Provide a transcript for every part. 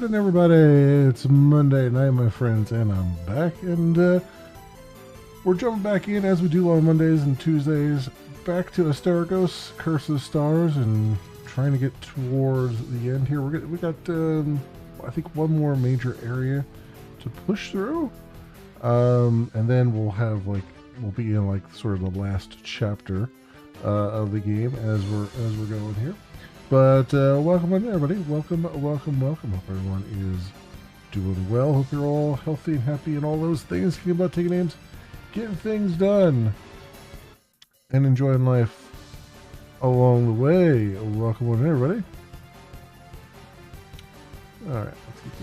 happening, everybody? It's Monday night, my friends, and I'm back. And we're jumping back in as we do on Mondays and Tuesdays. Back to Asterigos, Curse of the Stars, and trying to get towards the end here. We got, I think, one more major area to push through, and then we'll be in like sort of the last chapter of the game as we're going here. But welcome on, everybody. Welcome. Hope everyone is doing well. Hope you're all healthy and happy and all those things. Thinking about taking names, getting things done, and enjoying life along the way. Welcome on, everybody. All right, let's get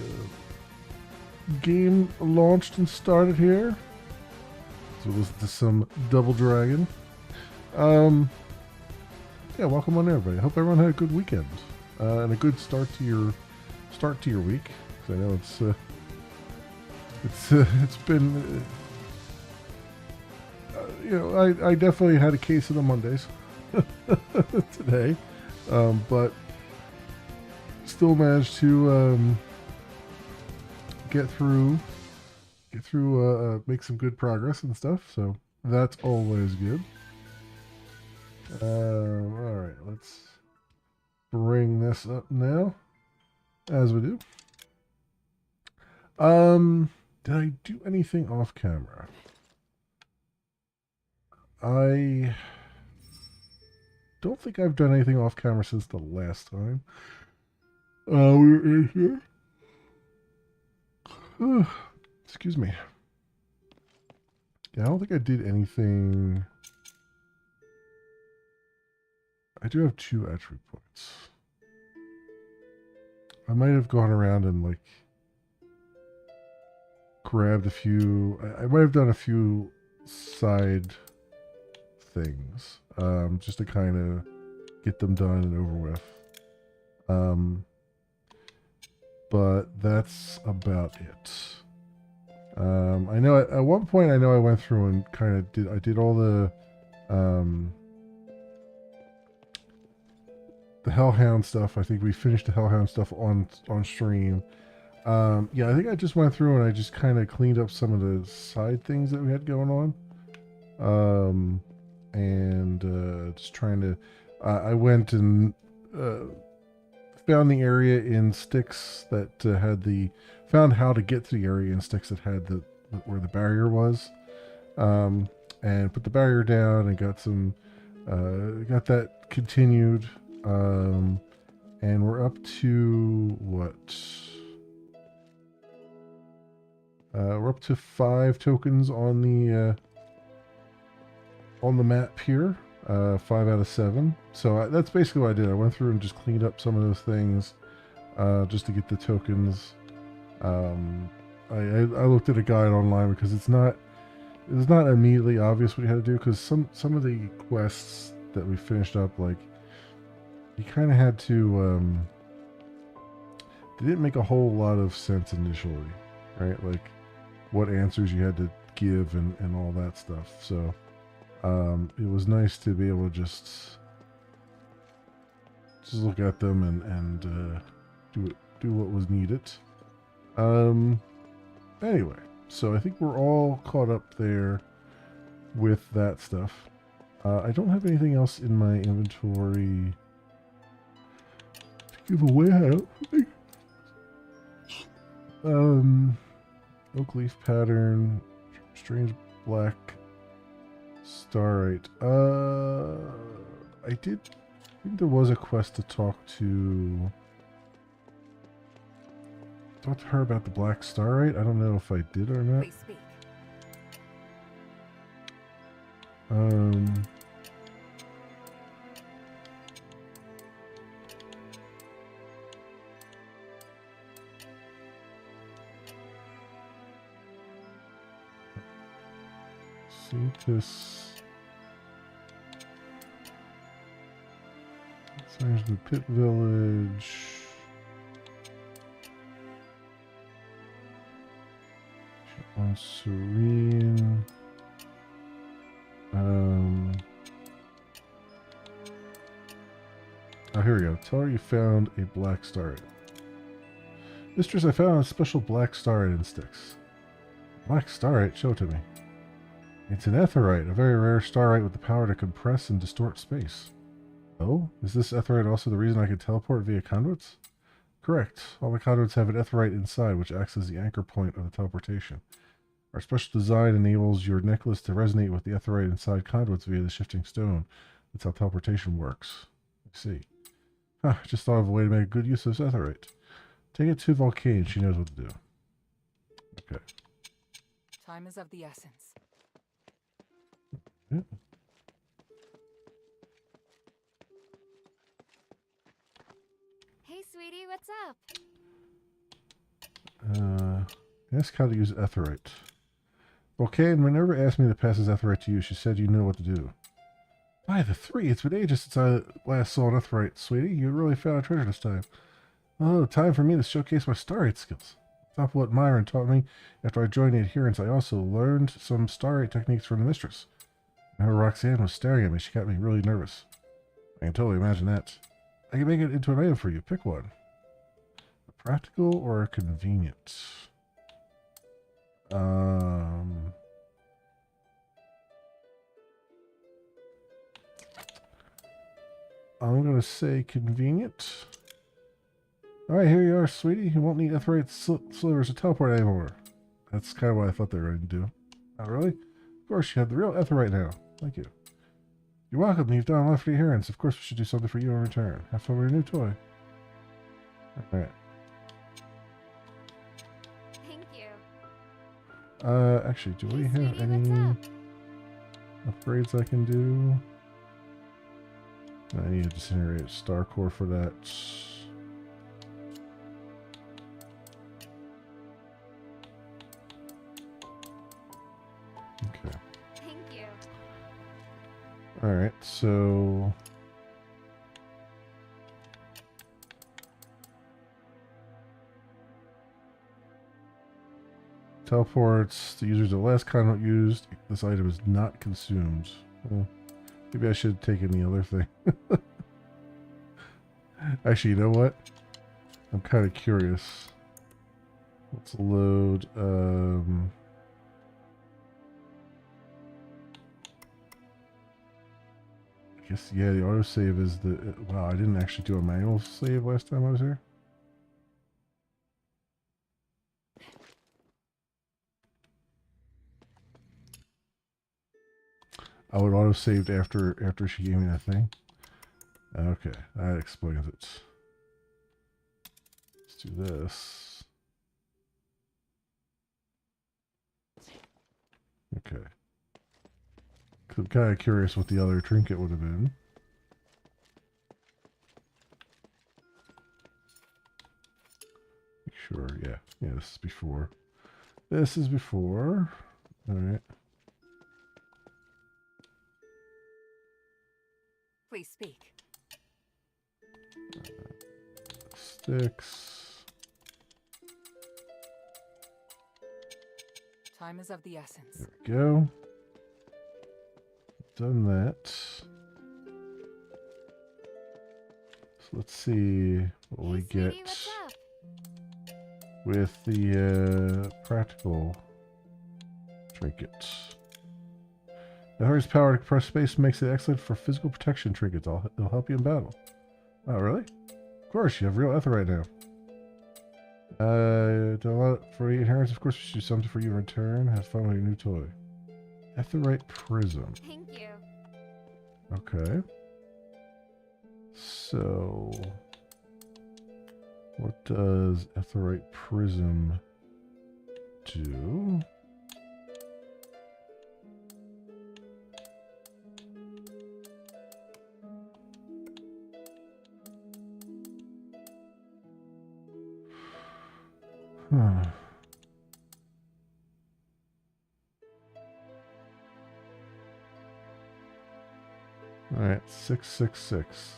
the game launched and started here. So listen to some Double Dragon. Yeah, welcome on, everybody. I hope everyone had a good weekend and a good start to your week. Because I know it's been I definitely had a case of the Mondays today, but still managed to get through, make some good progress and stuff. So that's always good. Alright, let's bring this up now, as we do. Did I do anything off camera? I don't think I've done anything off camera since the last time we were in here. Excuse me. Yeah, I don't think I did anything. I do have 2 attribute points. I might have gone around and like grabbed a few. I might have done a few side things just to kind of get them done and over with. But that's about it. I know at one point I went through and kind of did all the Hellhound stuff. I think we finished the Hellhound stuff on stream. Yeah, I think I just went through and I just kind of cleaned up some of the side things that we had going on. And just trying to... I went and found the area in Styx that had the... Found how to get to the area in Styx that had where the barrier was. And put the barrier down and got some... got that continued. And we're up to what? We're up to 5 tokens on the map here. 5 out of 7. So that's basically what I did. I went through and just cleaned up some of those things, just to get the tokens. I looked at a guide online because it's not immediately obvious what you had to do, because some of the quests that we finished up, like, you kind of had to, they didn't make a whole lot of sense initially, right? Like, what answers you had to give and all that stuff. So, it was nice to be able to just look at them and do what was needed. Anyway, so I think we're all caught up there with that stuff. I don't have anything else in my inventory give away. I don't think. Oak leaf pattern, strange black starlight. I think there was a quest to talk to her about the black starlight. I don't know if I did or not. This. There's the pit village. On Serene. Oh, here we go. Tell her you found a black star. Mistress, I found a special black starite in sticks. Black starite? Show it to me. It's an aetheryte, a very rare starite with the power to compress and distort space. Oh? Is this aetheryte also the reason I can teleport via conduits? Correct. All the conduits have an aetheryte inside, which acts as the anchor point of the teleportation. Our special design enables your necklace to resonate with the aetheryte inside conduits via the shifting stone. That's how teleportation works. I see. Huh, I just thought of a way to make good use of this aetheryte. Take it to Volcane. She knows what to do. Okay. Time is of the essence. Yeah. Hey, sweetie, what's up? Ask how to use aetheryte. Volcane, Minerva asked me to pass this aetheryte to you. She said you knew what to do. By the three, it's been ages since I last saw an aetheryte, sweetie. You really found a treasure this time. Oh, time for me to showcase my starite skills. On top of what Myron taught me after I joined the adherents, I also learned some starite techniques from the mistress. Now Roxanne was staring at me. She got me really nervous. I can totally imagine that. I can make it into an item for you. Pick one. A practical or a convenient? I'm going to say convenient. Alright, here you are, sweetie. You won't need aetheryte slivers to teleport anymore. That's kind of what I thought they were going to do. Oh, really? Of course, you have the real aetheryte now. Thank you. You're welcome. You've done a lot for the adherents. Of course, we should do something for you in return. Have fun with your new toy. Alright. Thank you. Actually, do we Hey, have sweetie, any what's upgrades I can do? I need to disintegrate star core for that. Okay. Thank you. Alright, so teleports the user's the last conduit used. This item is not consumed. Well, maybe I should have taken the other thing. Actually, you know what? I'm kind of curious. Let's load. I guess, yeah, the autosave is the... Wow, I didn't actually do a manual save last time I was here. Oh, it auto-saved after she gave me that thing? Okay, that explains it. Let's do this. Okay. I'm kind of curious what the other trinket would have been. Sure, yeah. Yeah, this is before. This is before. Alright. Please speak. Sticks. Time is of the essence. There we go. Done that. So let's see what Hey, we sweetie, get what's up? with the practical trinkets. The Hurry's power to compress space makes it excellent for physical protection trinkets. It'll help you in battle. Oh, really? Of course, you have real ether right now. Do a lot for the adherents. Of course, we should do something for you in return. Have fun with your new toy. Aetherite prism. Thank you. Okay. So, what does Aetherite prism do? Huh. All right, 666.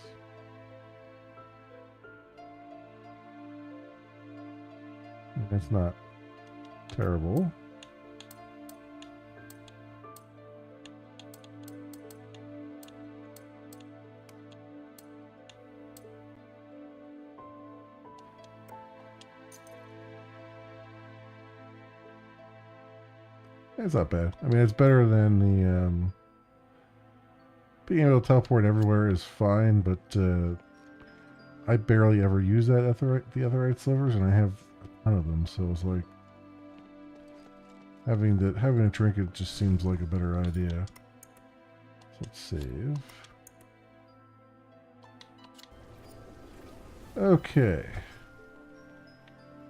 That's not terrible. It's not bad. I mean, it's better than the being able to teleport everywhere is fine, but I barely ever use that at the other slivers, and I have a ton of them. So it's like having a trinket just seems like a better idea. So let's save. Okay.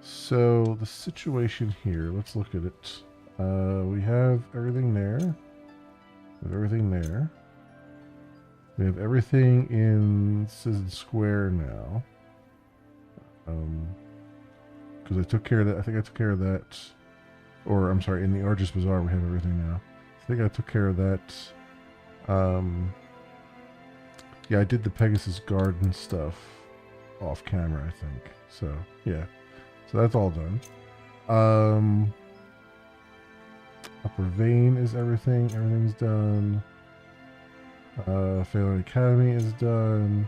So the situation here. Let's look at it. We have everything there. We have everything there. We have everything in Citizen Square now. Because I took care of that. I think I took care of that. Or, I'm sorry, in the Argus Bazaar we have everything now. I think I took care of that. Yeah, I did the Pegasus Garden stuff off camera, I think. So, yeah. So that's all done. Upper Vein is everything. Everything's done. Phalanx Academy is done.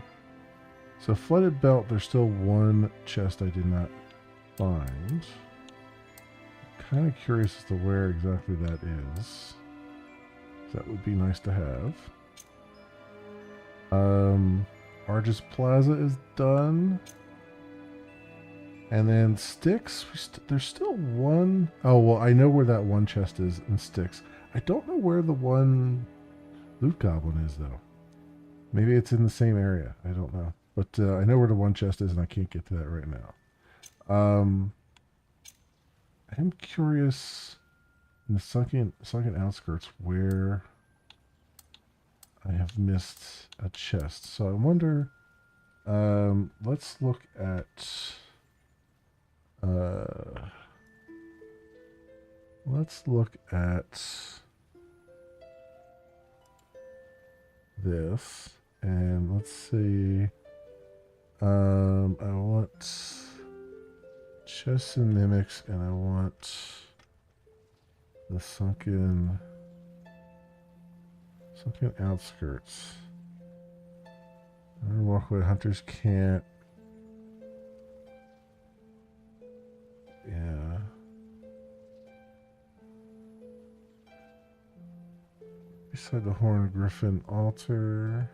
So Flooded Belt, there's still one chest I did not find. Kind of curious as to where exactly that is. That would be nice to have. Argus Plaza is done. And then Styx, there's still one. Oh, well, I know where that one chest is in Styx. I don't know where the one loot goblin is, though. Maybe it's in the same area. I don't know. But I know where the one chest is, and I can't get to that right now. I'm curious in the sunken outskirts where I have missed a chest. So I wonder. Let's look at. Let's look at this, and let's see. I want chests and mimics, and I want the sunken outskirts. Walkway hunters can't. Yeah. Beside the Horned Griffin altar.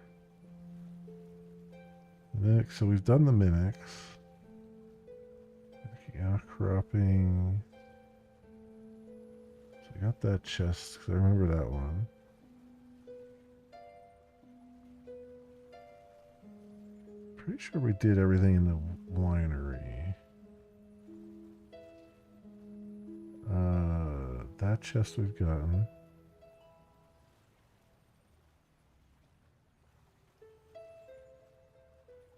Mimics. So we've done the mimics. Outcropping. So I got that chest because I remember that one. Pretty sure we did everything in the winery. That chest we've gotten.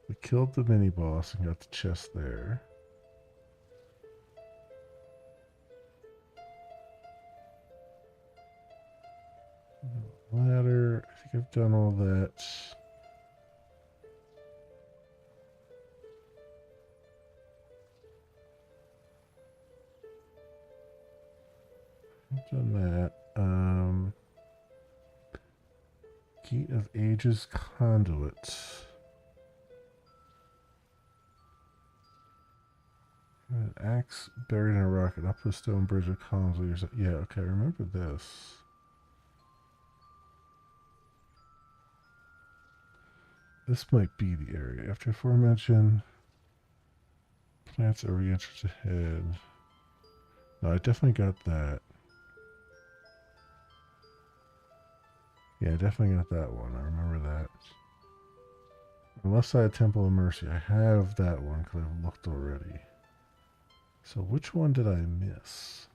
We killed the mini boss and got the chest there. Ladder. I think I've done all that. I've done that. Gate of Ages Conduit. An axe buried in a rocket up the stone bridge of columns. Yeah, okay, I remember this. This might be the area. After aforementioned plants are re-entered ahead. No, I definitely got that. Yeah, I definitely got that one. I remember that. On the left side, Temple of Mercy. I have that one because I've looked already. So which one did I miss?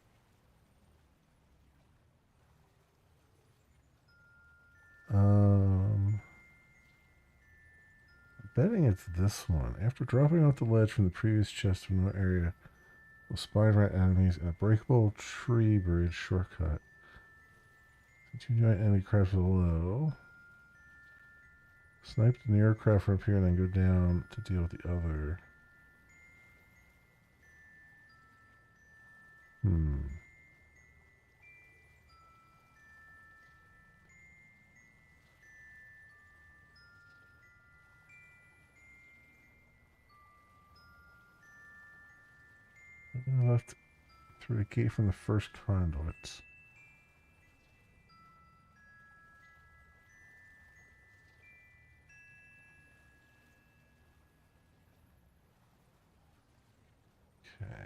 I'm betting it's this one. After dropping off the ledge from the previous chest from the area, will spine right enemies in a breakable tree bridge shortcut. Two giant enemy crafts below. Snipe the near craft from up here and then go down to deal with the other. Left through the gate from the first conduit. Okay.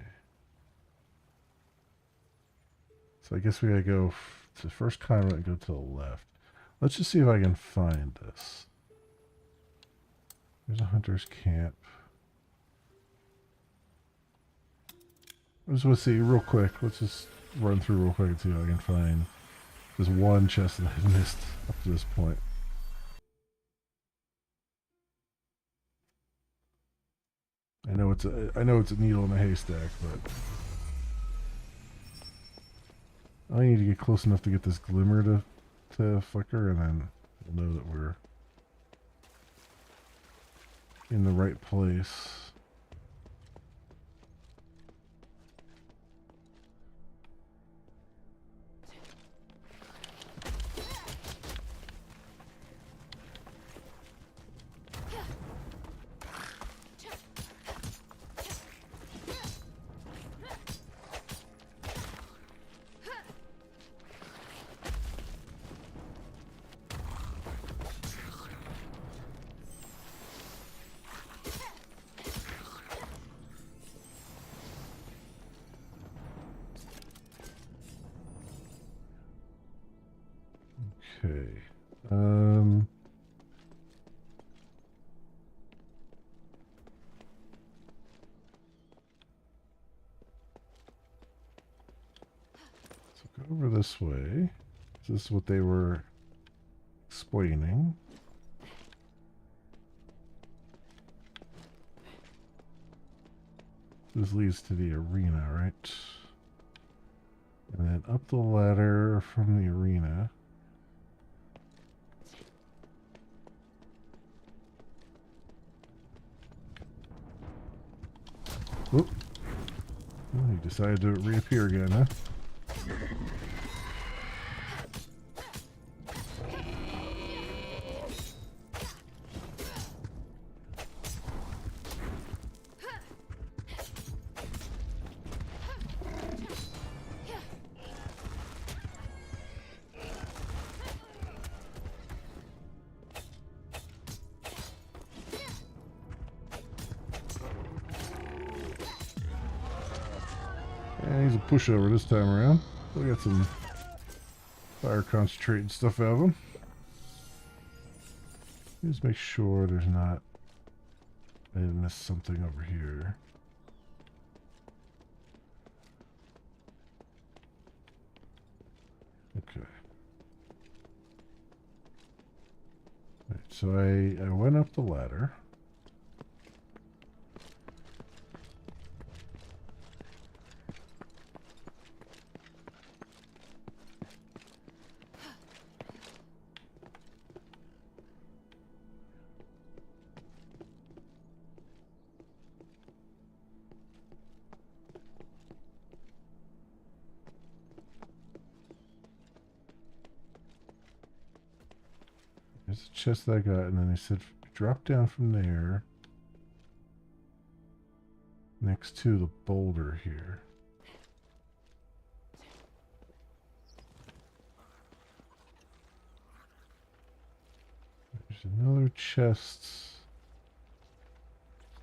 So I guess we gotta go to the first convent and go to the left. Let's just see if I can find this. There's a hunter's camp. Let's see real quick. Let's just run through real quick and see if I can find this one chest that I've missed up to this point. I know it's a needle in a haystack, but I need to get close enough to get this glimmer to flicker, and then we'll know that we're in the right place. Okay. So go over this way. This is what they were explaining. This leads to the arena, right? And then up the ladder from the arena. Whoop. Well, he decided to reappear again, huh? And he's a pushover this time around. We got some fire concentrate and stuff out of him. Just make sure there's not... I didn't miss something over here. Okay. Right, so I went up the ladder. There's a chest that I got, and then they said drop down from there next to the boulder here. There's another chest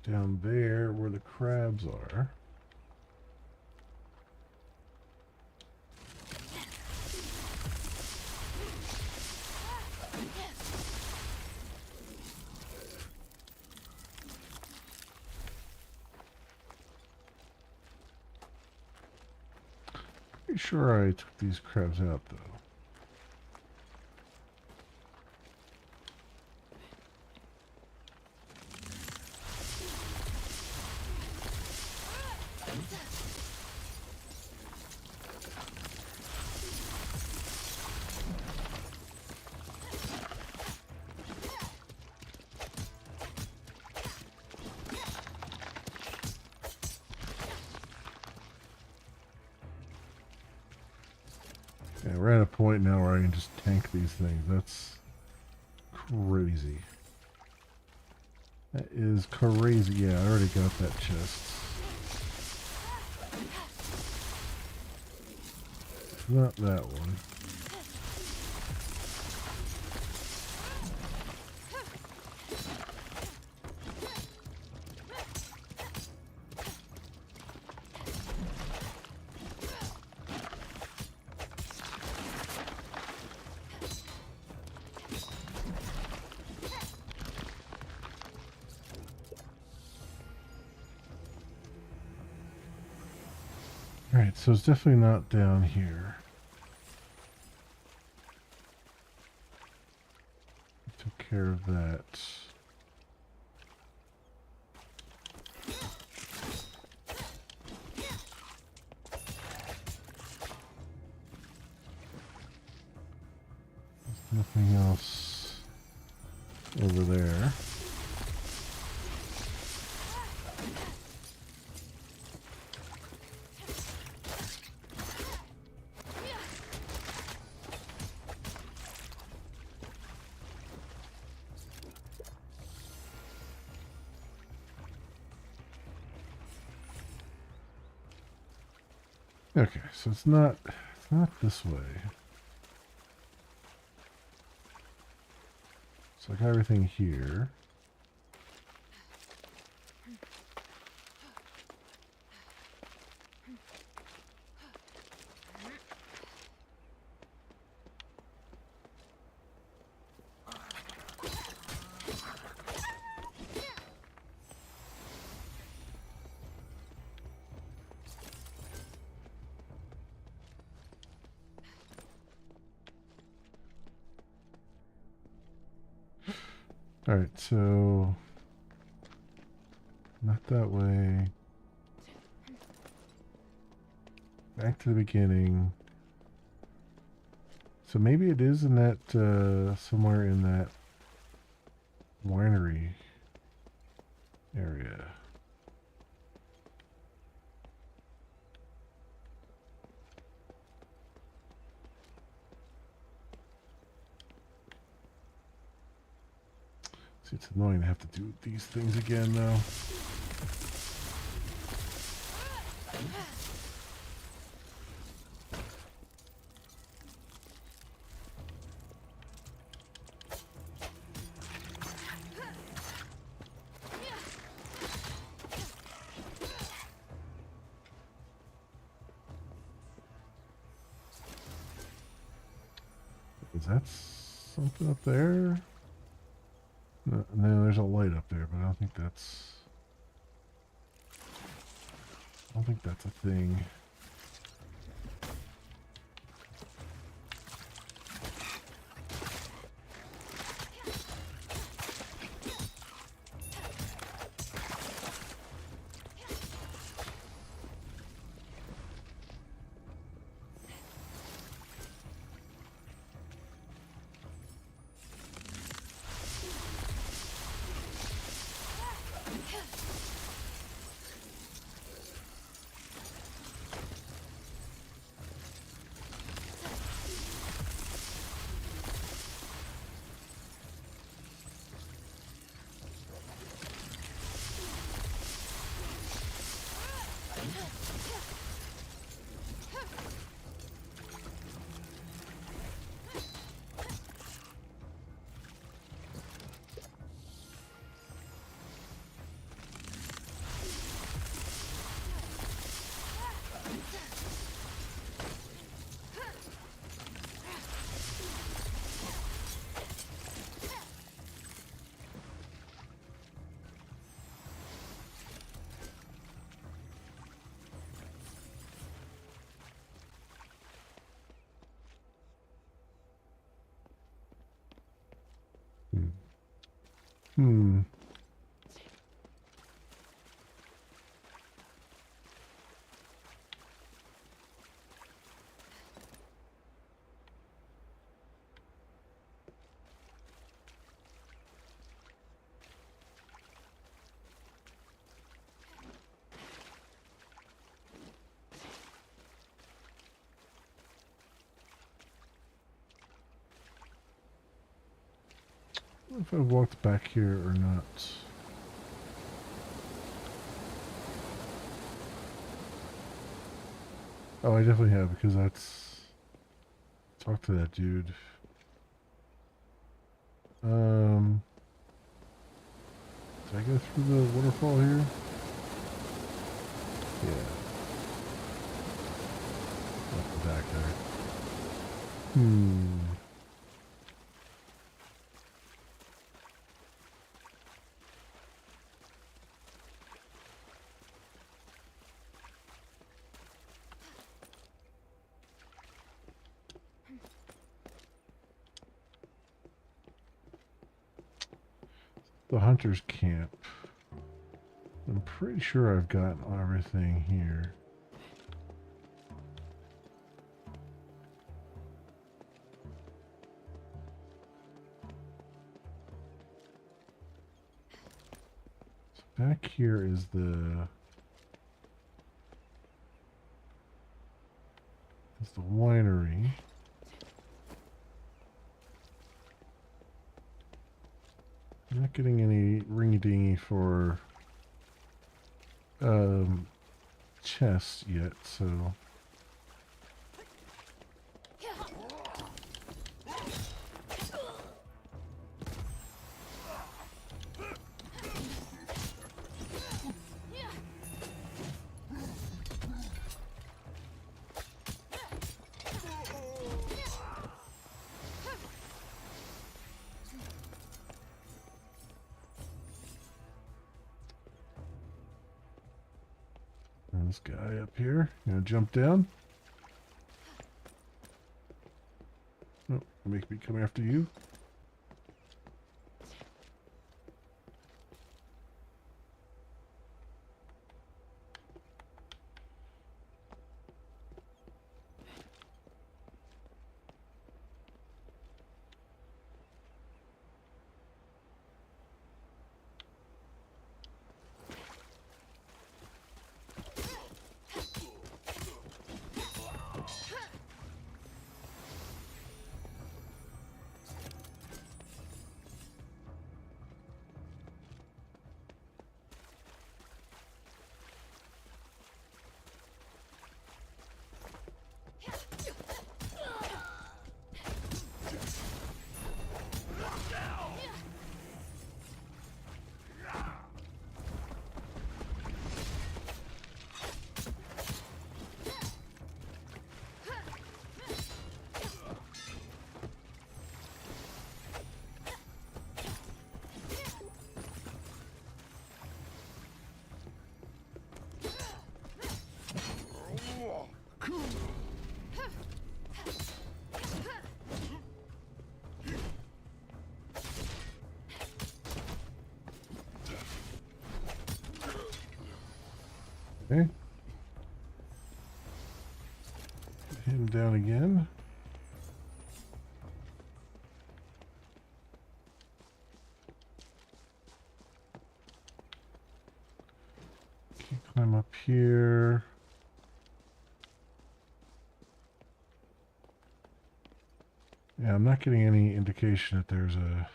down there where the crabs are. Pretty sure I took these crabs out, though. Yeah, we're at a point now where I can just tank these things. That's crazy. That is crazy. Yeah, I already got that chest. Not that one. Alright, so it's definitely not down here. Took care of that. There's nothing else over there. Okay, so it's not this way. So I got everything here. Alright, so not that way. Back to the beginning. So maybe it is in that, somewhere in that winery area. See, it's annoying to have to do these things again, though. Is that something up there? No, there's a light up there, but I don't think that's a thing. Hmm. I don't know if I walked back here or not. Oh, I definitely have, because that's... Talk to that dude. Did I go through the waterfall here? Yeah. Up the back there. Hmm. the hunter's camp. I'm pretty sure I've got everything here. So back here is the winery. I'm not getting any ringy-dingy for chests yet, so this guy up here, gonna jump down. Oh, make me come after you. Okay. Hit him down again. Okay, climb up here. Yeah, I'm not getting any indication that there's a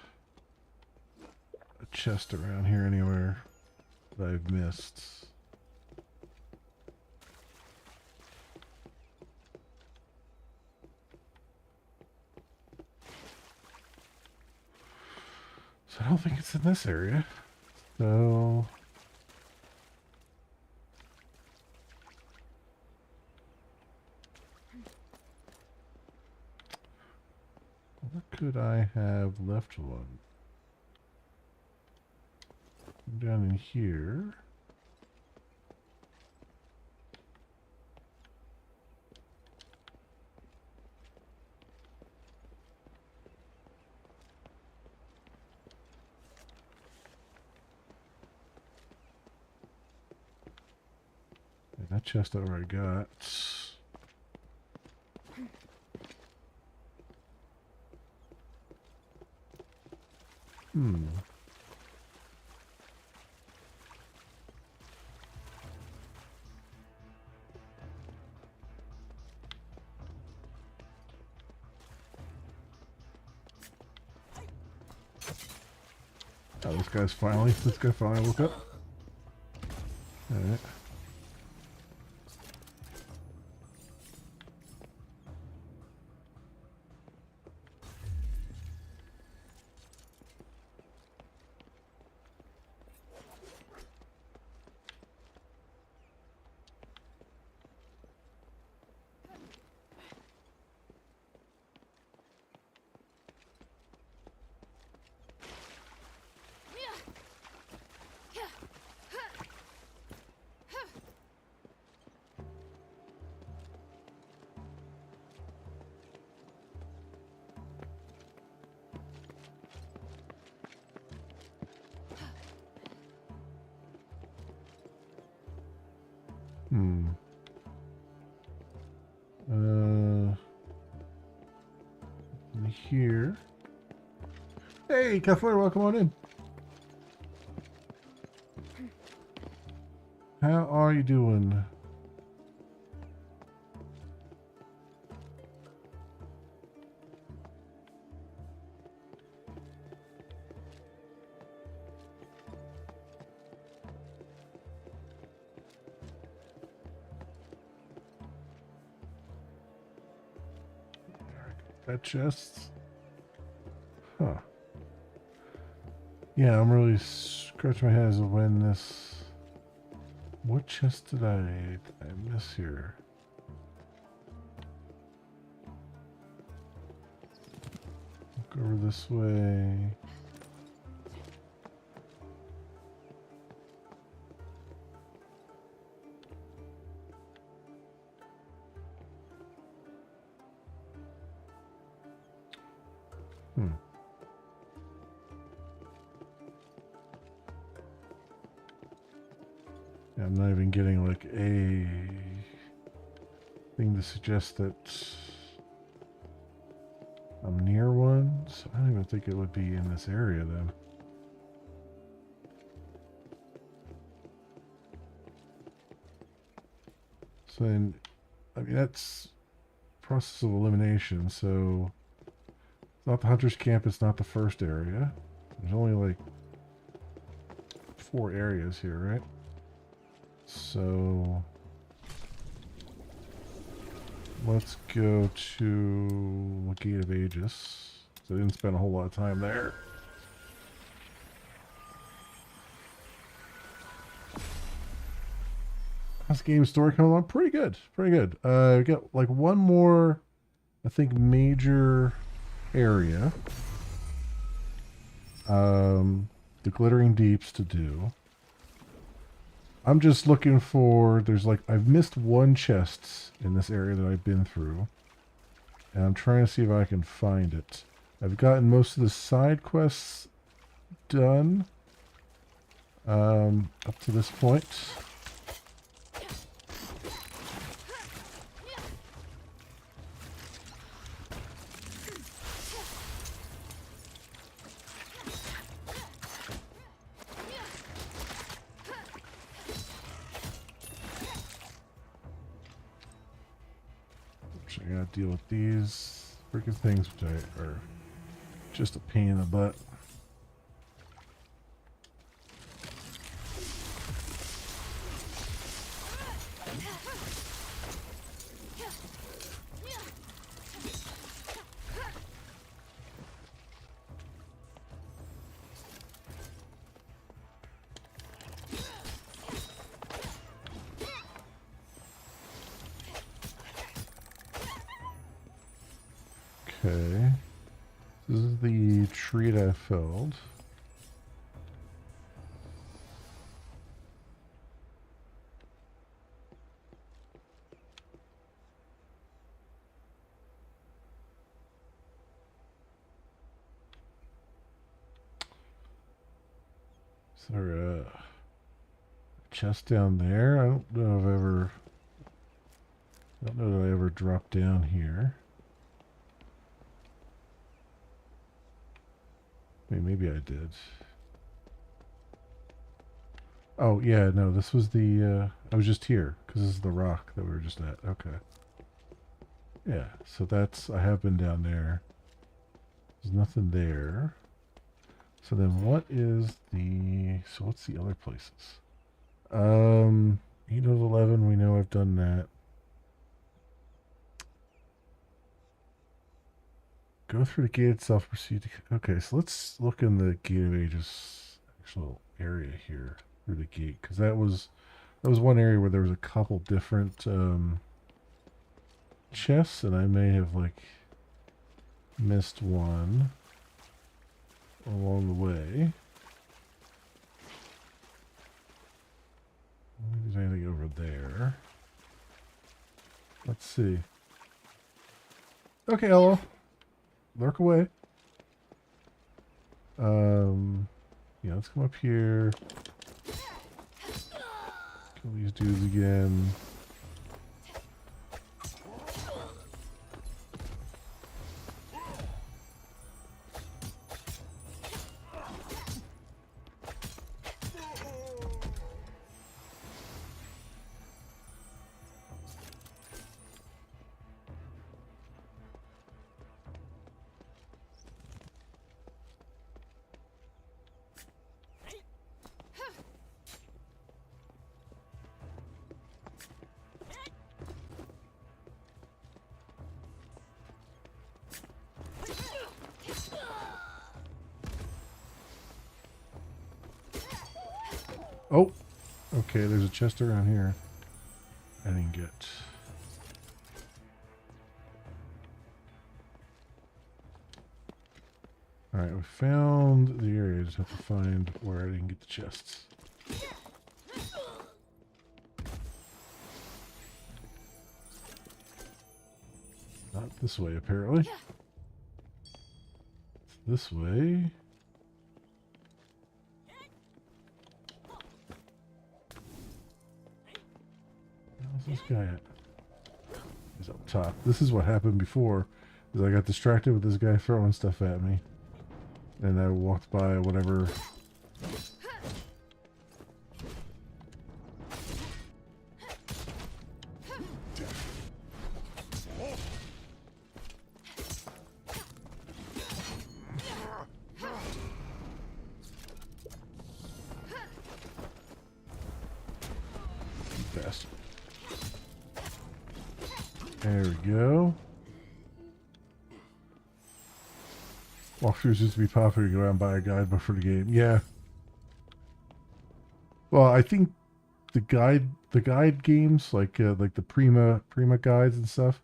chest around here anywhere that I've missed. So I don't think it's in this area. So what could I have left one? Down in here. Yeah, that chest I already got. Oh, this guy finally woke up. Alright. Hmm. In here. Hey, Kathleen, welcome on in. How are you doing? Got chests. Huh. Yeah, I'm really scratching my head as to when this... What chest did I miss here? Look over this way. Hmm. Yeah, I'm not even getting like a thing to suggest that I'm near one, so I don't even think it would be in this area then. So then, I mean, that's process of elimination, so it's not the hunter's camp, it's not the first area. There's only like 4 areas here, right? So let's go to the Gate of Aegis. So I didn't spend a whole lot of time there. How's the game story coming along? Pretty good. Pretty good. We got like one more, I think, major area. The Glittering Deeps to do. I'm just looking for, there's like, I've missed one chest in this area that I've been through. And I'm trying to see if I can find it. I've gotten most of the side quests done. Up to this point. I gotta deal with these freaking things, which are just a pain in the butt. Okay. This is the tree that I felled. Is there a chest down there? I don't know if I ever... I don't know that I ever dropped down here. Maybe I did. Oh, yeah, no, this was the, I was just here, because this is the rock that we were just at. Okay. Yeah, so that's, I have been down there. There's nothing there. So then what is the, so what's the other places? 8 of 11, we know I've done that. Go through the gate itself, proceed to... Okay, so let's look in the Gate of Aegis actual area here through the gate, because that was one area where there was a couple different chests, and I may have like missed one along the way. I don't think there's anything over there. Let's see. Okay, hello. Lurk away. Yeah, let's come up here. Kill these dudes again. Oh, okay, there's a chest around here I didn't get. Alright, we found the area. Just have to find where I didn't get the chests. Not this way, apparently. It's this way. Where's this guy at? He's up top. This is what happened before, is I got distracted with this guy throwing stuff at me. And I walked by whatever. Bastard. There we go. Walkthroughs used to be popular. You go out and buy a guidebook for the game. Yeah. Well, I think the guide games like the Prima guides and stuff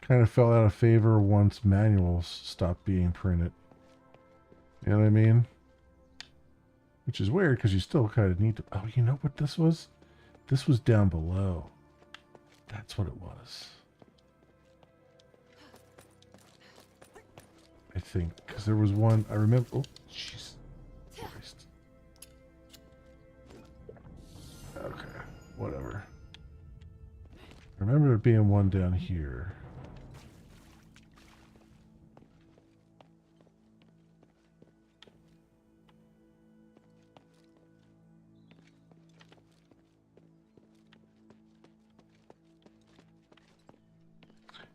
kind of fell out of favor once manuals stopped being printed. You know what I mean? Which is weird because you still kind of need to. Oh, you know what this was? This was down below. That's what it was. I think, because there was one, I remember, oh, jeez. Christ. Okay, whatever. I remember there being one down here.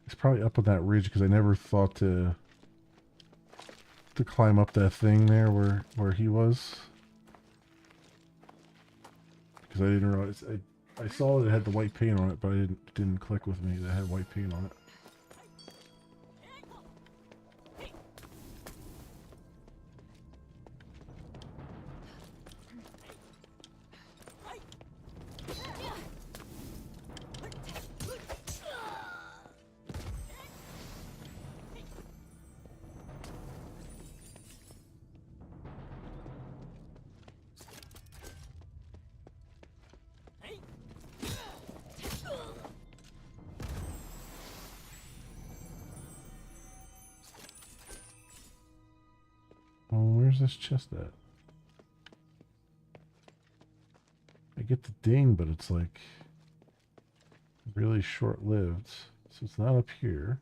It's probably up on that ridge because I never thought to climb up that thing there where he was, because I didn't realize I saw it had the white paint on it, but it didn't click with me that it had white paint on it. Where's this chest at? I get the ding, but it's like really short-lived, so it's not up here.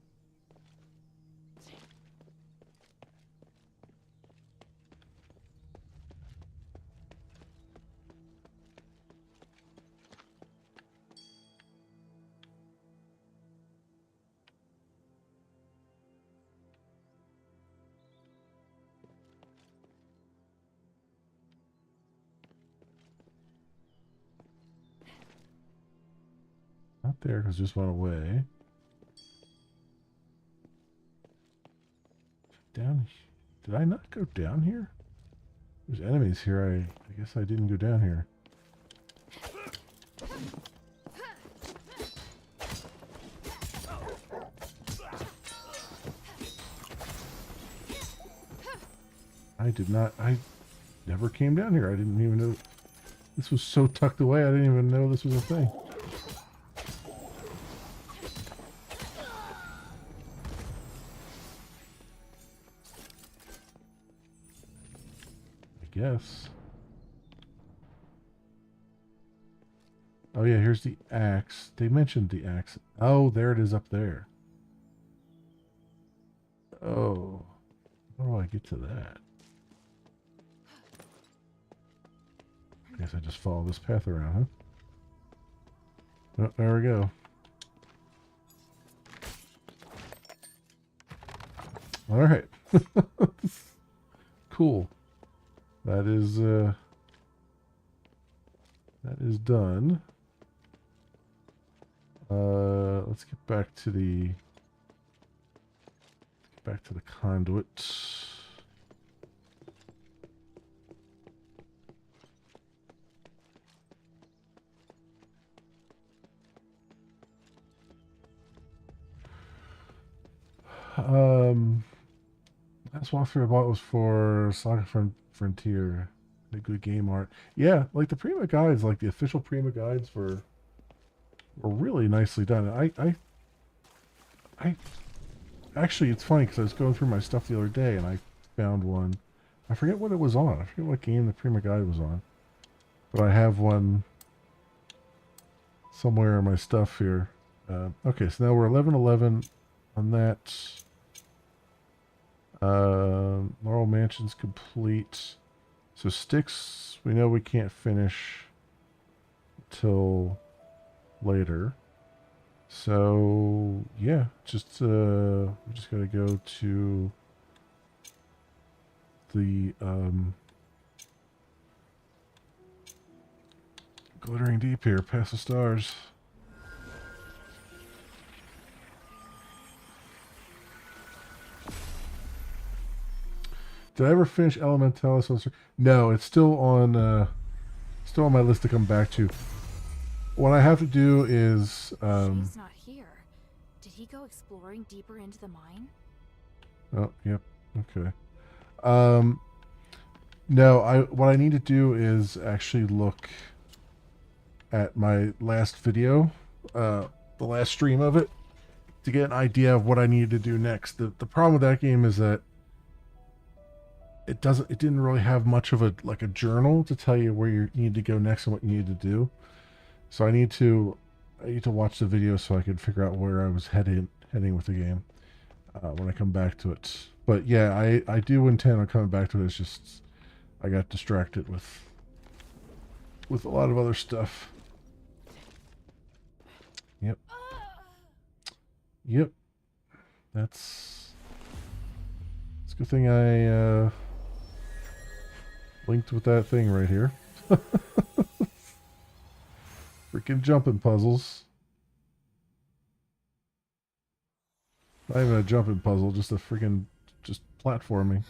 Not there because it just went away. Down. Did I not go down here? There's enemies here. I guess I didn't go down here. I did not. I never came down here. I didn't even know. This was so tucked away. I didn't even know this was a thing. Yes. Oh yeah, here's the axe. They mentioned the axe. Oh, there it is up there. Oh, how do I get to that? I guess I just follow this path around, huh? Oh, there we go. All right. Cool. That is done. Let's get back to the conduit. Last walkthrough I bought was for Saga Frontier. The good game art. Yeah, like the Prima guides, like the official Prima guides were really nicely done. I actually, it's funny because I was going through my stuff the other day and I found one. I forget what it was on. I forget what game the Prima guide was on. But I have one somewhere in my stuff here. Okay, so now we're 11:11 on that. Laurel Mansion's complete. So Styx, we know we can't finish till later. So yeah, I'm just gonna go to the Glittering Deep here, past the stars. Did I ever finish Elementalis? No, it's still on my list to come back to. What I have to do is She's not here. Did he go exploring deeper into the mine? oh, yep. Okay. No, what I need to do is actually look at my last video, the last stream of it, to get an idea of what I need to do next. The problem with that game is that it didn't really have much of a journal to tell you where you need to go next and what you need to do. So I need to watch the video so I could figure out where I was heading with the game when I come back to it. But yeah, I do intend on coming back to it. It's just I got distracted with a lot of other stuff. Yep. Yep. It's a good thing I linked with that thing right here. Freaking jumping puzzles. Not even a jumping puzzle, just a freaking platforming.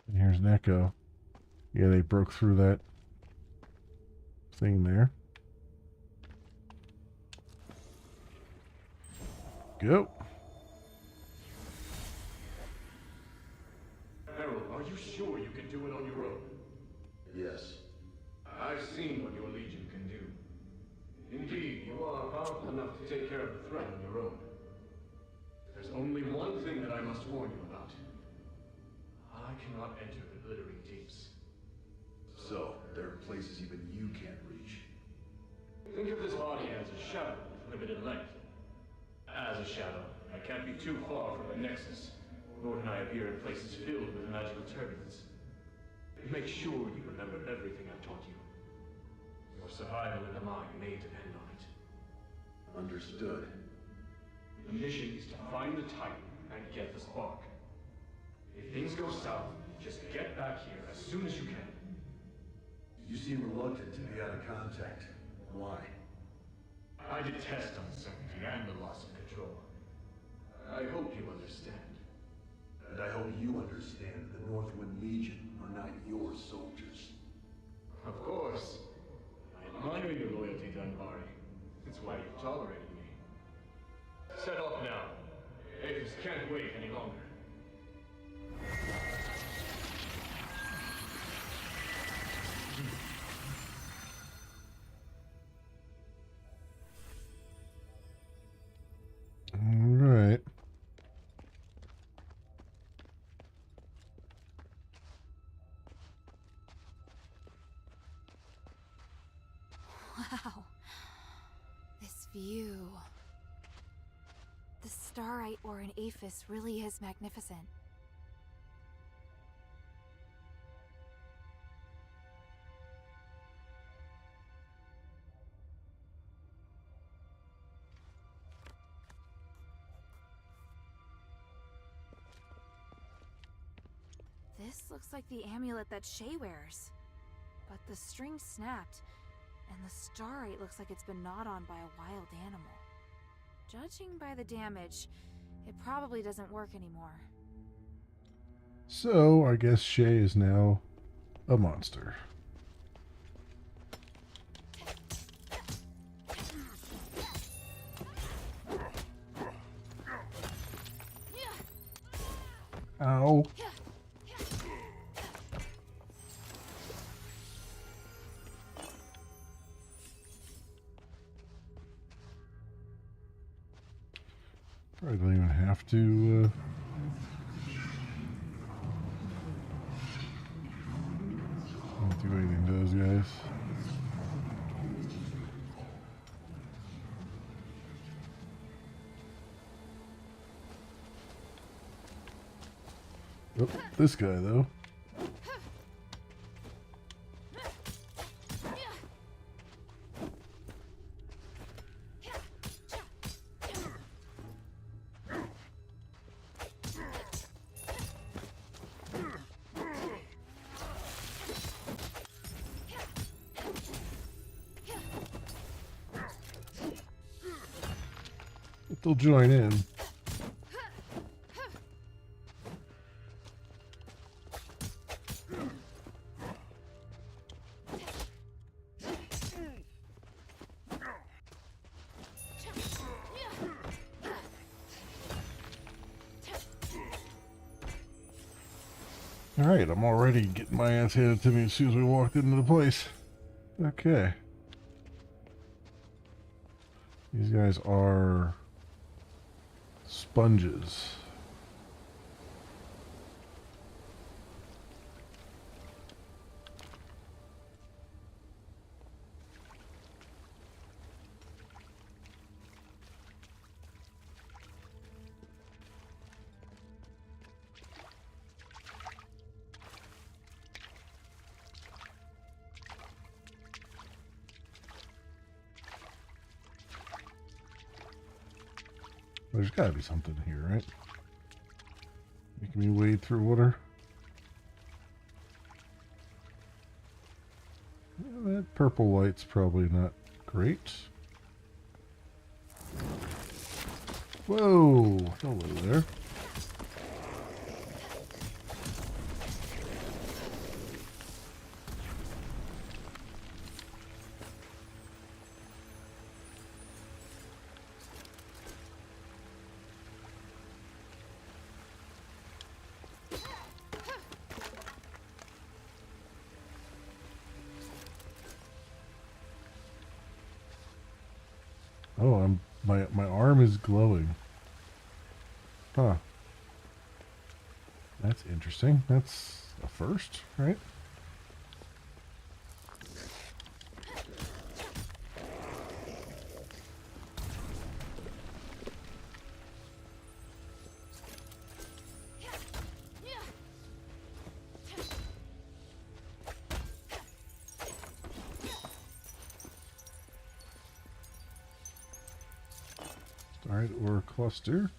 And here's an echo. Yeah, they broke through that thing there. Go. Harold, are you sure you can do it on your own? Yes. I've seen what your Legion can do. Indeed, you are powerful enough to take care of the threat on your own. There's only one thing that I must warn you about. I cannot enter the Glittering Deeps. So, there are places even you can't reach. Think of this body as a shadow with limited length. As a shadow, I can't be too far from the Nexus, nor can I appear in places filled with magical turbulence. Make sure you remember everything I've taught you. Your survival in the mine may depend on it. Understood. The mission is to find the Titan and get the spark. If things go south, just get back here as soon as you can. You seem reluctant to be out of contact. Why? I detest uncertainty and the loss of control. I hope you understand. And I hope you understand the Northwind Legion are not your soldiers. Of course. I admire your loyalty to Anvari. It's why you tolerated me. Set off now. Aphis can't wait any longer. All right. Wow. This view. The starite ore in Aphis really is magnificent. This looks like the amulet that Shay wears. But the string snapped, and the starite looks like it's been gnawed on by a wild animal. Judging by the damage, it probably doesn't work anymore. So, I guess Shay is now a monster. Ow. Probably don't even have to don't do anything to those guys. Oh, this guy though. But they'll join in. Alright, I'm already getting my ass handed to me as soon as we walked into the place. Okay. These guys are sponges. There's got to be something here, right? Making me wade through water. Yeah, that purple light's probably not great. Whoa! Hello there. Oh, my arm is glowing. Huh. That's interesting. That's a first, right? Alright, or cluster.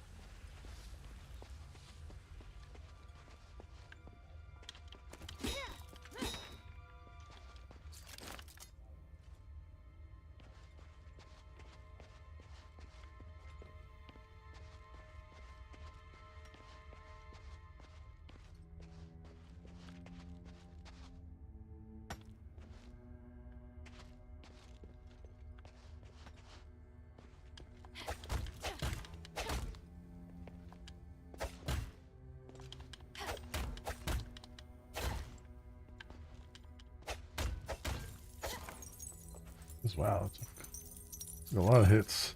Wow, it's a lot of hits.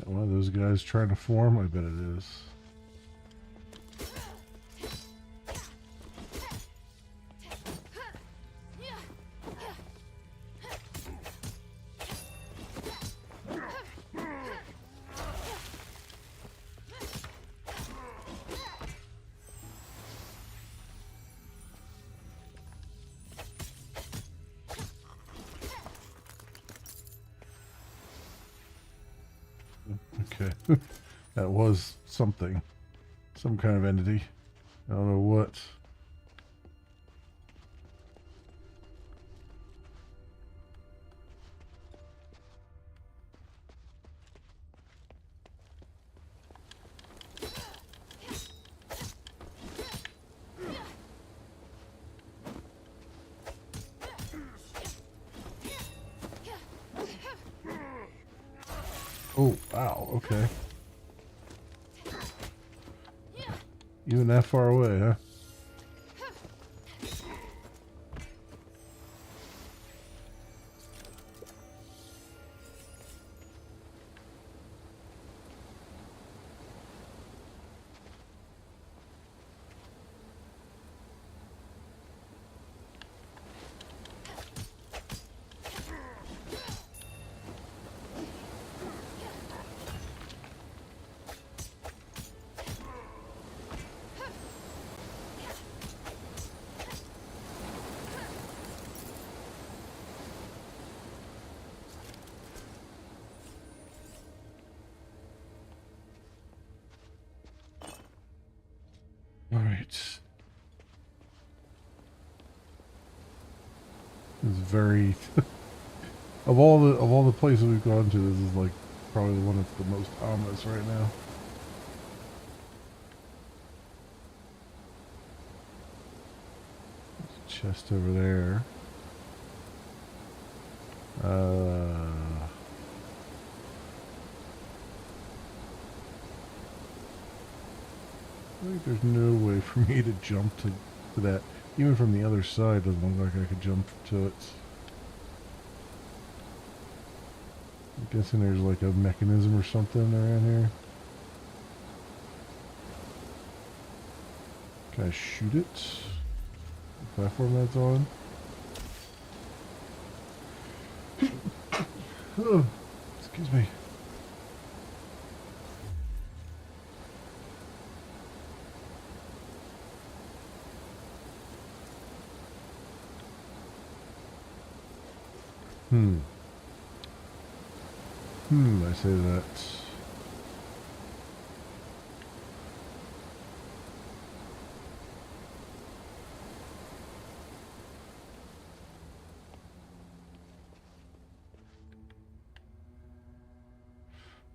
One of those guys trying to form? I bet it is. Okay. That was something. Some kind of entity. I don't know what. Oh, wow, okay. Even that far away, huh? All right. It's very of all the places we've gone to, this is like probably the one that's the most ominous right now. There's a chest over there. I think there's no way for me to jump to that. Even from the other side, doesn't look like I could jump to it. I'm guessing there's like a mechanism or something around here. Can I shoot it? The platform that's on? Oh, excuse me. I say that.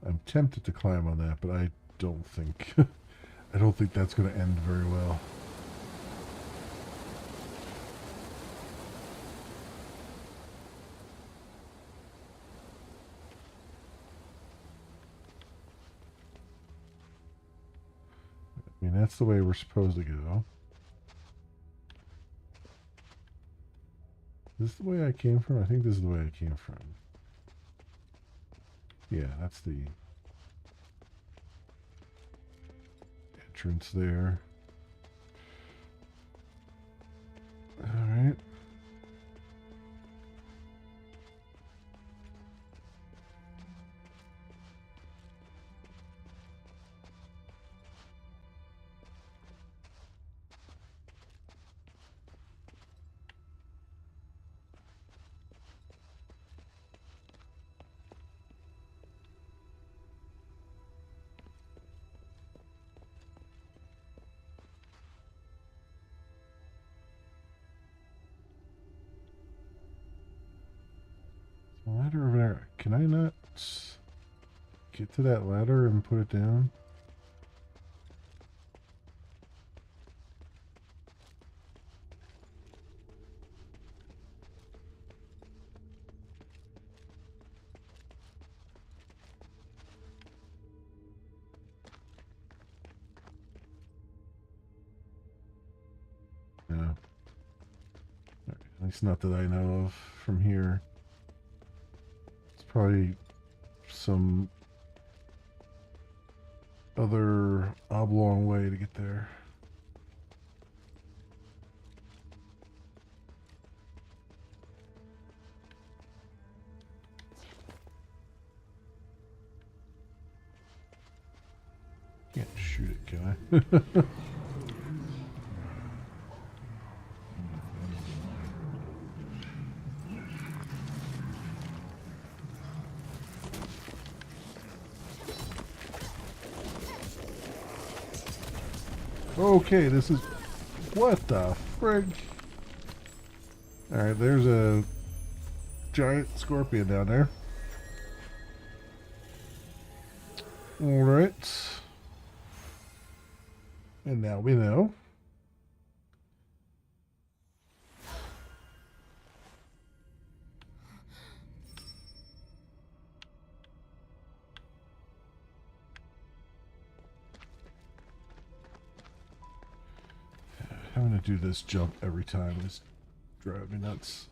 I'm tempted to climb on that, but I don't think I don't think that's going to end very well. I mean, that's the way we're supposed to go. Is this the way I came from? I think this is the way I came from. Yeah, that's the entrance there. Alright. Ladder over there. Can I not get to that ladder and put it down? least not that I know of from here. It's probably some other oblong way to get there. Can't shoot it, can I? Okay, this is... What the frig? Alright, there's a giant scorpion down there. Alright. And now we know. Having to do this jump every time is driving me nuts.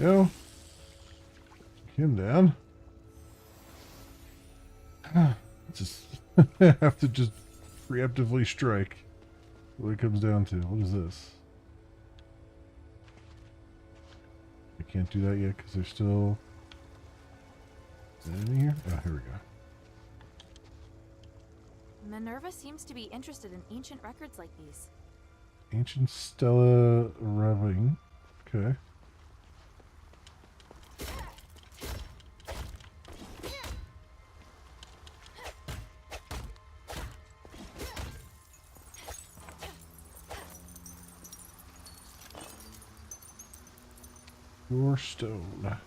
Go. Him down. Just have to just preemptively strike. What it comes down to. What is this? I can't do that yet because there's still... Is that in here? Oh, here we go. Minerva seems to be interested in ancient records like these. Ancient Stella Rubbing. Okay. Your stone.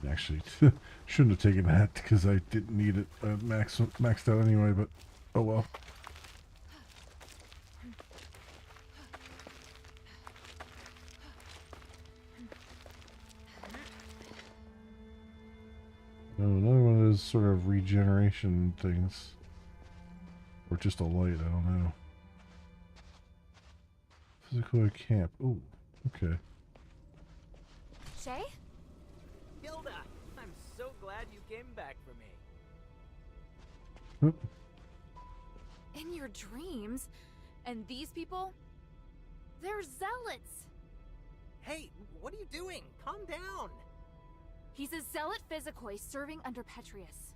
Actually, shouldn't have taken that because I didn't need it maxed out anyway, but oh well. Oh, another one of those sort of regeneration things. Or just a light, I don't know. Physical camp. Ooh, okay. Shay? Hilda, I'm so glad you came back for me. Oop. In your dreams? And these people? They're zealots! Hey, what are you doing? Calm down. He's a zealot physicoi serving under Petrius.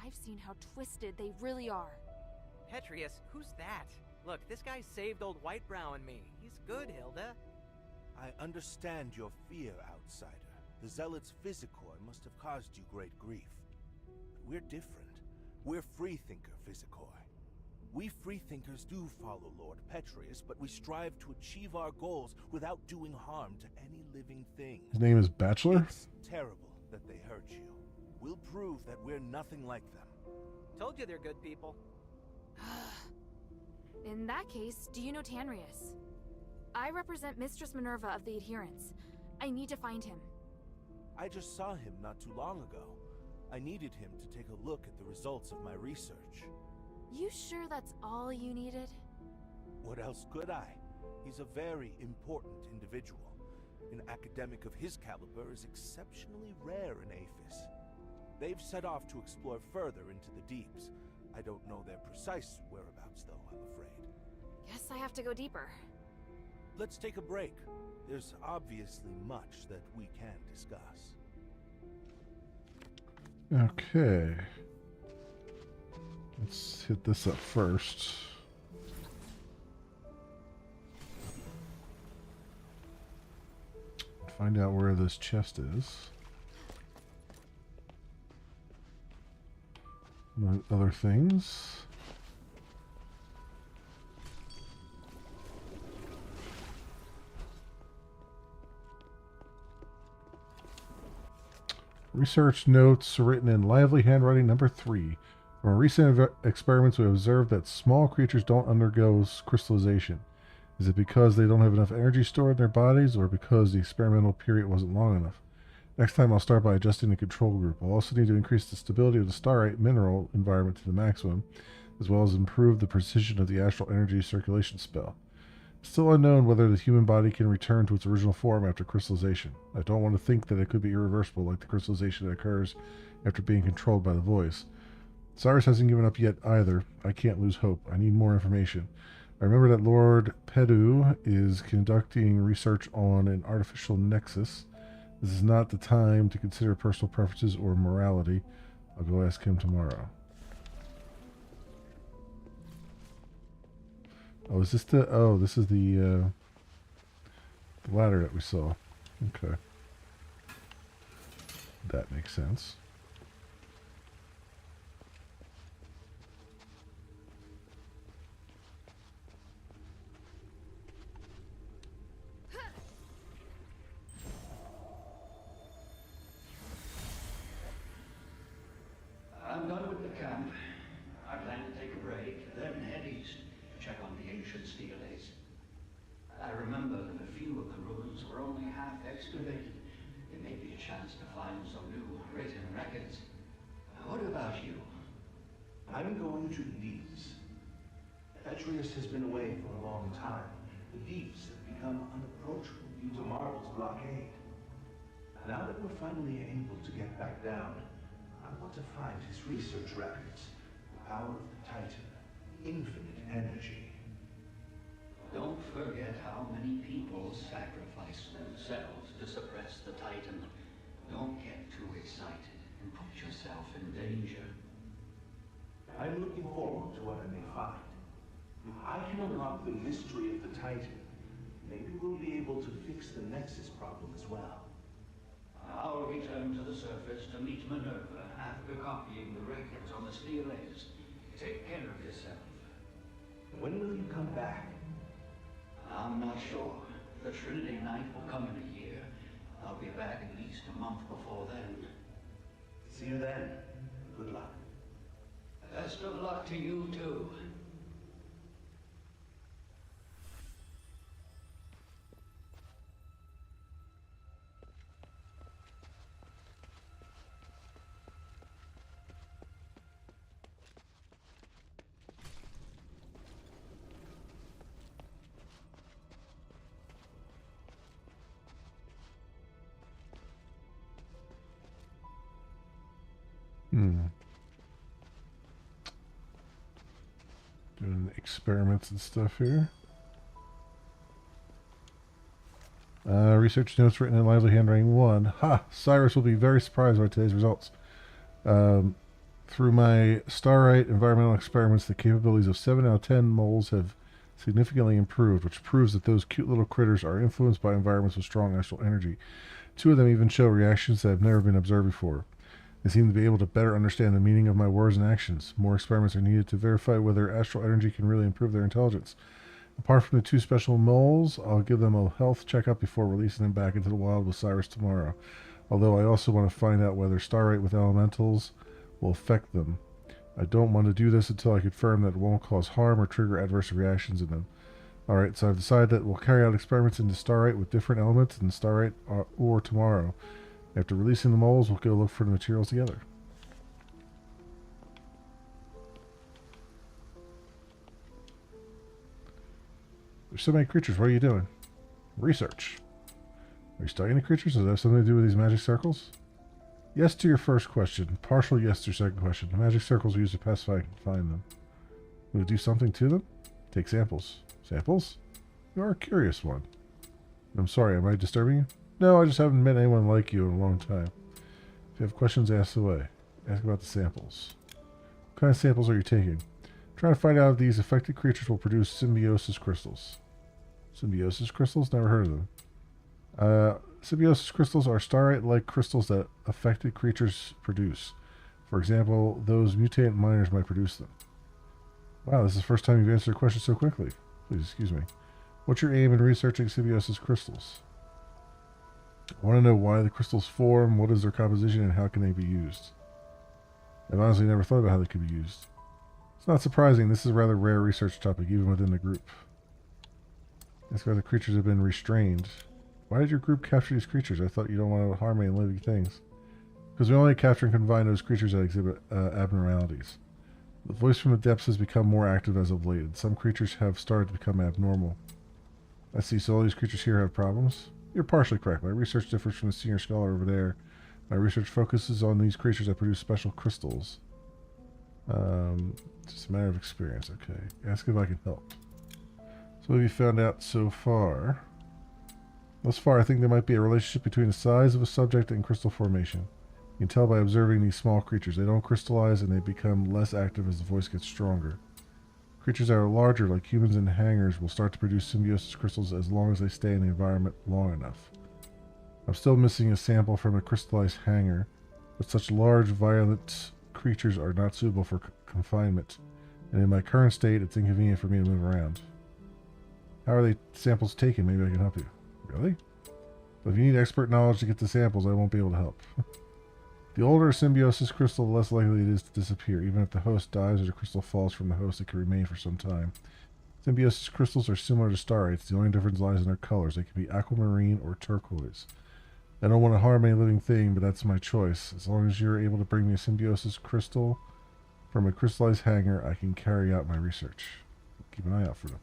I've seen how twisted they really are. Petrius, who's that? Look, this guy saved old Whitebrow and me. He's good, Hilda. I understand your fear, outsider. The Zealot's physicoi must have caused you great grief. But we're different. We're freethinker physicoi. We freethinkers do follow Lord Petrius, but we strive to achieve our goals without doing harm to any living thing. His name is Bachelor? It's terrible that they hurt you. We'll prove that we're nothing like them. Told you they're good people. In that case, do you know Tanrius? I represent Mistress Minerva of the Adherents. I need to find him. I just saw him not too long ago. I needed him to take a look at the results of my research. You sure that's all you needed? What else could I? He's a very important individual. An academic of his caliber is exceptionally rare in Aphis. They've set off to explore further into the deeps. I don't know their precise whereabouts, though, I'm afraid. Guess I have to go deeper. Let's take a break. There's obviously much that we can discuss. Okay. Let's hit this up first. Find out where this chest is. Among other things. Research notes written in lively handwriting number 3. From recent experiments, we have observed that small creatures don't undergo crystallization. Is it because they don't have enough energy stored in their bodies, or because the experimental period wasn't long enough? Next time I'll start by adjusting the control group. I'll also need to increase the stability of the starite mineral environment to the maximum, as well as improve the precision of the astral energy circulation spell. It's still unknown whether the human body can return to its original form after crystallization. I don't want to think that it could be irreversible like the crystallization that occurs after being controlled by the voice. Cyrus hasn't given up yet either. I can't lose hope. I need more information. I remember that Lord Pedu is conducting research on an artificial nexus. This is not the time to consider personal preferences or morality. I'll go ask him tomorrow. Oh, is this the... Oh, this is the ladder that we saw. Okay. That makes sense. I'm done with the camp. I plan to take a break, then head east to check on the ancient steles. I remember that a few of the ruins were only half excavated. There may be a chance to find some new written records. What about you? I'm going to the deeps. Petrius has been away for a long time. The deeps have become unapproachable due to Marvel's blockade. Now that we're finally able to get back down, I want to find his research records. The power of the Titan. Infinite energy. Don't forget how many people sacrifice themselves to suppress the Titan. Don't get too excited and put yourself in danger. I'm looking forward to what I may find. If I can unlock the mystery of the Titan, maybe we'll be able to fix the Nexus problem as well. I'll return to the surface to meet Minerva after copying the records on the steles. Take care of yourself. When will you come back? I'm not sure. The Trinity Night will come in a year. I'll be back at least a month before then. See you then. Good luck. Best of luck to you too. Doing experiments and stuff here. Research notes written in lively handwriting 1. Ha! Cyrus will be very surprised by today's results. Through my Starlight environmental experiments, the capabilities of 7 out of 10 moles have significantly improved, which proves that those cute little critters are influenced by environments with strong astral energy. 2 of them even show reactions that have never been observed before. They seem to be able to better understand the meaning of my words and actions. More experiments are needed to verify whether astral energy can really improve their intelligence. Apart from the 2 special moles, I'll give them a health checkup before releasing them back into the wild with Cyrus tomorrow. Although I also want to find out whether Starlight with elementals will affect them. I don't want to do this until I confirm that it won't cause harm or trigger adverse reactions in them. Alright, so I've decided that we'll carry out experiments into Starlight with different elements in Starlight or tomorrow. After releasing the moles, we'll go look for the materials together. There's so many creatures. What are you doing? Research. Are you studying the creatures? Does that have something to do with these magic circles? Yes to your first question. Partial yes to your second question. The magic circles are used to pacify and confine them. Will you do something to them? Take samples. Samples? You are a curious one. I'm sorry, am I disturbing you? No, I just haven't met anyone like you in a long time. If you have questions, ask away. Ask about the samples. What kind of samples are you taking? Trying to find out if these affected creatures will produce symbiosis crystals. Symbiosis crystals? Never heard of them. Symbiosis crystals are starlight-like crystals that affected creatures produce. For example, those mutant miners might produce them. Wow, this is the first time you've answered a question so quickly. Please excuse me. What's your aim in researching symbiosis crystals? I want to know why the crystals form, what is their composition, and how can they be used. I've honestly never thought about how they could be used. It's not surprising, this is a rather rare research topic, even within the group. That's why the creatures have been restrained. Why did your group capture these creatures? I thought you don't want to harm any living things. Because we only capture and confine those creatures that exhibit abnormalities. The voice from the depths has become more active as of late, and some creatures have started to become abnormal. I see, so all these creatures here have problems? You're partially correct. My research differs from the senior scholar over there. My research focuses on these creatures that produce special crystals. Just a matter of experience, okay. Ask if I can help. So what have you found out so far? Thus far, I think there might be a relationship between the size of a subject and crystal formation. You can tell by observing these small creatures. They don't crystallize and they become less active as the voice gets stronger. Creatures that are larger, like humans and hangers, will start to produce symbiosis crystals as long as they stay in the environment long enough. I'm still missing a sample from a crystallized hanger, but such large, violent creatures are not suitable for confinement, and in my current state, it's inconvenient for me to move around. How are the samples taken? Maybe I can help you. Really? But if you need expert knowledge to get the samples, I won't be able to help. The older a symbiosis crystal, the less likely it is to disappear. Even if the host dies or the crystal falls from the host, it can remain for some time. Symbiosis crystals are similar to starlights. The only difference lies in their colors. They can be aquamarine or turquoise. I don't want to harm any living thing, but that's my choice. As long as you're able to bring me a symbiosis crystal from a crystallized hanger, I can carry out my research. Keep an eye out for them.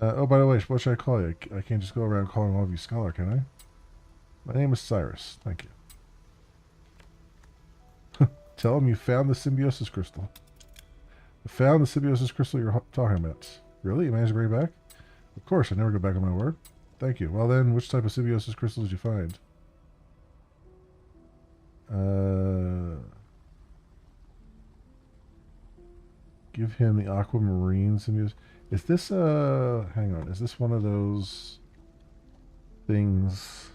Oh, by the way, what should I call you? I can't just go around calling all of you scholar, can I? My name is Cyrus. Thank you. Tell him you found the symbiosis crystal. I found the symbiosis crystal you're talking about. Really? You managed to bring it back? Of course, I never go back on my word. Thank you. Well then, which type of symbiosis crystal did you find? Give him the aquamarine symbiosis. Is this hang on, is this one of those things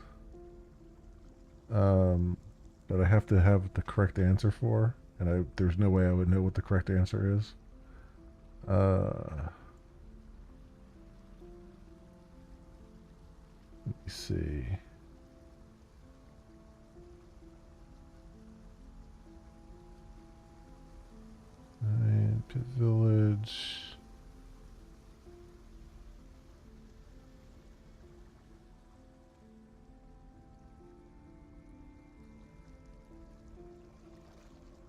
that I have to have the correct answer for? And there's no way I would know what the correct answer is. Let me see. Pit Village.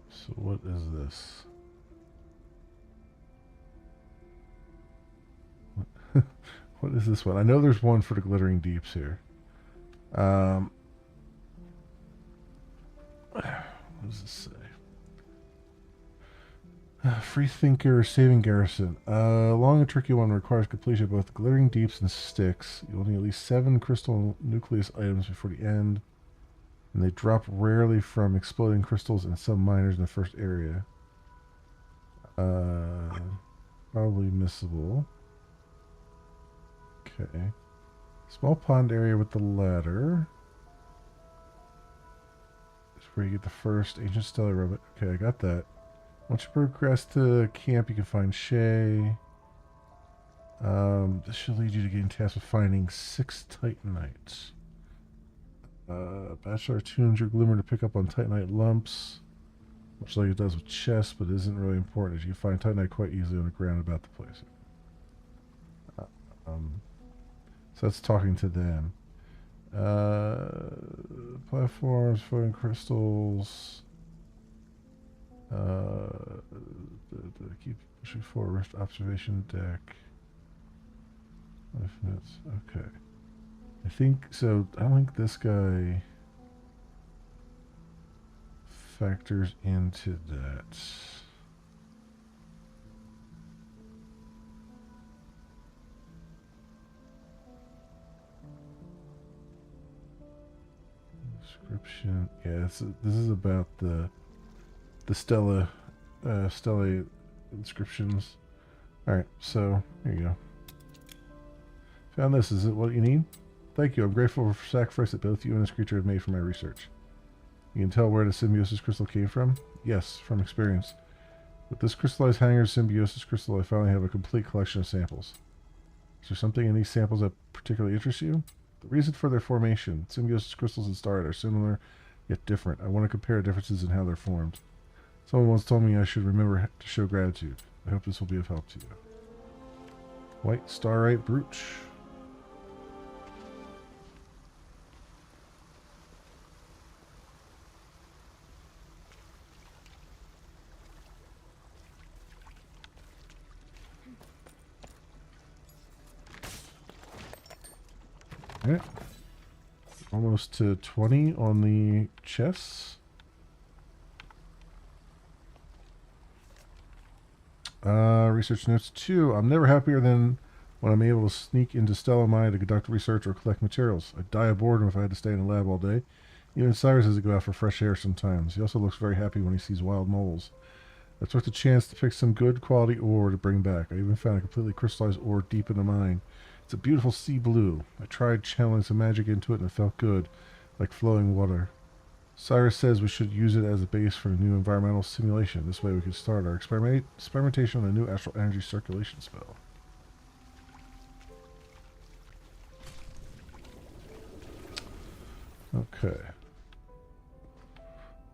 So what is this? What is this one? I know there's one for the Glittering Deeps here. What does this say? Freethinker saving garrison. Long and tricky one requires completion of both glittering deeps and sticks. You'll need at least 7 crystal nucleus items before the end. And they drop rarely from exploding crystals and some miners in the first area. Probably missable. Okay. Small pond area with the ladder. That's where you get the first ancient stellar robot. Okay, I got that. Once you progress to camp, you can find Shay. This should lead you to getting tasked with finding 6 Titanites. Bachelor tunes your Glimmer to pick up on Titanite lumps, much like it does with chests, but it isn't really important as you can find Titanite quite easily on the ground about the place. So that's talking to them. Platforms, floating crystals. Keep pushing forward. Rift observation deck. 5 minutes. Okay. I think so. I don't think this guy factors into that. Description. Yeah, this is about the Stella inscriptions. All right, so here you go. Found this. Is it what you need? Thank you. I'm grateful for the sacrifice that both you and this creature have made for my research. You can tell where the symbiosis crystal came from? Yes, from experience. With this crystallized hanger symbiosis crystal, I finally have a complete collection of samples. Is there something in these samples that particularly interests you? The reason for their formation. Symbiosis crystals and starlight are similar, yet different. I want to compare differences in how they're formed. Someone once told me I should remember to show gratitude. I hope this will be of help to you. White starlight brooch. Alright. Almost to 20 on the chests. Research notes 2. I'm never happier than when I'm able to sneak into Stella Mine to conduct research or collect materials. I'd die of boredom if I had to stay in the lab all day. Even Cyrus has to go out for fresh air sometimes. He also looks very happy when he sees wild moles. I took the chance to pick some good quality ore to bring back. I even found a completely crystallized ore deep in the mine. It's a beautiful sea blue. I tried channeling some magic into it and it felt good, like flowing water. Cyrus says we should use it as a base for a new environmental simulation. This way we can start our experimentation on a new astral energy circulation spell. Okay.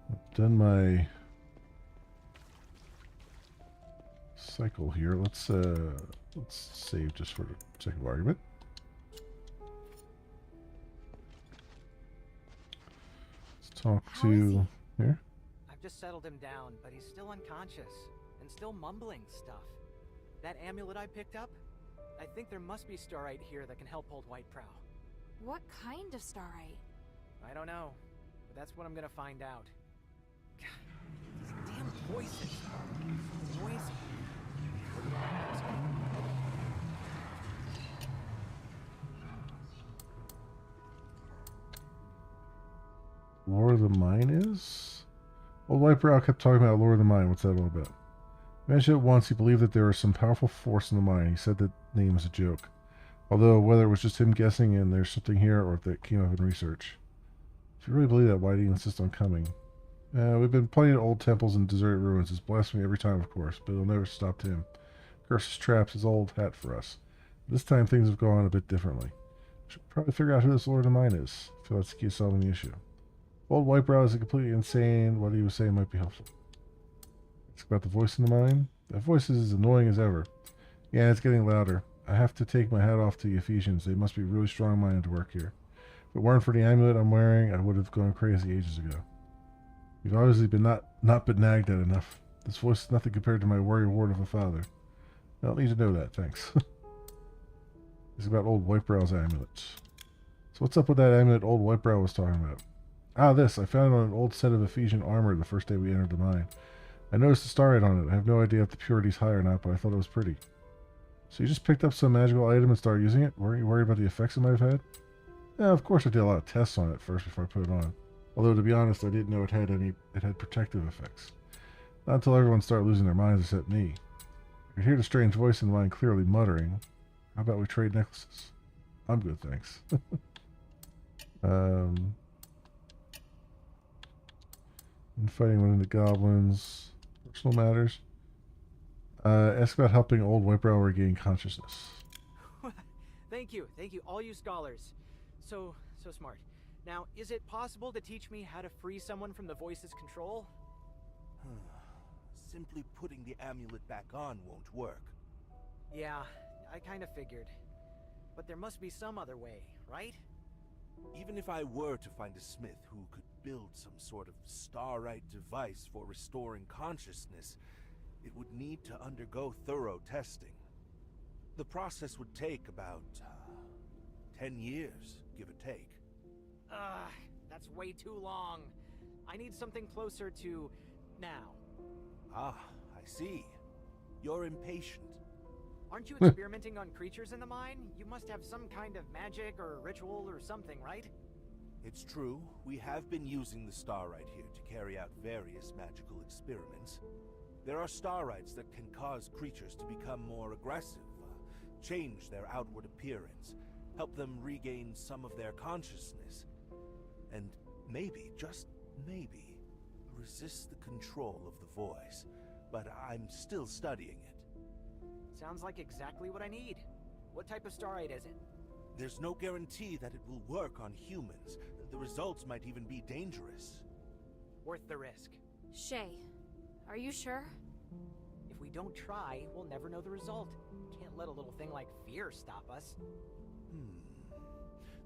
I've done my cycle here. Let's save just for the sake of argument. Talk to here. I've just settled him down, but he's still unconscious and still mumbling stuff. That amulet I picked up? I think there must be starite here that can help hold Whitebrow. What kind of starite? I don't know, but that's what I'm gonna find out. God, these damn voices. Voices. Lore of the Mine is? Old Whitebrow kept talking about Lore of the Mine. What's that all about? He mentioned it once. He believed that there was some powerful force in the mine. He said that name was a joke. Although whether it was just him guessing and there's something here or if it came up in research. If you really believe that, why do you insist on coming? We've been plenty of old temples and deserted ruins. It's blasphemy every time, of course, but it'll never stop him. Curses traps his old hat for us. This time things have gone a bit differently. Should probably figure out who this Lord of the Mine is. I feel that's the key to solving the issue. Old Whitebrow isn't completely insane. What he was saying might be helpful. It's about the voice in the mine. That voice is as annoying as ever. Yeah, it's getting louder. I have to take my hat off to the Ephesians. They must be really strong-minded to work here. If it weren't for the amulet I'm wearing, I would have gone crazy ages ago. You've obviously been not been nagged at enough. This voice is nothing compared to my worry ward of a father. I don't need to know that, thanks. It's about old Whitebrow's amulet. So what's up with that amulet old Whitebrow was talking about? Ah, this. I found it on an old set of Ephesian armor the first day we entered the mine. I noticed the starlight on it. I have no idea if the purity's high or not, but I thought it was pretty. So you just picked up some magical item and started using it? Weren't you worried about the effects it might have had? Yeah, of course I did a lot of tests on it first before I put it on. Although, to be honest, I didn't know it had protective effects. Not until everyone started losing their minds except me. I could hear the strange voice in mine clearly muttering, how about we trade necklaces? I'm good, thanks. In fighting one of the goblins. Personal matters. Ask about helping old Whitebrow regain consciousness. Thank you, all you scholars. So smart. Now, is it possible to teach me how to free someone from the voice's control? Simply putting the amulet back on won't work. Yeah, I kind of figured. But there must be some other way, right? Even if I were to find a smith who could build some sort of starlight device for restoring consciousness, it would need to undergo thorough testing. The process would take about 10 years, give or take. That's way too long. I need something closer to now. Ah, I see. You're impatient. Aren't you experimenting on creatures in the mine? You must have some kind of magic or ritual or something, right? It's true. We have been using the starlight here to carry out various magical experiments. There are starlights that can cause creatures to become more aggressive, change their outward appearance, help them regain some of their consciousness, and maybe, just maybe, resist the control of the voice. But I'm still studying it. Sounds like exactly what I need. What type of starlight is it? There's no guarantee that it will work on humans. The results might even be dangerous. Worth the risk. Shay, are you sure? If we don't try, we'll never know the result. Can't let a little thing like fear stop us.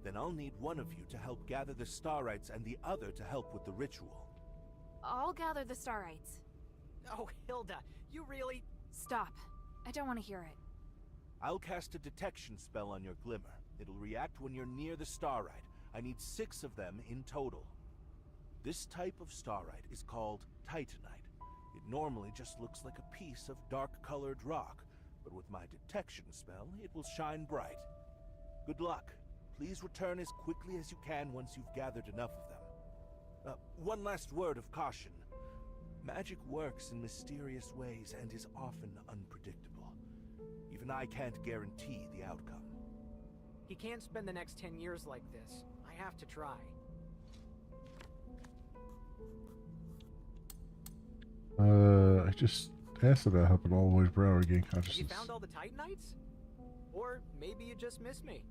Then I'll need one of you to help gather the starlights and the other to help with the ritual. I'll gather the starlights. Oh, Hilda, you really... Stop. I don't want to hear it. I'll cast a detection spell on your Glimmer. It'll react when you're near the starlight. I need 6 of them in total. This type of starlight is called titanite. It normally just looks like a piece of dark-colored rock, but with my detection spell, it will shine bright. Good luck. Please return as quickly as you can once you've gathered enough of them. One last word of caution. Magic works in mysterious ways and is often unpredictable. Even I can't guarantee the outcome. He can't spend the next 10 years like this. I have to try. I just asked about helping all Whitebrow regain Have consciousness. you found all the Titanites? Or maybe you just missed me.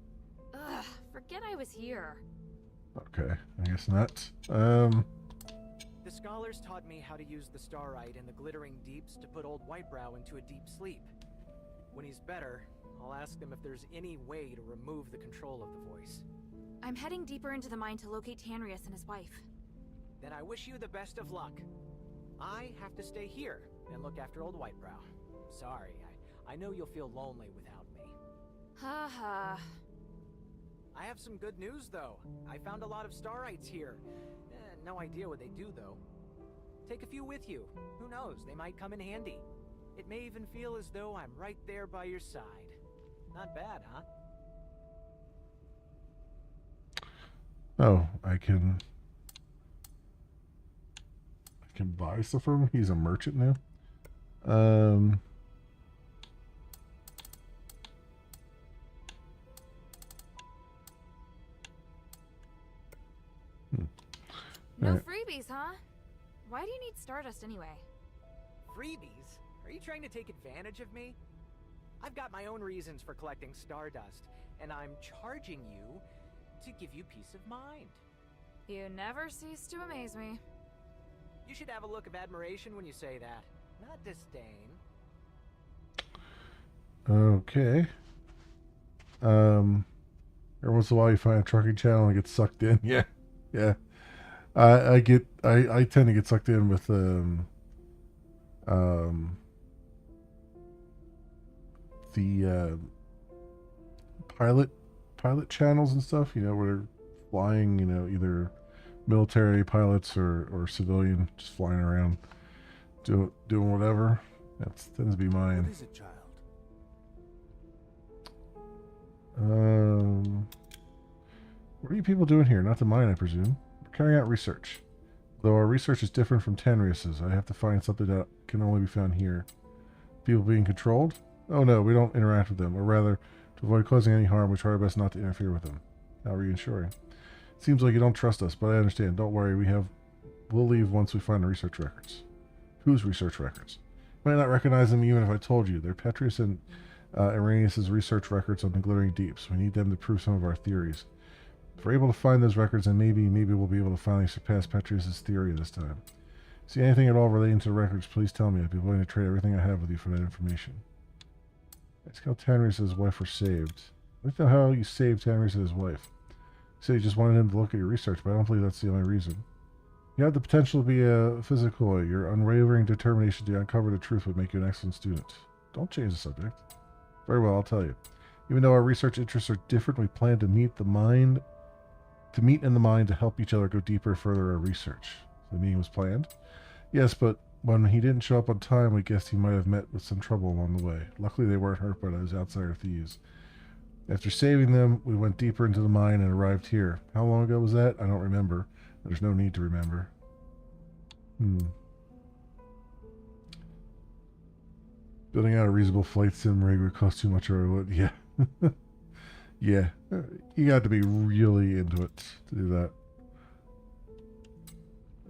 Ugh, forget I was here. Okay, I guess not. The scholars taught me how to use the starlight in the glittering deeps to put old Whitebrow into a deep sleep. When he's better, I'll ask them if there's any way to remove the control of the voice. I'm heading deeper into the mine to locate Tanrius and his wife. Then I wish you the best of luck. I have to stay here and look after old Whitebrow. Sorry, I know you'll feel lonely without me. Ha ha. I have some good news, though. I found a lot of starites here. No idea what they do, though. Take a few with you. Who knows, they might come in handy. It may even feel as though I'm right there by your side. Not bad, huh? Oh, I can buy stuff from him. He's a merchant now. No Alright. freebies, huh? Why do you need Stardust anyway? Freebies? Are you trying to take advantage of me? I've got my own reasons for collecting Stardust, and I'm charging you to give you peace of mind. You never cease to amaze me. You should have a look of admiration when you say that, not disdain. Okay. Every once in a while you find a trucking channel and get sucked in. Yeah. Yeah. I tend to get sucked in with the pilot channels and stuff, you know, where they're flying, you know, either military pilots or civilian just flying around. Doing whatever. That tends to be mine. What is it, child? What are you people doing here? Not the mine, I presume. We're carrying out research. Though our research is different from Tanrius's, I have to find something that can only be found here. People being controlled? Oh no, we don't interact with them, or rather, to avoid causing any harm, we try our best not to interfere with them. How reassuring. Seems like you don't trust us, but I understand. Don't worry, we'll leave once we find the research records. Whose research records? You might not recognize them even if I told you. They're Petrius and Irenaeus' research records on the Glittering Deeps. We need them to prove some of our theories. If we're able to find those records, then maybe we'll be able to finally surpass Petrius' theory this time. See anything at all relating to the records, please tell me. I'd be willing to trade everything I have with you for that information. That's how Tanrius and his wife were saved. I'd like to know how you saved Tanrius and his wife. You said you just wanted him to look at your research, but I don't believe that's the only reason. You have the potential to be a physical. Your unwavering determination to uncover the truth would make you an excellent student. Don't change the subject. Very well, I'll tell you. Even though our research interests are different, we plan to meet in the mind to help each other go deeper and further our research. So the meeting was planned? Yes, but when he didn't show up on time, we guessed he might have met with some trouble along the way. Luckily, they weren't hurt by those outsider thieves. After saving them, we went deeper into the mine and arrived here. How long ago was that? I don't remember. There's no need to remember. Building out a reasonable flight sim rig would cost too much, or it would. Yeah. Yeah. You got to be really into it to do that.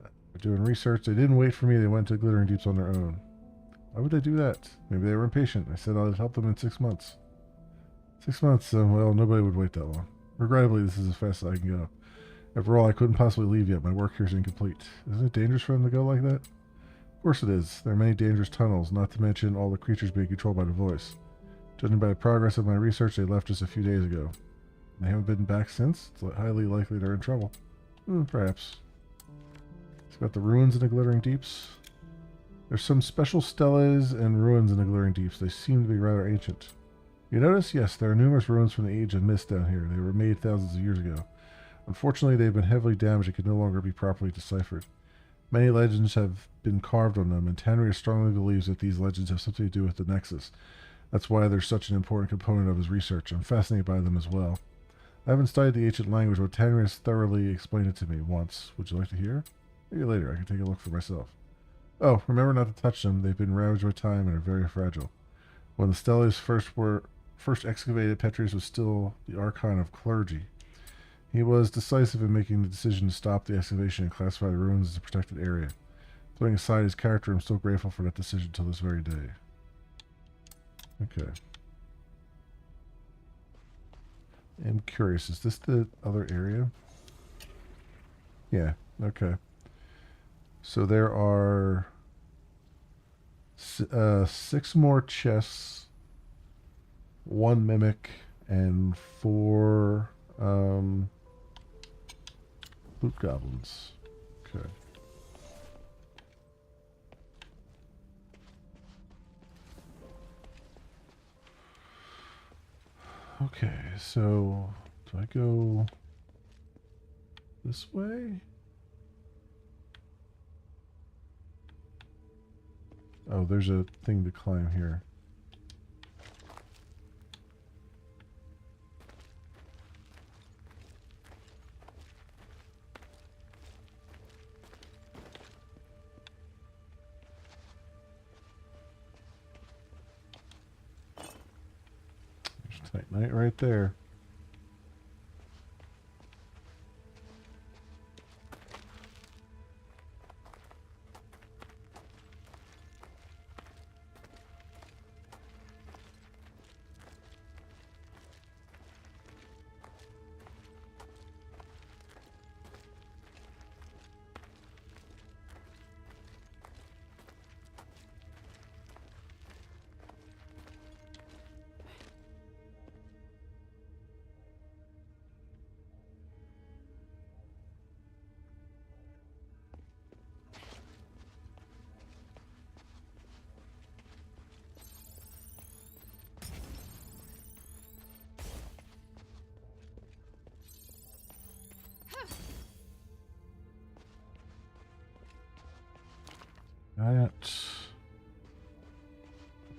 They're doing research. They didn't wait for me. They went to Glittering Deeps on their own. Why would they do that? Maybe they were impatient. I said I'd help them in 6 months. 6 months, well, nobody would wait that long. Regrettably, this is as fast as I can go. After all, I couldn't possibly leave yet. My work here is incomplete. Isn't it dangerous for them to go like that? Of course it is. There are many dangerous tunnels, not to mention all the creatures being controlled by the voice. Judging by the progress of my research, they left just a few days ago. They haven't been back since? It's highly likely they're in trouble. Perhaps. It's got the ruins in the Glittering Deeps. There's some special steles and ruins in the Glittering Deeps. They seem to be rather ancient. You notice? Yes, there are numerous ruins from the Age of Mist down here. They were made thousands of years ago. Unfortunately, they've been heavily damaged and can no longer be properly deciphered. Many legends have been carved on them, and Tanrius strongly believes that these legends have something to do with the Nexus. That's why they're such an important component of his research. I'm fascinated by them as well. I haven't studied the ancient language, but Tanrius thoroughly explained it to me once. Would you like to hear? Maybe later. I can take a look for myself. Oh, remember not to touch them. They've been ravaged by time and are very fragile. When the steles first excavated, Petrius was still the Archon of Clergy. He was decisive in making the decision to stop the excavation and classify the ruins as a protected area. Putting aside his character, I'm still grateful for that decision till this very day. Okay. I'm curious, is this the other area? Yeah, okay. So there are 6 more chests, 1 mimic, and 4 loot goblins. Okay. Okay, so do I go this way? Oh, there's a thing to climb here. Titanite right there. That.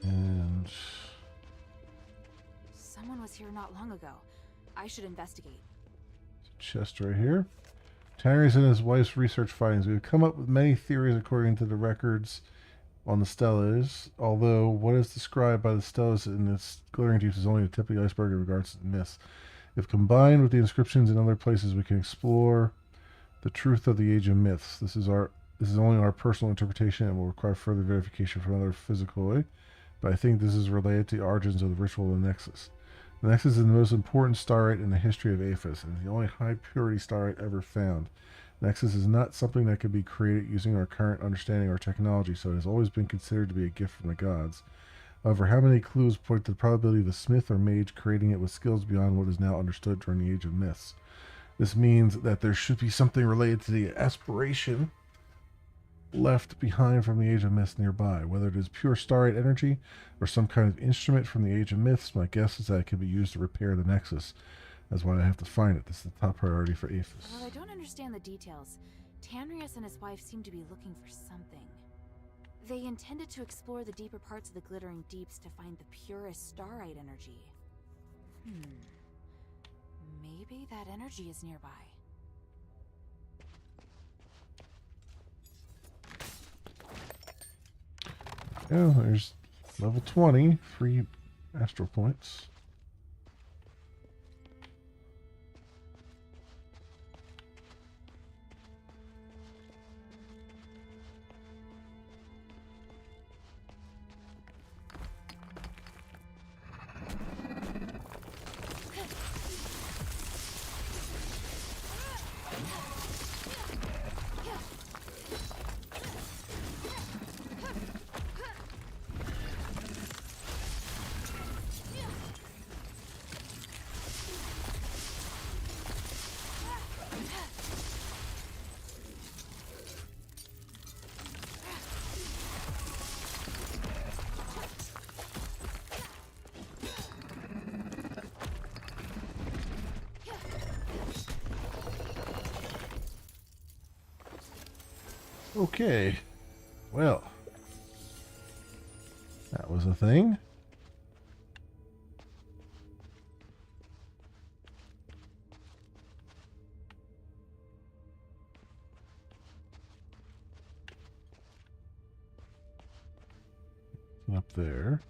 And Someone was here not long ago. I should investigate. chest right here. Tanner's and his wife's research findings. We've come up with many theories according to the records on the Stellas, although what is described by the Stellas in its glittering deeps is only the tip of the iceberg in regards to the myths. If combined with the inscriptions in other places, we can explore the truth of the age of myths. This is only our personal interpretation and will require further verification from other physicoi, but I think this is related to the origins of the ritual of the Nexus. The Nexus is the most important starite in the history of Aphis, and is the only high-purity starite ever found. Nexus is not something that could be created using our current understanding or technology, so it has always been considered to be a gift from the gods. However, how many clues point to the probability of a smith or mage creating it with skills beyond what is now understood during the Age of Myths? This means that there should be something related to the aspiration left behind from the Age of Myths nearby. Whether it is pure starite energy or some kind of instrument from the Age of Myths, my guess is that it can be used to repair the Nexus. That's why I have to find it. This is the top priority for Aphis. Well, I don't understand the details. Tanrius and his wife seem to be looking for something. They intended to explore the deeper parts of the glittering deeps to find the purest starite energy. Maybe that energy is nearby. Oh, there's level 20, 3 astral points. Okay, well, that was a thing. Up there.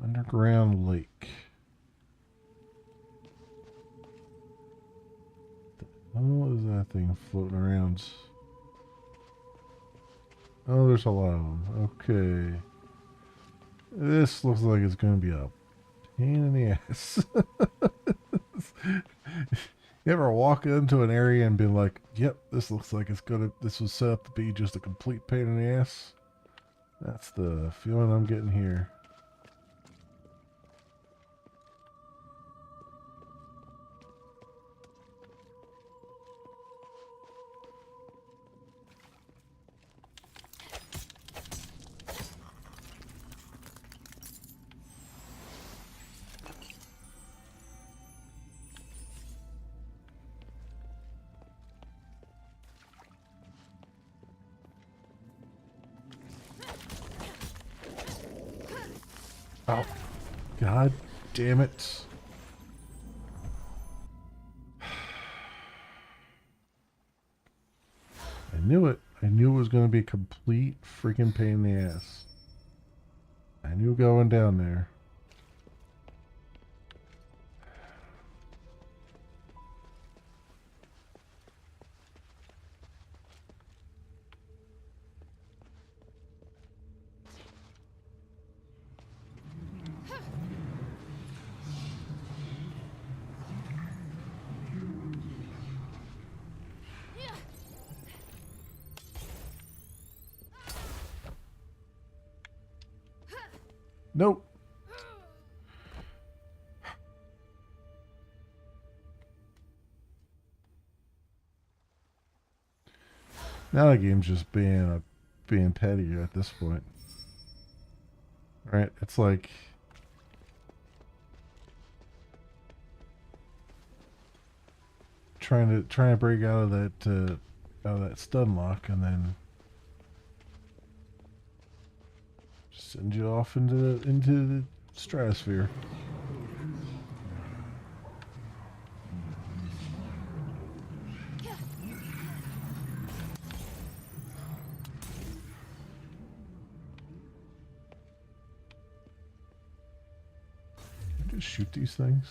Underground lake. What is that thing floating around? Oh, there's a lot of them. Okay. This looks like it's going to be a pain in the ass. You ever walk into an area and be like, yep, this looks like this was set up to be just a complete pain in the ass? That's the feeling I'm getting here. Oh, God damn it. I knew it. I knew it was going to be a complete freaking pain in the ass. I knew going down there. Nope. Now the game's just being petty at this point. Right? It's like trying to break out of that stun lock, and then send you off into the stratosphere. Just shoot these things.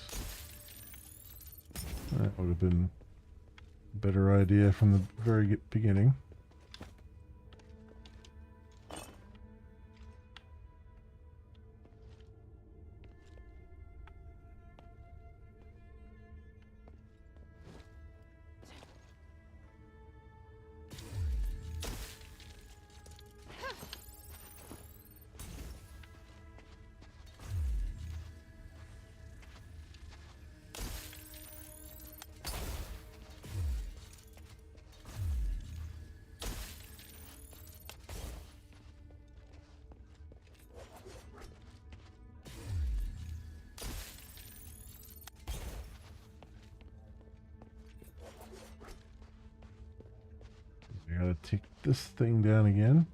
That would have been a better idea from the very beginning. I gotta take this thing down again.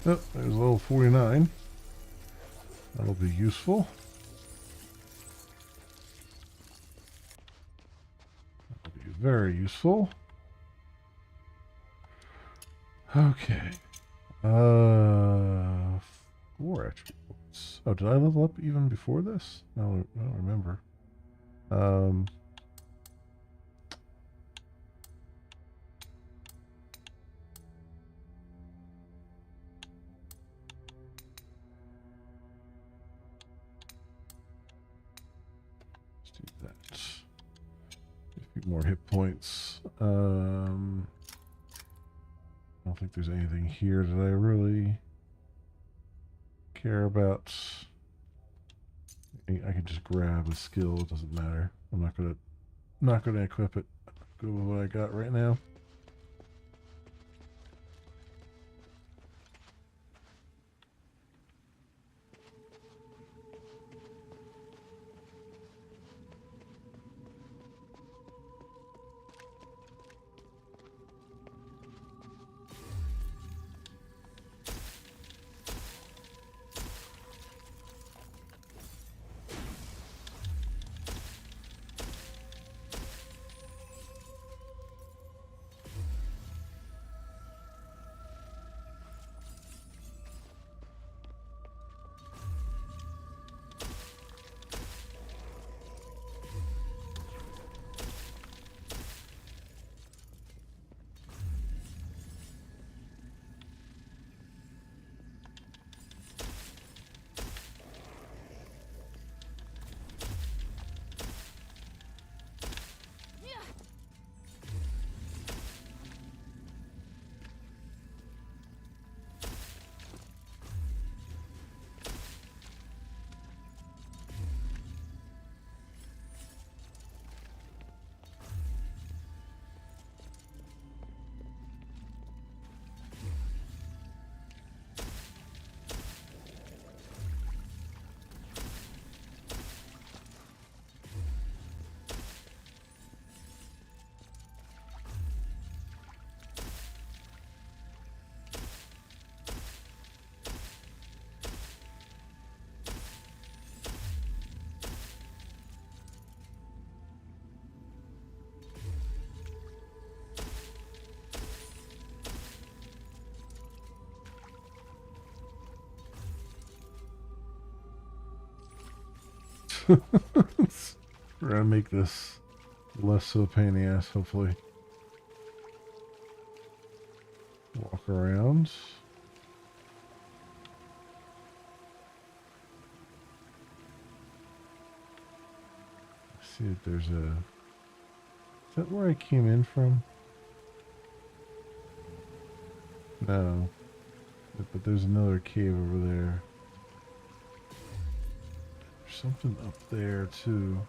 Oh, there's level 49. That'll be useful. That'll be very useful. Okay. 4 attributes. Oh, did I level up even before this? No, I don't remember. A few more hit points. I don't think there's anything here that I really care about. I can just grab a skill, it doesn't matter. I'm not gonna equip it. Go with what I got right now. We're gonna make this Less of a pain in the ass, hopefully. Walk around. See if there's a... Is that where I came in from? No. But there's another cave over there. There's something up there, too.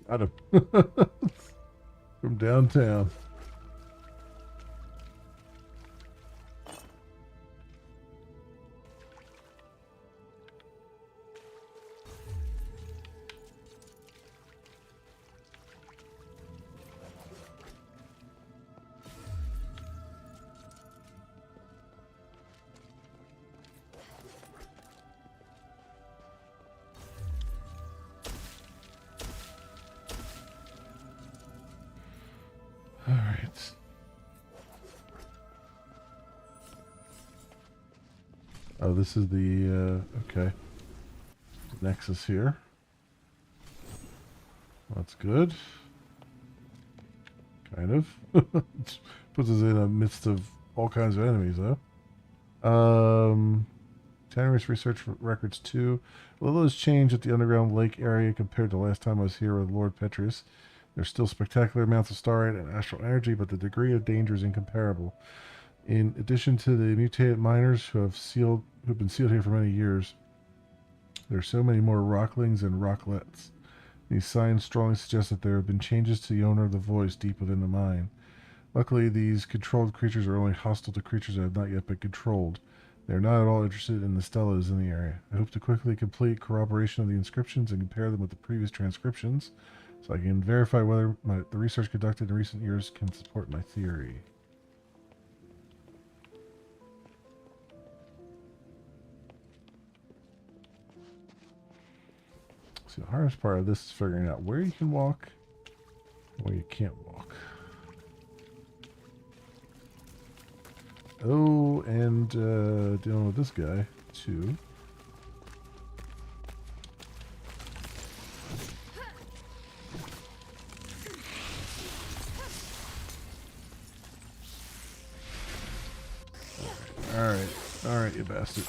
Got him. From downtown. Alright. Oh, this is the, okay. Nexus here. That's good. Kind of. Puts us in the midst of all kinds of enemies, though. Tanner's research records 2. A little has changed at the underground lake area compared to last time I was here with Lord Petrus. There's still spectacular amounts of starlight and astral energy, but the degree of danger is incomparable. In addition to the mutated miners who've been sealed here for many years, there are so many more rocklings and rocklets. These signs strongly suggest that there have been changes to the owner of the voice deep within the mine. Luckily, these controlled creatures are only hostile to creatures that have not yet been controlled. They are not at all interested in the Stellas in the area. I hope to quickly complete corroboration of the inscriptions and compare them with the previous transcriptions, so I can verify whether the research conducted in recent years can support my theory. So the hardest part of this is figuring out where you can walk and where you can't walk. Oh, and dealing with this guy, too. Alright, you bastard.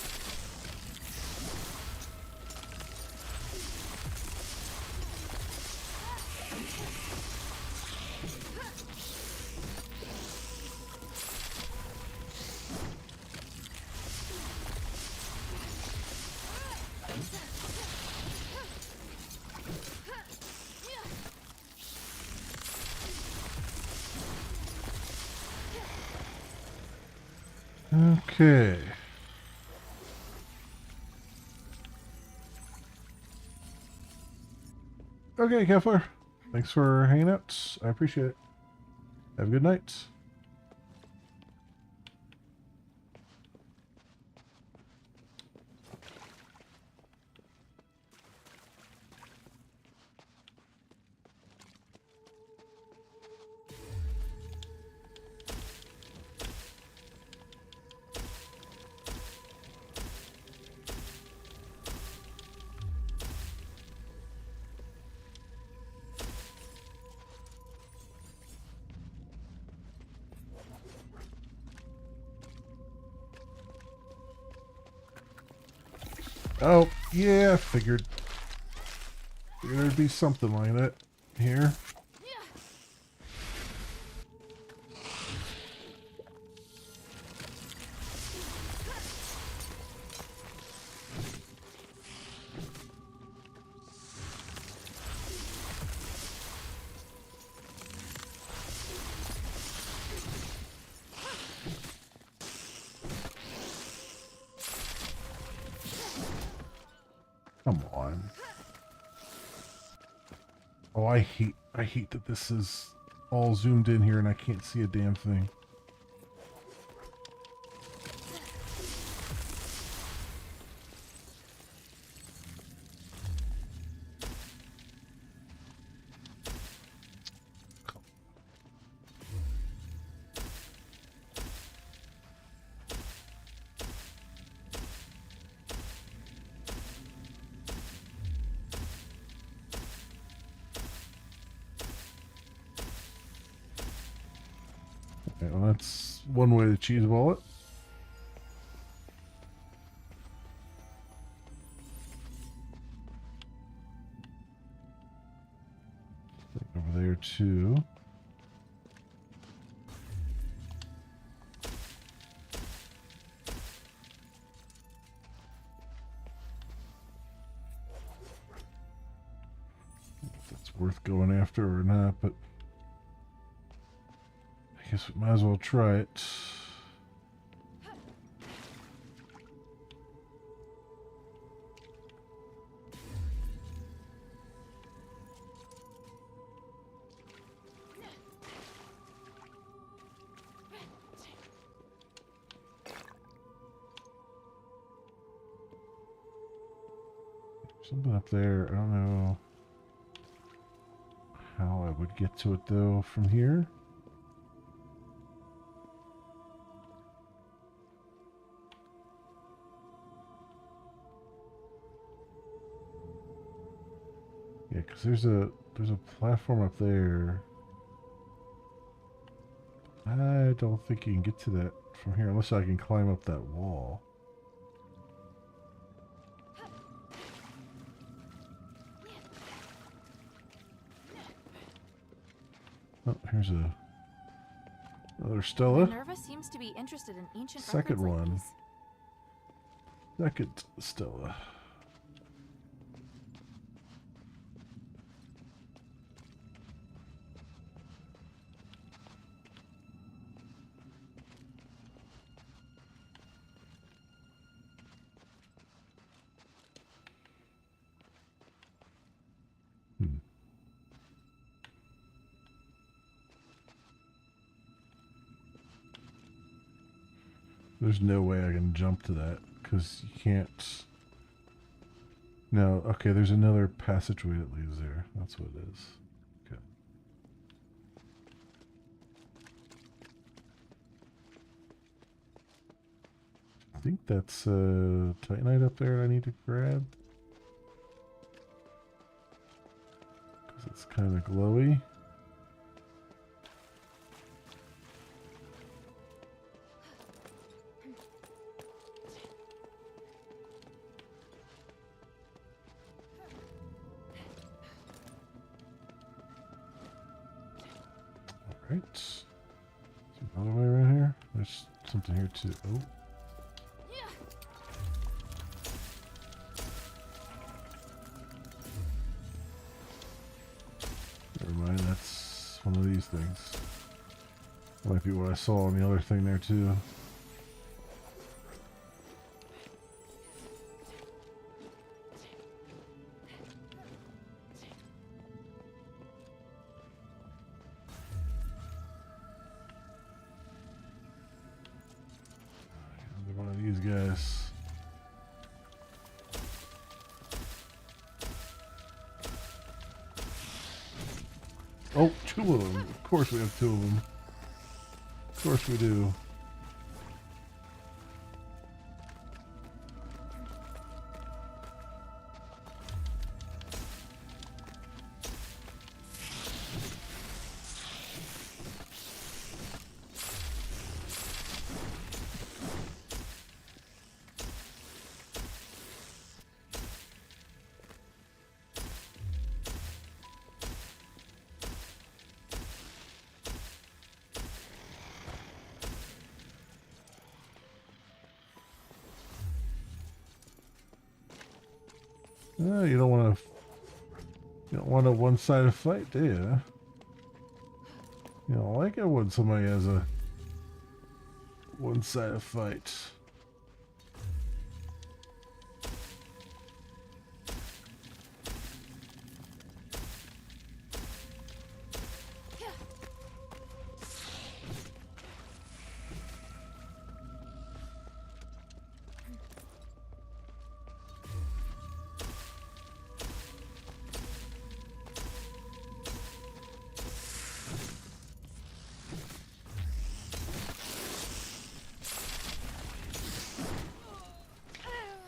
Okay. Okay, Kefler. Thanks for hanging out. I appreciate it. Have a good night. Oh, yeah, figured there'd be something like that here. Come on. Oh, I hate that this is all zoomed in here and I can't see a damn thing. Okay, well, that's one way to cheese ball it. Over there too. If that's worth going after or not, but I guess we might as well try it. Something up there. I don't know how I would get to it though from here. Yeah, because there's a platform up there. I don't think you can get to that from here unless I can climb up that wall. Oh, here's another Stella. Minerva seems to be interested in ancient Second records like one. these. Second Stella. There's no way I can jump to that because you can't. No, okay, there's another passageway that leads there. That's what it is. Okay. I think that's Titanite up there I need to grab. Because it's kind of glowy. Right. Is there another way around here? There's something here too. Oh. Never mind, that's one of these things. Might be what I saw on the other thing there too. One of these guys. Oh, two of them. Of course we have two of them. Of course we do. No, you don't want to. You don't want a one-sided fight, do you? You don't like it when somebody has a one-sided fight.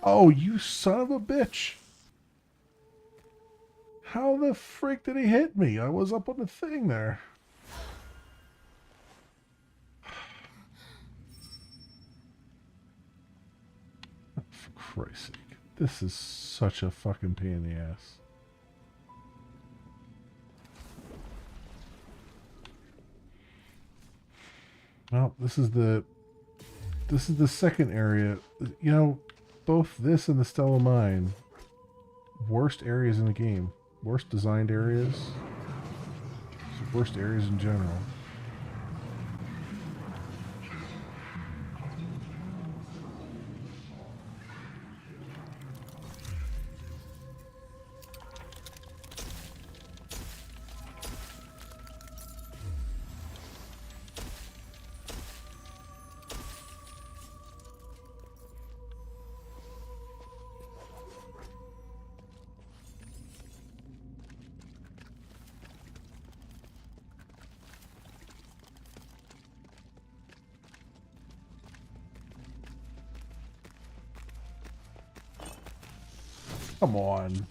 Oh, you son of a bitch. How the freak did he hit me? I was up on the thing there. For Christ's sake. This is such a fucking pain in the ass. Well, this is the second area. You know, both this and the Stellar Mine, worst areas in the game. Worst designed areas. Worst areas in general. Come on.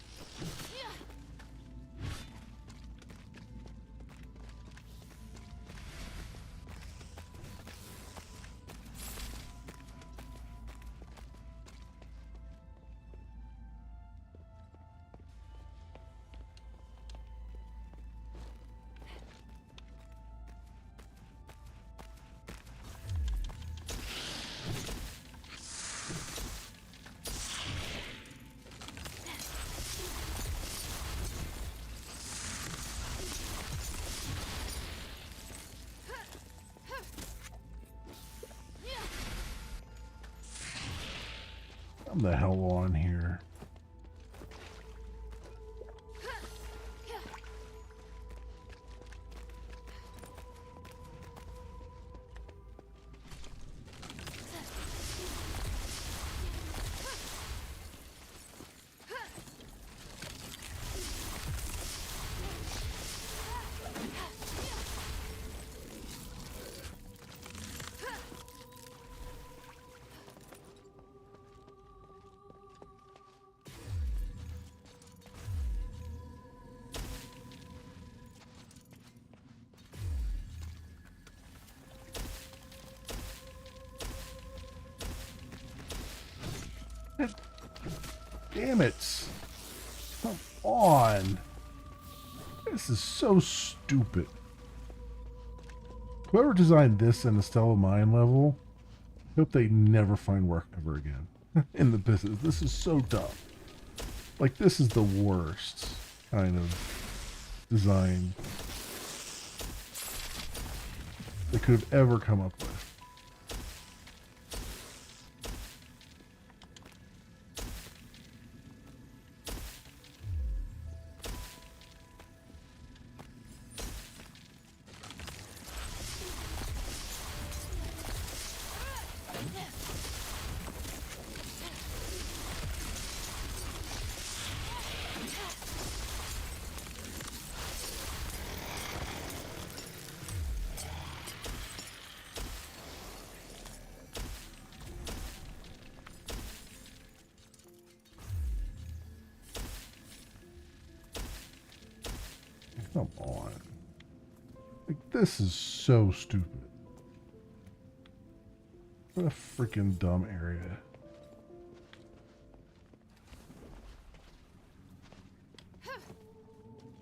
Come the hell on here. Damn it. Come on. This is so stupid. Whoever designed this in the Stellar Mine level, I hope they never find work ever again in the business. This is so dumb. Like, this is the worst kind of design they could have ever come up with. Come on. Like, this is so stupid. What a freaking dumb area.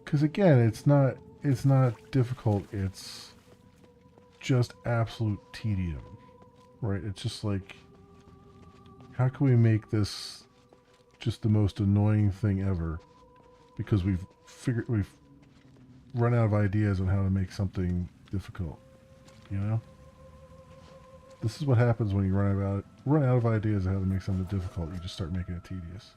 Because again, it's not difficult, it's just absolute tedium. Right? It's just like, how can we make this just the most annoying thing ever because we've run out of ideas on how to make something difficult. You know? This is what happens when you run out of ideas on how to make something difficult. You just start making it tedious.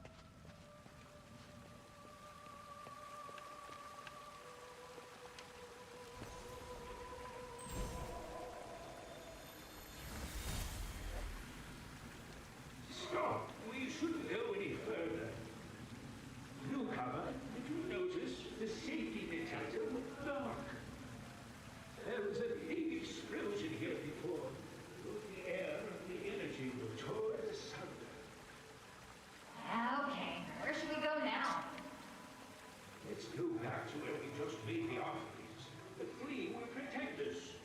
Stop! We shouldn't go any further. Newcomer, did you notice the safety detector was dark? There was a big explosion here before. The air and the energy were torn asunder. Okay, where should we go now? Let's go back to where we just made the offerings. The fleeing will protect us.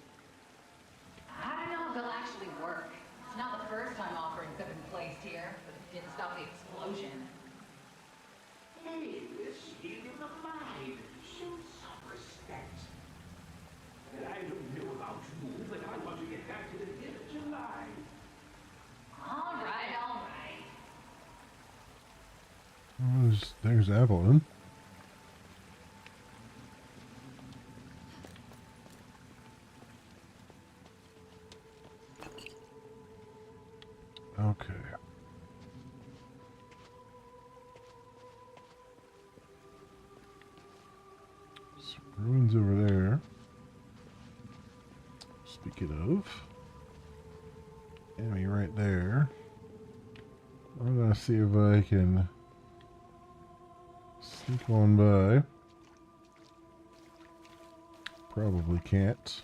I don't know if they'll actually work. It's not the first time offerings have been placed here, but it didn't stop the explosion. Hey, we're stealing the mind. Show some respect. I don't know about you, but I want to get back to the village alive. All right, all right. There's Avalon. Okay. Some ruins over there. Speaking of, enemy right there. I'm gonna see if I can sneak on by. Probably can't.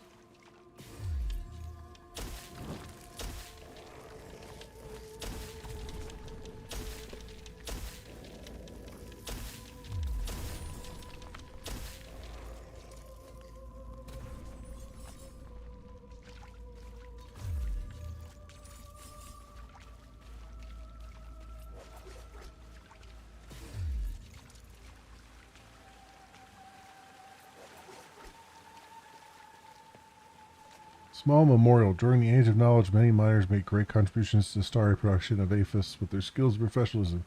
Small memorial. During the Age of Knowledge, many miners made great contributions to the starry production of Aphis with their skills and professionalism.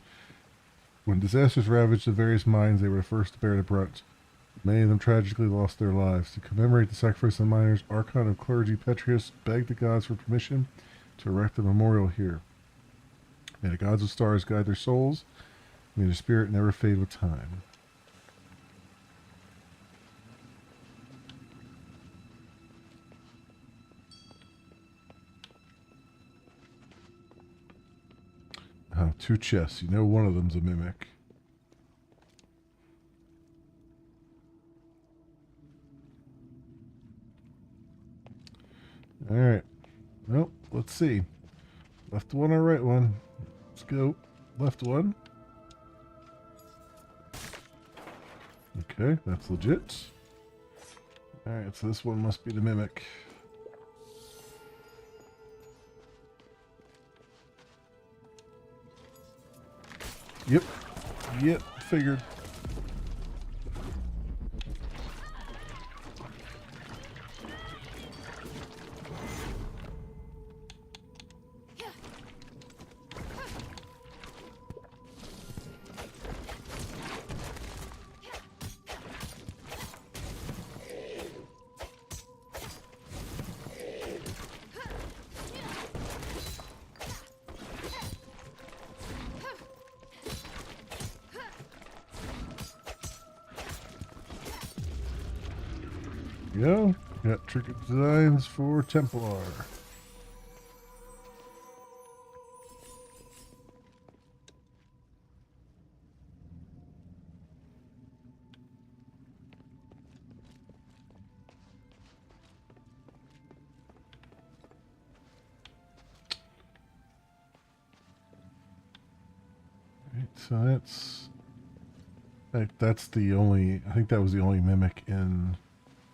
When disasters ravaged the various mines, they were the first to bear the brunt. Many of them tragically lost their lives. To commemorate the sacrifice of the miners, Archon of Clergy Petrius begged the gods for permission to erect a memorial here. May the gods of stars guide their souls. May their spirit never fade with time. Two chests. You know one of them's a mimic. Alright. Well, let's see. Left one or right one? Let's go. Left one. Okay, that's legit. Alright, so this one must be the mimic. Yep, figured. Go. Got trinket designs for Templar. Right, so that's the only. I think that was the only mimic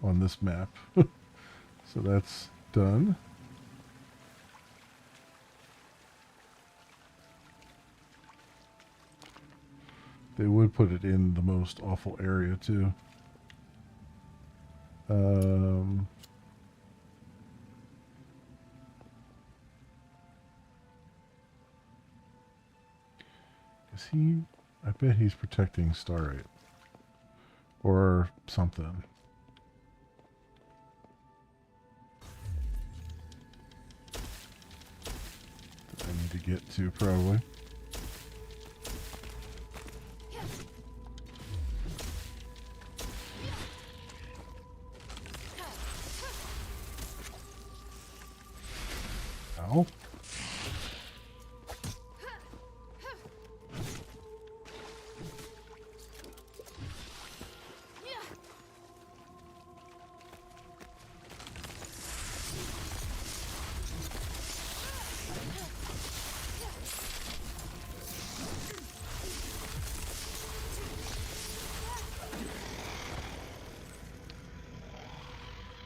on this map. So that's done. They would put it in the most awful area too. Is he? I bet he's protecting Starlight. Or something. That I need to get to, probably. Ow.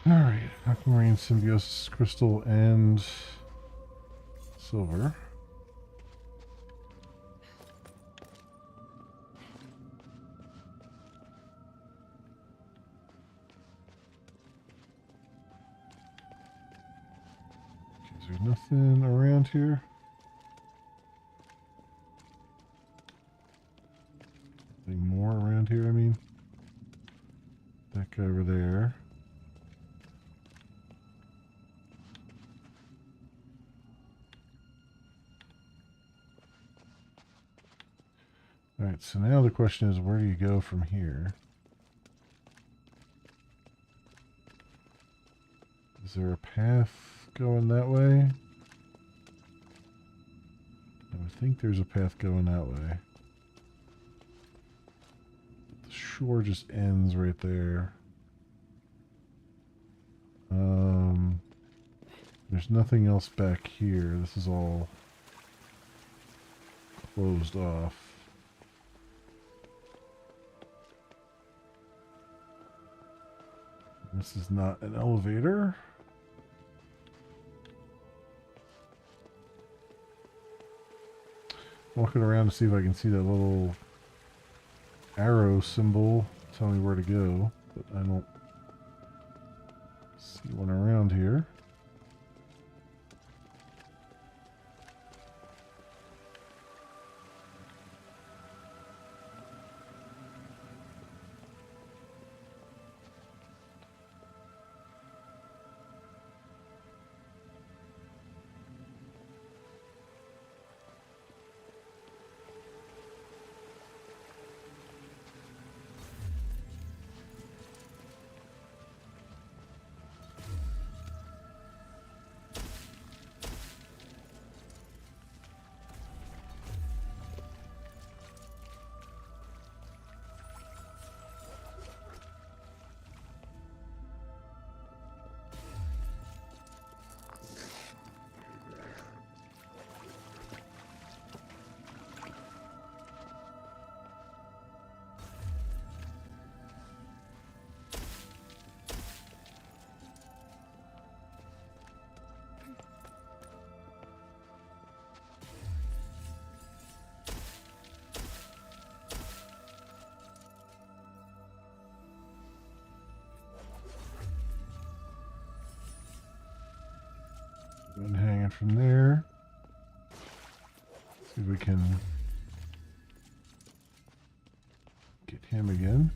Alright, Aquamarine, Symbiosis, Crystal, and Silver. Okay, is there nothing around here? Nothing more around here, I mean? That guy over there. Alright, so now the question is, where do you go from here? Is there a path going that way? I would think there's a path going that way. The shore just ends right there. There's nothing else back here. This is all closed off. This is not an elevator. Walking around to see if I can see that little arrow symbol telling me where to go, but I don't see one around here. And hanging from there. See if we can get him again.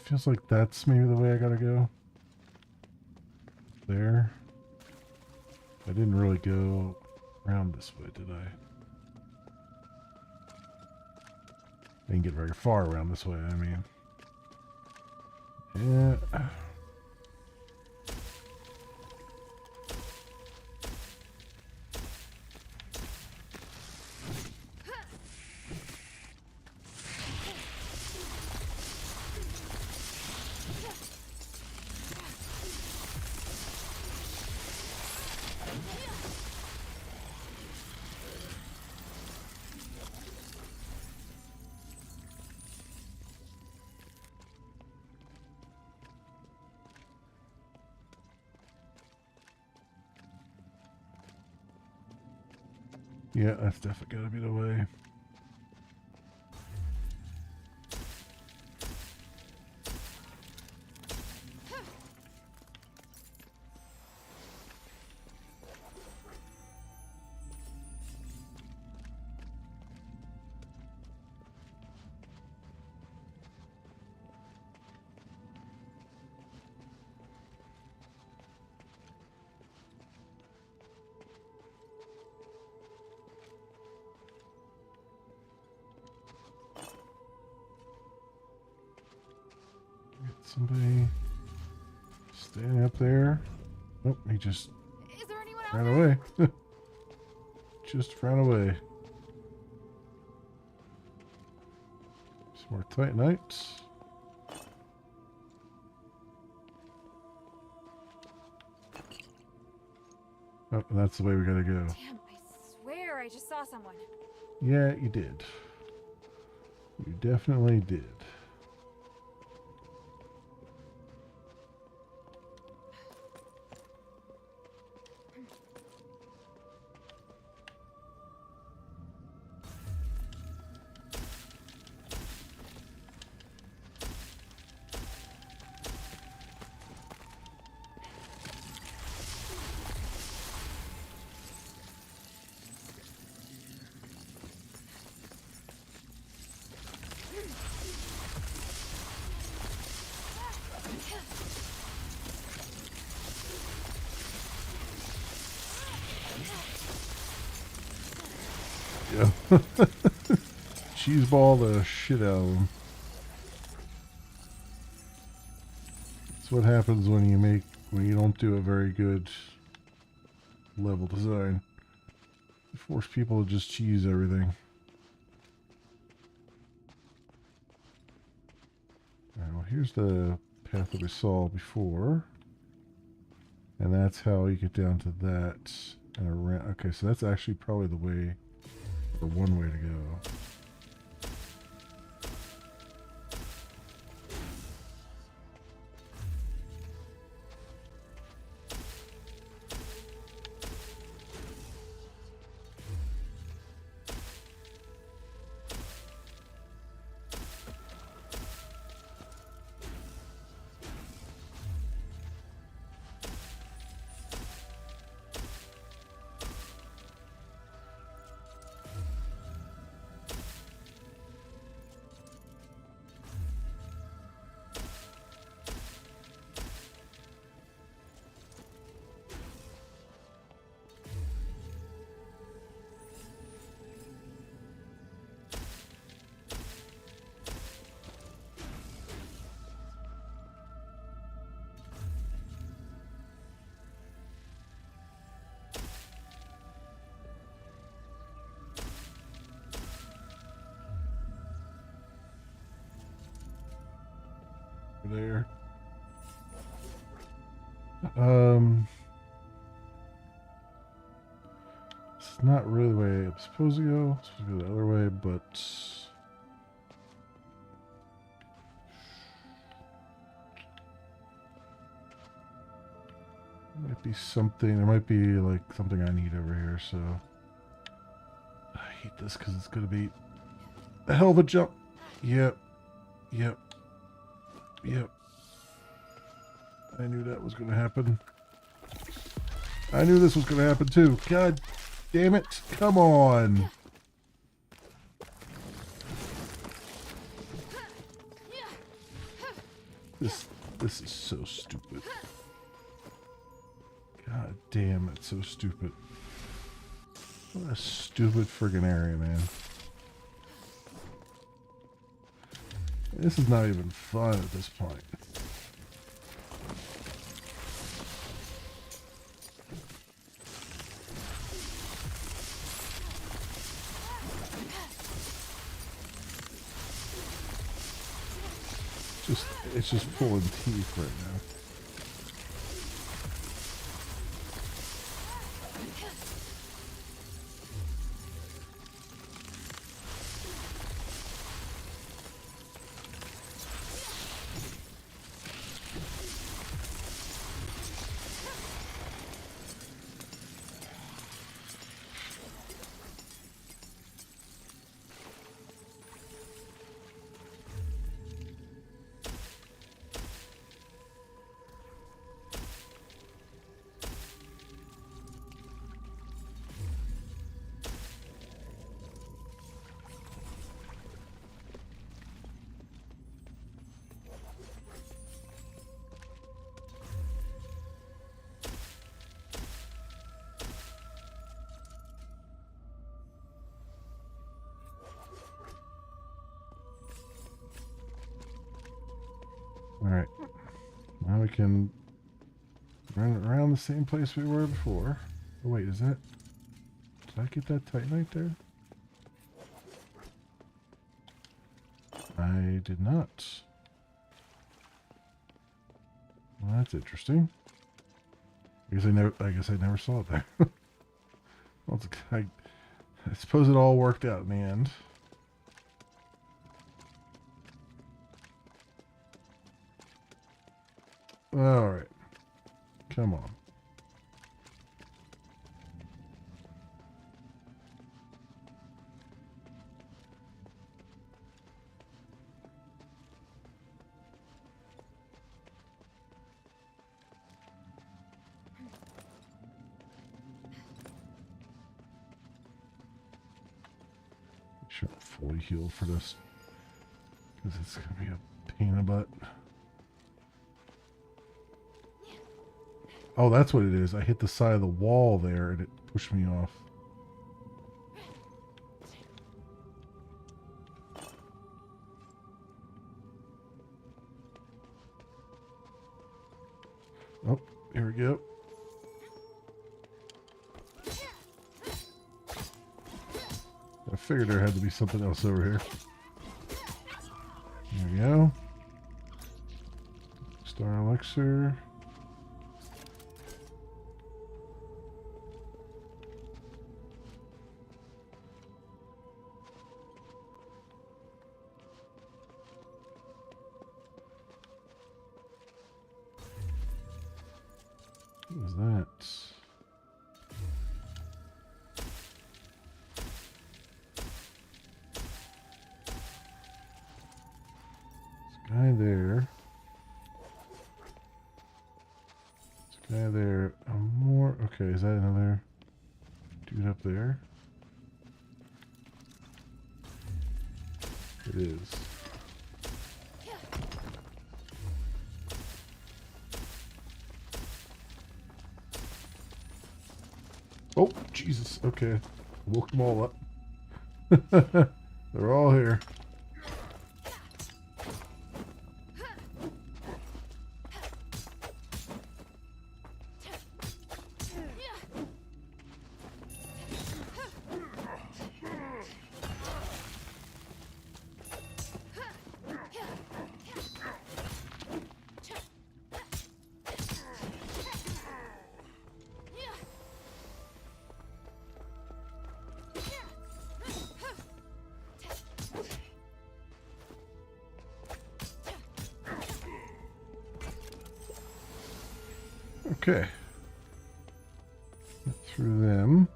Feels like that's maybe the way I gotta go. There. I didn't really go around this way, did I? Didn't get very far around this way, I mean. Yeah. Yeah, that's definitely gotta be the way. Somebody standing up there. Oh, he just Is there anyone out ran there? away. Just ran away. Some more Titanites. Oh, that's the way we gotta go. Damn, I swear I just saw someone. Yeah, you did. You definitely did. Yeah. Cheeseball the shit out of them. That's what happens when you don't do a very good level design. You force people to just cheese everything. Alright, well here's the path that we saw before. And that's how you get down to that and around. Okay, so that's actually probably the way, or one way to go. There. It's not really the way I'm supposed to go. It's supposed to go the other way, but there might be something. There might be like something I need over here. So I hate this because it's gonna be a hell of a jump. Yep. Yep. Yep. I knew that was going to happen. I knew this was going to happen too. God damn it. Come on. This is so stupid. God damn, it's so stupid. What a stupid friggin' area, man. This is not even fun at this point. It's just pulling teeth right now. can run around the same place we were before. Oh wait, is that... Did I get that Titanite there? I did not. Well, that's interesting. I guess I never saw it there. Well, I suppose it all worked out in the end. All right. Come on. Sure, I'm fully healed for this, because it's gonna be a pain in the butt. Oh, that's what it is. I hit the side of the wall there and it pushed me off. Oh, here we go. I figured there had to be something else over here. There we go. Star elixir. What was that? Guy there. This guy there. More. Okay, is that another dude up there? It is. Oh, Jesus. Okay. Woke them all up. They're all here. Okay. Get through them.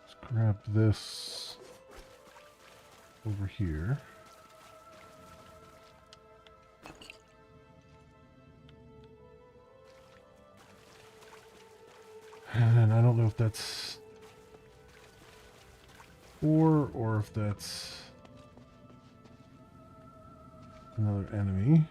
Let's grab this over here. And I don't know if that's 4 or if that's another enemy.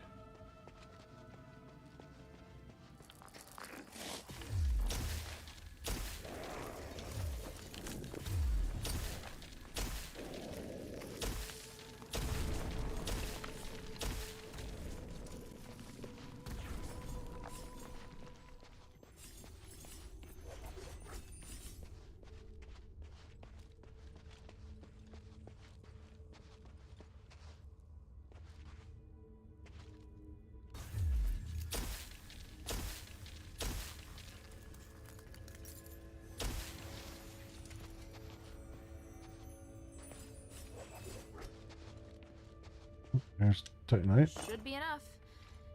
There's Titanite. Should be enough.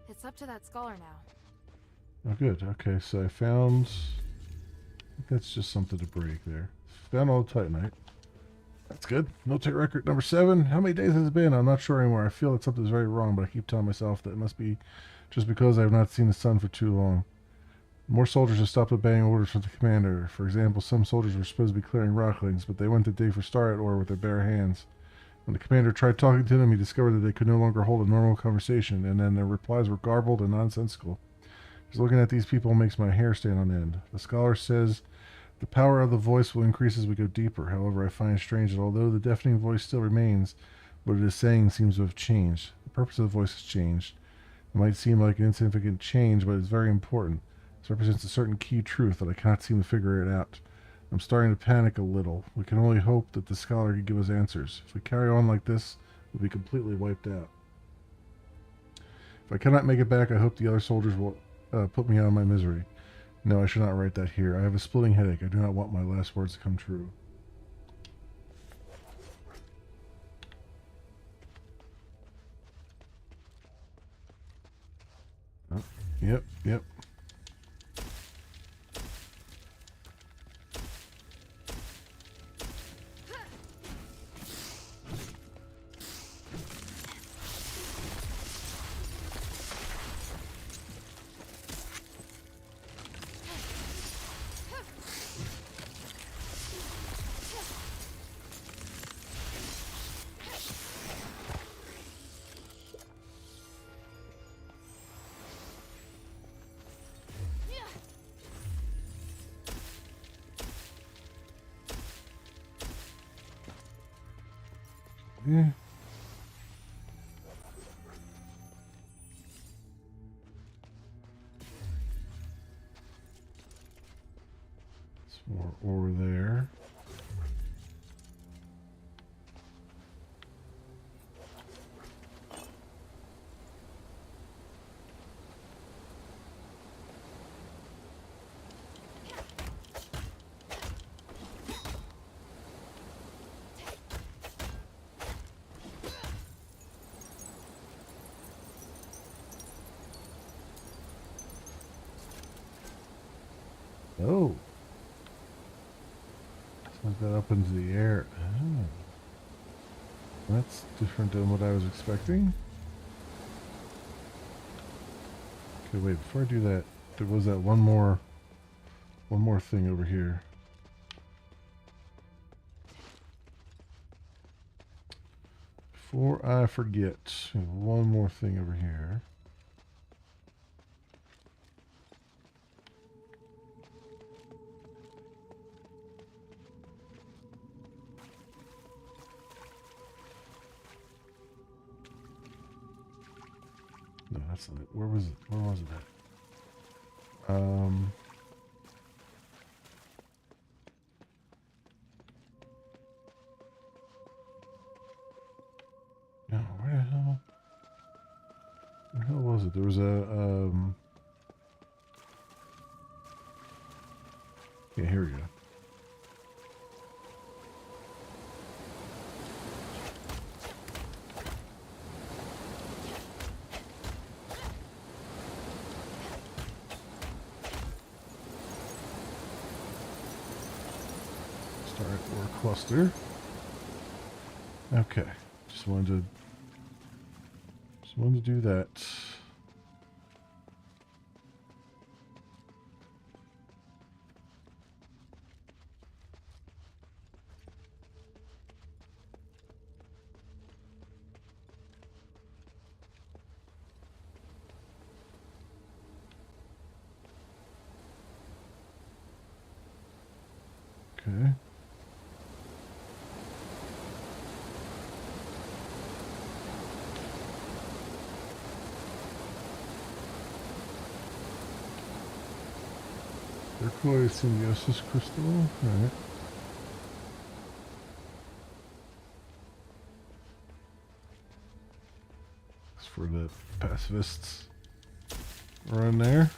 It's up to that scholar now. Oh, good. Okay, so I found... I think that's just something to break there. Found all the Titanite. That's good. Notate record number 7. How many days has it been? I'm not sure anymore. I feel that something's very wrong, but I keep telling myself that it must be just because I have not seen the sun for too long. More soldiers have stopped obeying orders from the commander. For example, some soldiers were supposed to be clearing rocklings, but they went to dig for starlight ore with their bare hands. When the commander tried talking to them, he discovered that they could no longer hold a normal conversation, and then their replies were garbled and nonsensical. Just looking at these people makes my hair stand on end. The scholar says the power of the voice will increase as we go deeper. However, I find it strange that although the deafening voice still remains, what it is saying seems to have changed. The purpose of the voice has changed. It might seem like an insignificant change, but it's very important. This represents a certain key truth that I cannot seem to figure it out. I'm starting to panic a little. We can only hope that the scholar can give us answers. If we carry on like this, we'll be completely wiped out. If I cannot make it back, I hope the other soldiers will put me out of my misery. No, I should not write that here. I have a splitting headache. I do not want my last words to come true. Oh, yep. Yeah. Some more ore there. Oh. Sent that up into the air. Oh. That's different than what I was expecting. Okay, wait, before I do that, there was that one more thing over here. Before I forget, one more thing over here. No, that's not it. Where was it? Where was it at? No, where the hell? Where the hell was it? There was a, yeah, here we go. Start ore cluster. Okay, just wanted to do that. Okay. Turquoise symbiosis crystal. Alright. It's for the pacifists. Run there.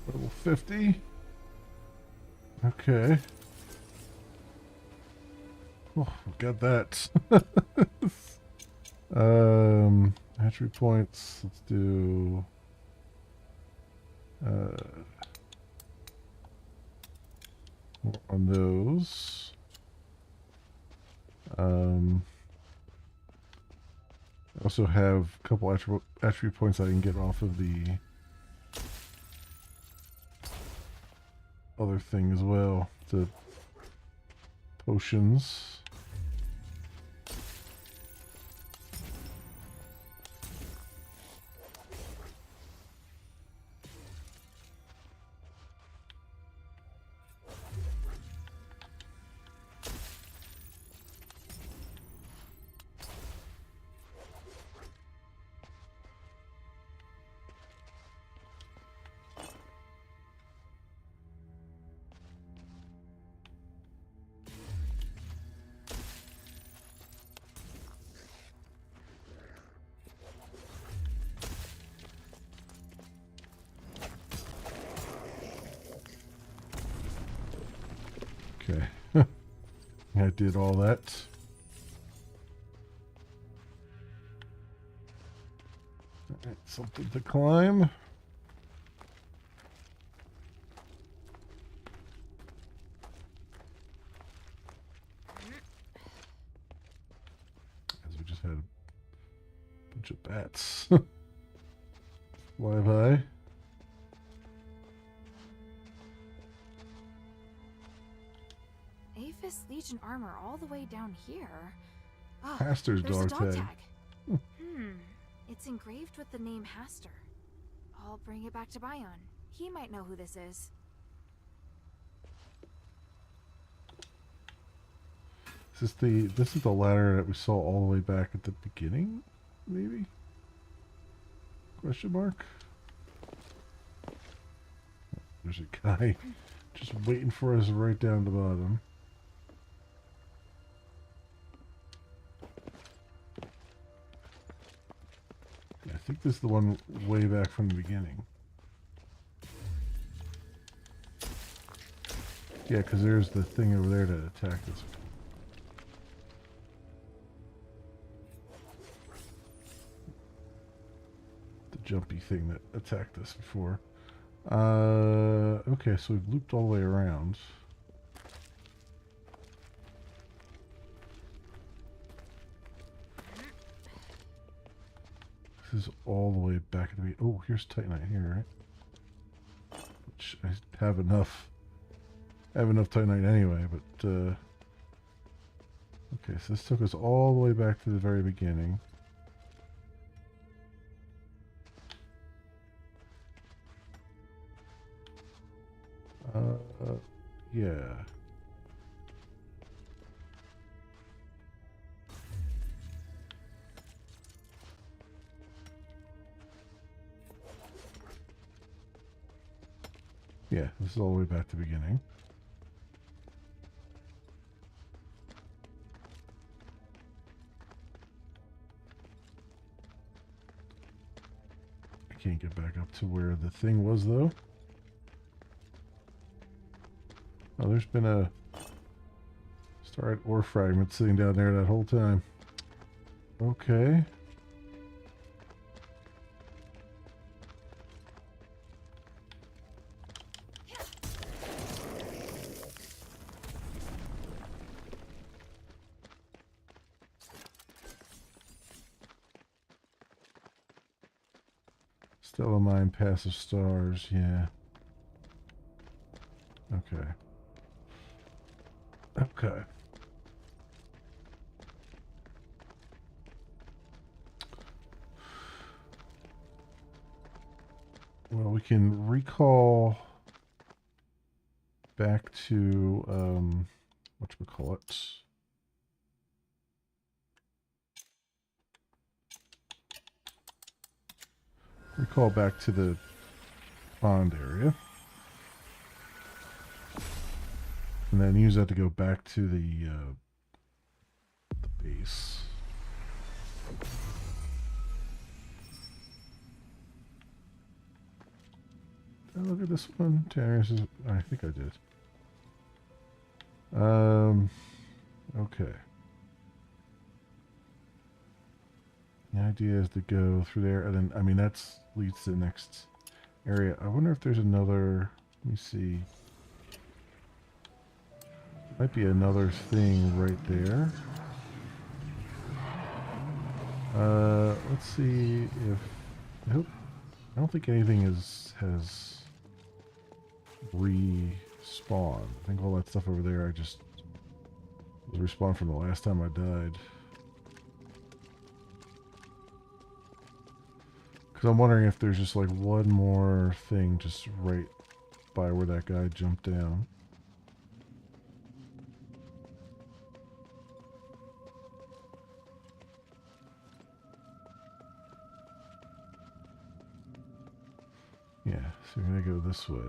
Level 50. Okay. Oh, got that. Hatchery points. Let's do. More on those. I also have a couple attribute points I can get off of the other thing as well. The potions. Okay. I did all that. Alright, something to climb. As we just had a bunch of bats. Fly by. Aphis Legion armor all the way down here. Oh, Haster's there's a dog dog tag. tag. It's engraved with the name Haster. I'll bring it back to Bion. He might know who this is. This is the ladder that we saw all the way back at the beginning, maybe? Question mark? There's a guy just waiting for us right down the bottom. I think this is the one way back from the beginning. Yeah, because there's the thing over there to attack us. The jumpy thing that attacked us before. Okay, so we've looped all the way around. This is all the way back at the beginning. Oh, here's Titanite here, right? Which I have enough. I have enough Titanite anyway, but okay, so this took us all the way back to the very beginning. Yeah. Yeah, this is all the way back to the beginning. I can't get back up to where the thing was, though. Oh, there's been a starlight ore fragment sitting down there that whole time. Okay. Stellar Mine, Passive Stars, yeah. Okay. Okay. Well, we can recall back to, whatchamacallit. Recall back to the pond area. And then use that to go back to the base. Did I look at this one? I think I did. Okay. The idea is to go through there, and then, I mean, that's leads to the next area. I wonder if there's another, let me see. Might be another thing right there. Let's see if, nope. I don't think anything has respawned. I think all that stuff over there, I just was respawned from the last time I died. Because I'm wondering if there's just like one more thing just right by where that guy jumped down. Yeah, so we're going to go this way.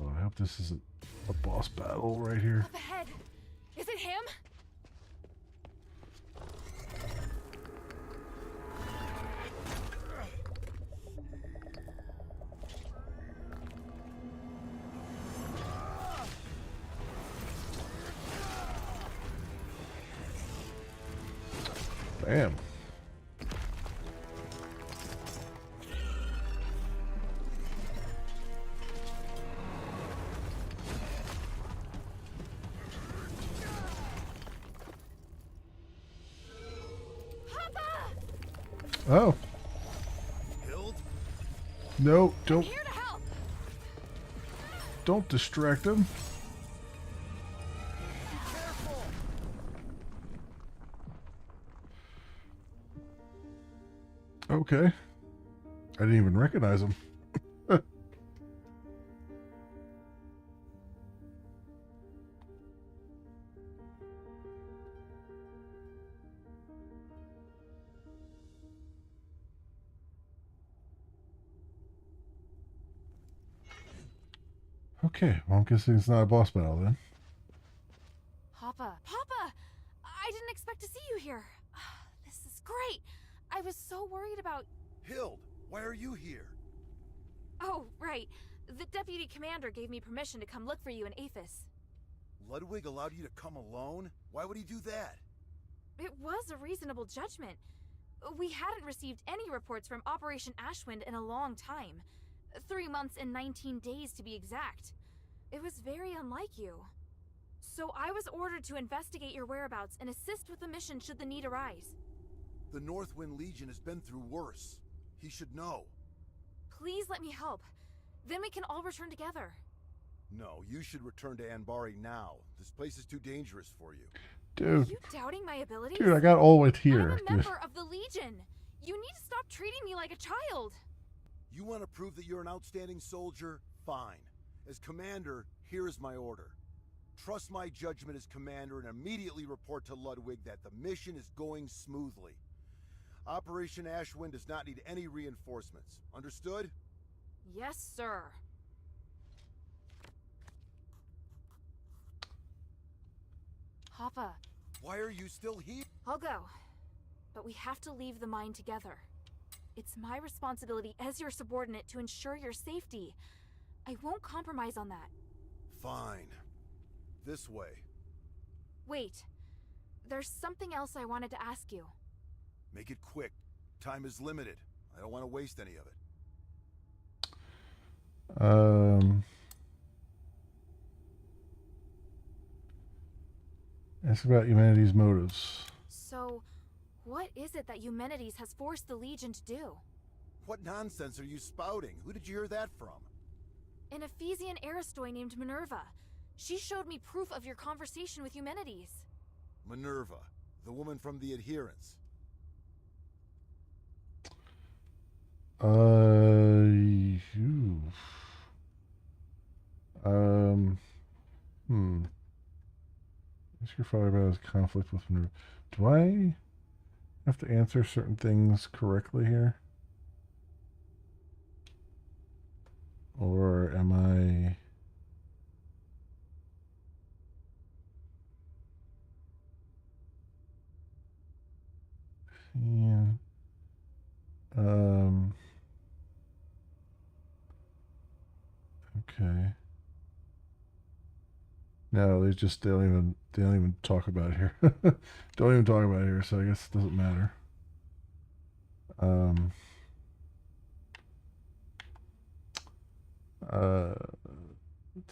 Oh, I hope this isn't a boss battle right here. Up ahead. Is it him? Bam. Oh. No, don't. Here to help. Don't distract him. Okay. I didn't even recognize him. Okay, well, I'm guessing it's not a boss battle then. Papa. Papa! I didn't expect to see you here. This is great. I was so worried about... Hild, why are you here? Oh, right. The deputy commander gave me permission to come look for you in Aphis. Ludwig allowed you to come alone? Why would he do that? It was a reasonable judgment. We hadn't received any reports from Operation Ashwind in a long time. 3 months and 19 days to be exact. It was very unlike you. So I was ordered to investigate your whereabouts and assist with the mission should the need arise. The Northwind Legion has been through worse. He should know. Please let me help. Then we can all return together. No, you should return to Anbari now. This place is too dangerous for you. Dude. Are you doubting my abilities? Dude, I got all the way here. I'm a member of the Legion. You need to stop treating me like a child. You want to prove that you're an outstanding soldier? Fine. As commander, here is my order. Trust my judgment as commander and immediately report to Ludwig that the mission is going smoothly. Operation Ashwind does not need any reinforcements. Understood? Yes, sir. Papa. Why are you still here? I'll go. But we have to leave the mine together. It's my responsibility as your subordinate to ensure your safety. I won't compromise on that. Fine. This way. Wait. There's something else I wanted to ask you. Make it quick. Time is limited. I don't want to waste any of it. Ask about humanity's motives. So, what is it that Eumenides has forced the Legion to do? What nonsense are you spouting? Who did you hear that from? An Ephesian Aristoi named Minerva. She showed me proof of your conversation with Eumenides. Minerva, the woman from the Adherents. Ask your father about his conflict with Minerva. Do I have to answer certain things correctly here? Or am I... Yeah. Okay. No, they don't even talk about it here. Don't even talk about it here, so I guess it doesn't matter.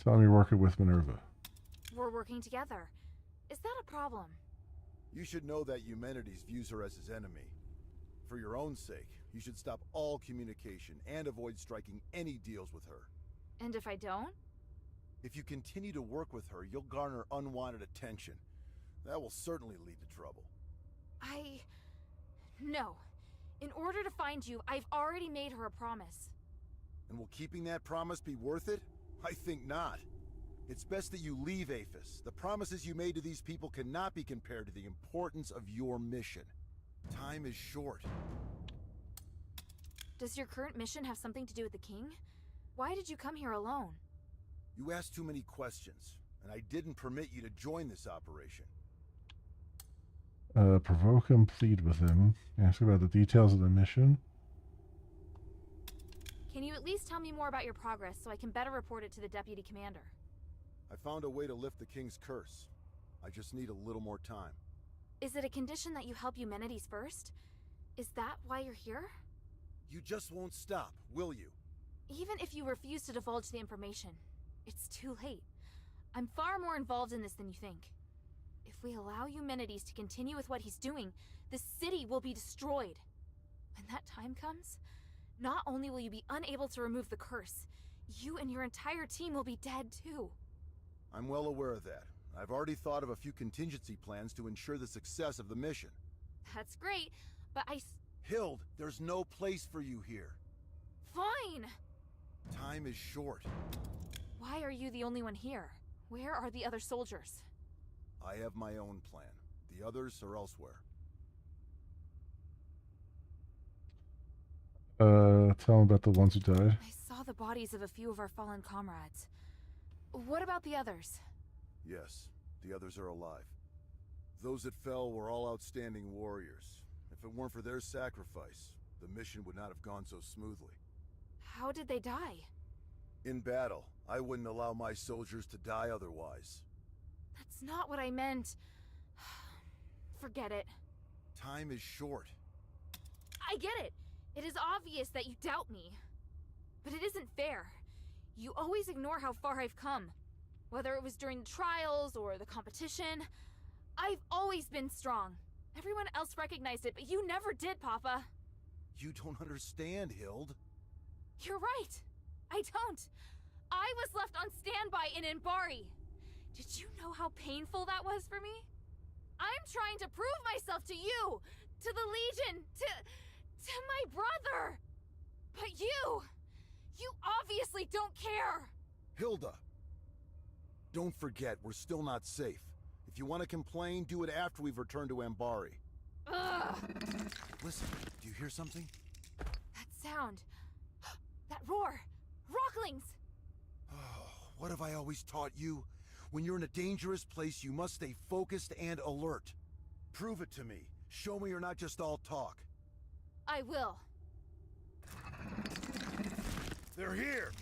Tell me you're working with Minerva. We're working together. Is that a problem? You should know that Eumenides views her as his enemy. For your own sake, you should stop all communication and avoid striking any deals with her. And if I don't? If you continue to work with her, you'll garner unwanted attention. That will certainly lead to trouble. No. In order to find you, I've already made her a promise. And will keeping that promise be worth it? I think not. It's best that you leave Aphis. The promises you made to these people cannot be compared to the importance of your mission. Time is short. Does your current mission have something to do with the king? Why did you come here alone? You asked too many questions, and I didn't permit you to join this operation. Provoke him, plead with him. Ask about the details of the mission. Can you at least tell me more about your progress so I can better report it to the deputy commander? I found a way to lift the king's curse. I just need a little more time. Is it a condition that you help Eumenides first? Is that why you're here? You just won't stop, will you? Even if you refuse to divulge the information, it's too late. I'm far more involved in this than you think. If we allow Eumenides to continue with what he's doing, the city will be destroyed. When that time comes, not only will you be unable to remove the curse, you and your entire team will be dead too. I'm well aware of that. I've already thought of a few contingency plans to ensure the success of the mission. That's great, but Hild, there's no place for you here. Fine! Time is short. Why are you the only one here? Where are the other soldiers? I have my own plan. The others are elsewhere. Tell him about the ones who died. I saw the bodies of a few of our fallen comrades. What about the others? Yes, the others are alive. Those that fell were all outstanding warriors. If it weren't for their sacrifice, the mission would not have gone so smoothly. How did they die? In battle, I wouldn't allow my soldiers to die otherwise. That's not what I meant. Forget it. Time is short. I get it. It is obvious that you doubt me. But it isn't fair. You always ignore how far I've come. Whether it was during the trials or the competition, I've always been strong. Everyone else recognized it, but you never did, Papa. You don't understand, Hild. You're right. I don't. I was left on standby in Anbari. Did you know how painful that was for me? I'm trying to prove myself to you, to the Legion, to my brother. But you obviously don't care. Hilda! Don't forget, we're still not safe. If you want to complain, do it after we've returned to Anbari. Ugh. Listen, do you hear something? That sound. That roar. Rocklings! Oh, what have I always taught you? When you're in a dangerous place, you must stay focused and alert. Prove it to me. Show me you're not just all talk. I will. They're here!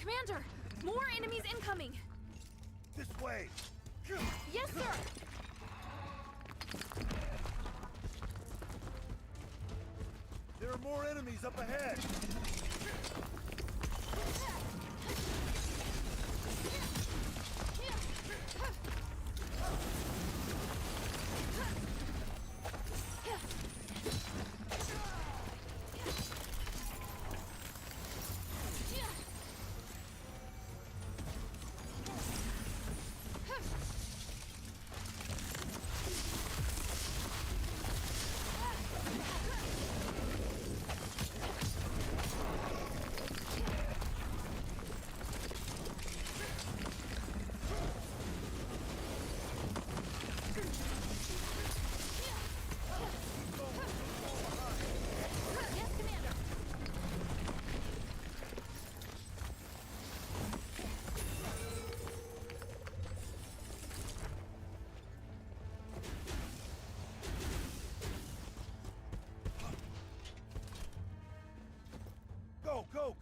Commander! More enemies incoming! This way! Yes, sir! There are more enemies up ahead!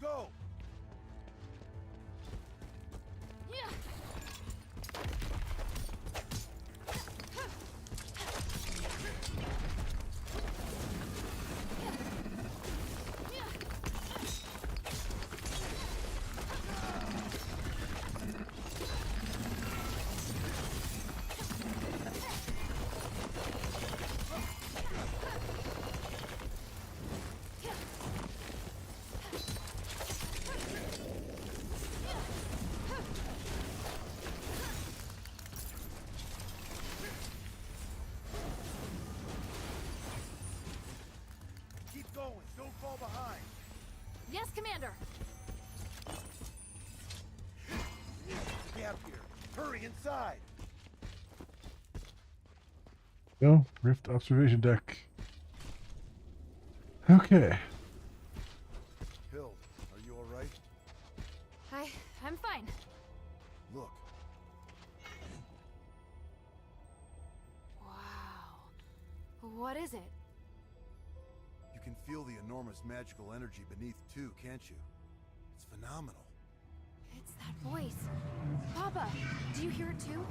Go! Yeah. Keep going. Don't fall behind. Yes, Commander. Gap here. Hurry inside. Go. Rift observation deck. Okay. Hild, are you all right? I'm fine. Look. Wow. What is it? You can feel the enormous magical energy beneath too, can't you? It's phenomenal. It's that voice. Papa, do you hear it too?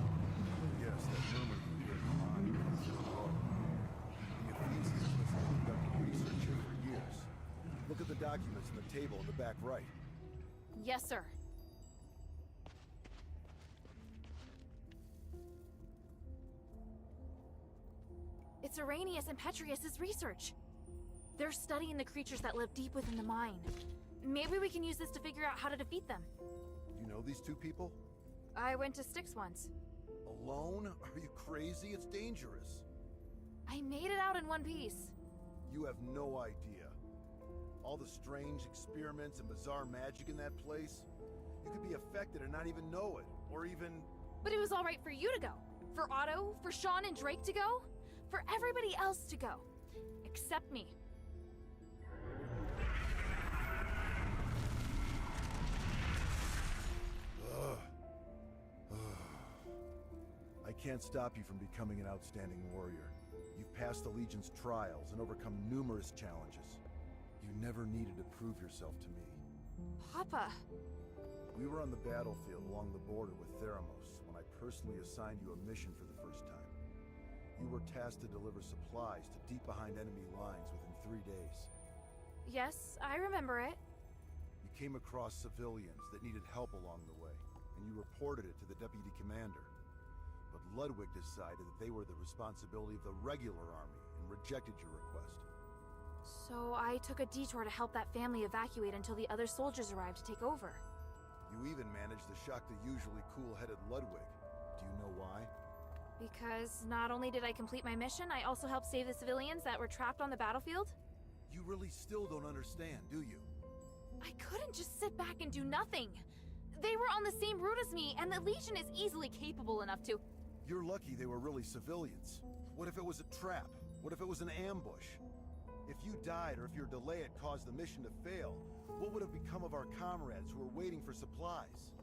Yes, that murmur you hear in the mind comes from below. The Ephesians must have conducted research here for years. Look at the documents in the table in the back right. Yes, sir. It's Arrhenius and Petrius's research. They're studying the creatures that live deep within the mine. Maybe we can use this to figure out how to defeat them. You know these two people? I went to Styx once. Alone? Are you crazy? It's dangerous. I made it out in one piece. You have no idea. All the strange experiments and bizarre magic in that place. You could be affected and not even know it. Or even... But it was all right for you to go. For Otto, for Sean and Drake to go. For everybody else to go. Except me. I can't stop you from becoming an outstanding warrior. You've passed the Legion's trials and overcome numerous challenges. You never needed to prove yourself to me. Papa. We were on the battlefield along the border with Theramos when I personally assigned you a mission for the first time. You were tasked to deliver supplies to deep behind enemy lines within 3 days. Yes, I remember it. You came across civilians that needed help along the way, and you reported it to the deputy commander. But Ludwig decided that they were the responsibility of the regular army and rejected your request. So I took a detour to help that family evacuate until the other soldiers arrived to take over. You even managed to shock the usually cool-headed Ludwig. Do you know why? Because not only did I complete my mission, I also helped save the civilians that were trapped on the battlefield. You really still don't understand, do you? I couldn't just sit back and do nothing. They were on the same route as me, and the Legion is easily capable enough to... You're lucky they were really civilians. What if it was a trap? What if it was an ambush? If you died or if your delay had caused the mission to fail, what would have become of our comrades who were waiting for supplies?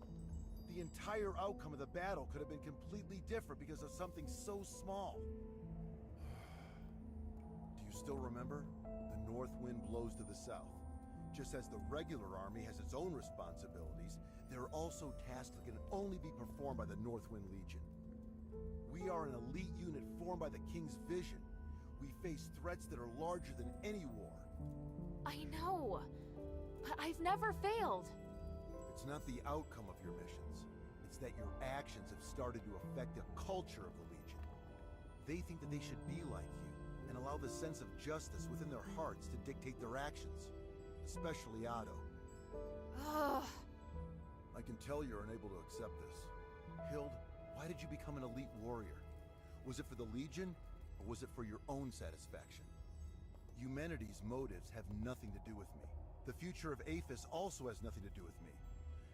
The entire outcome of the battle could have been completely different because of something so small. Do you still remember? The north wind blows to the south. Just as the regular army has its own responsibilities, there are also tasks that can only be performed by the Northwind Legion. We are an elite unit formed by the King's vision. We face threats that are larger than any war. I know, but I've never failed. It's not the outcome of your missions. It's that your actions have started to affect the culture of the Legion. They think that they should be like you, and allow the sense of justice within their hearts to dictate their actions. Especially Otto. Ugh. I can tell you're unable to accept this. Hild, why did you become an elite warrior? Was it for the Legion, or was it for your own satisfaction? Humanity's motives have nothing to do with me. The future of Aphis also has nothing to do with me.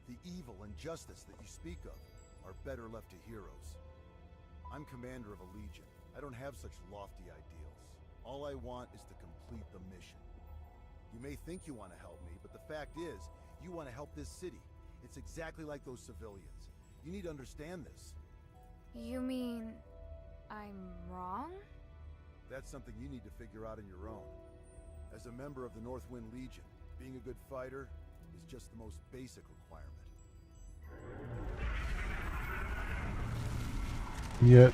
The evil and justice that you speak of are better left to heroes. I'm commander of a Legion. I don't have such lofty ideals. All I want is to complete the mission. You may think you want to help me, but the fact is, you want to help this city. It's exactly like those civilians. You need to understand this. You mean... I'm wrong? That's something you need to figure out on your own. As a member of the Northwind Legion, being a good fighter, is just the most basic requirement. Yet,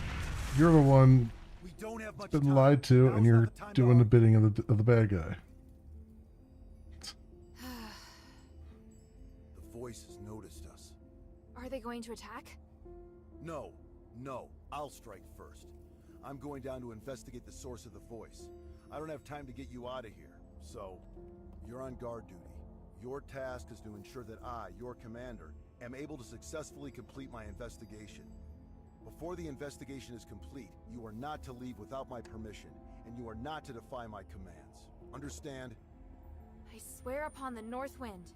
you're the one We don't have much that's been time. lied to, Now's and not you're the time to doing the argue. bidding of the bad guy. The voice has noticed us. Are they going to attack? No, I'll strike first. I'm going down to investigate the source of the voice. I don't have time to get you out of here, so you're on guard duty. Your task is to ensure that I, your commander, am able to successfully complete my investigation. Before the investigation is complete, you are not to leave without my permission, and you are not to defy my commands. Understand? I swear upon the North Wind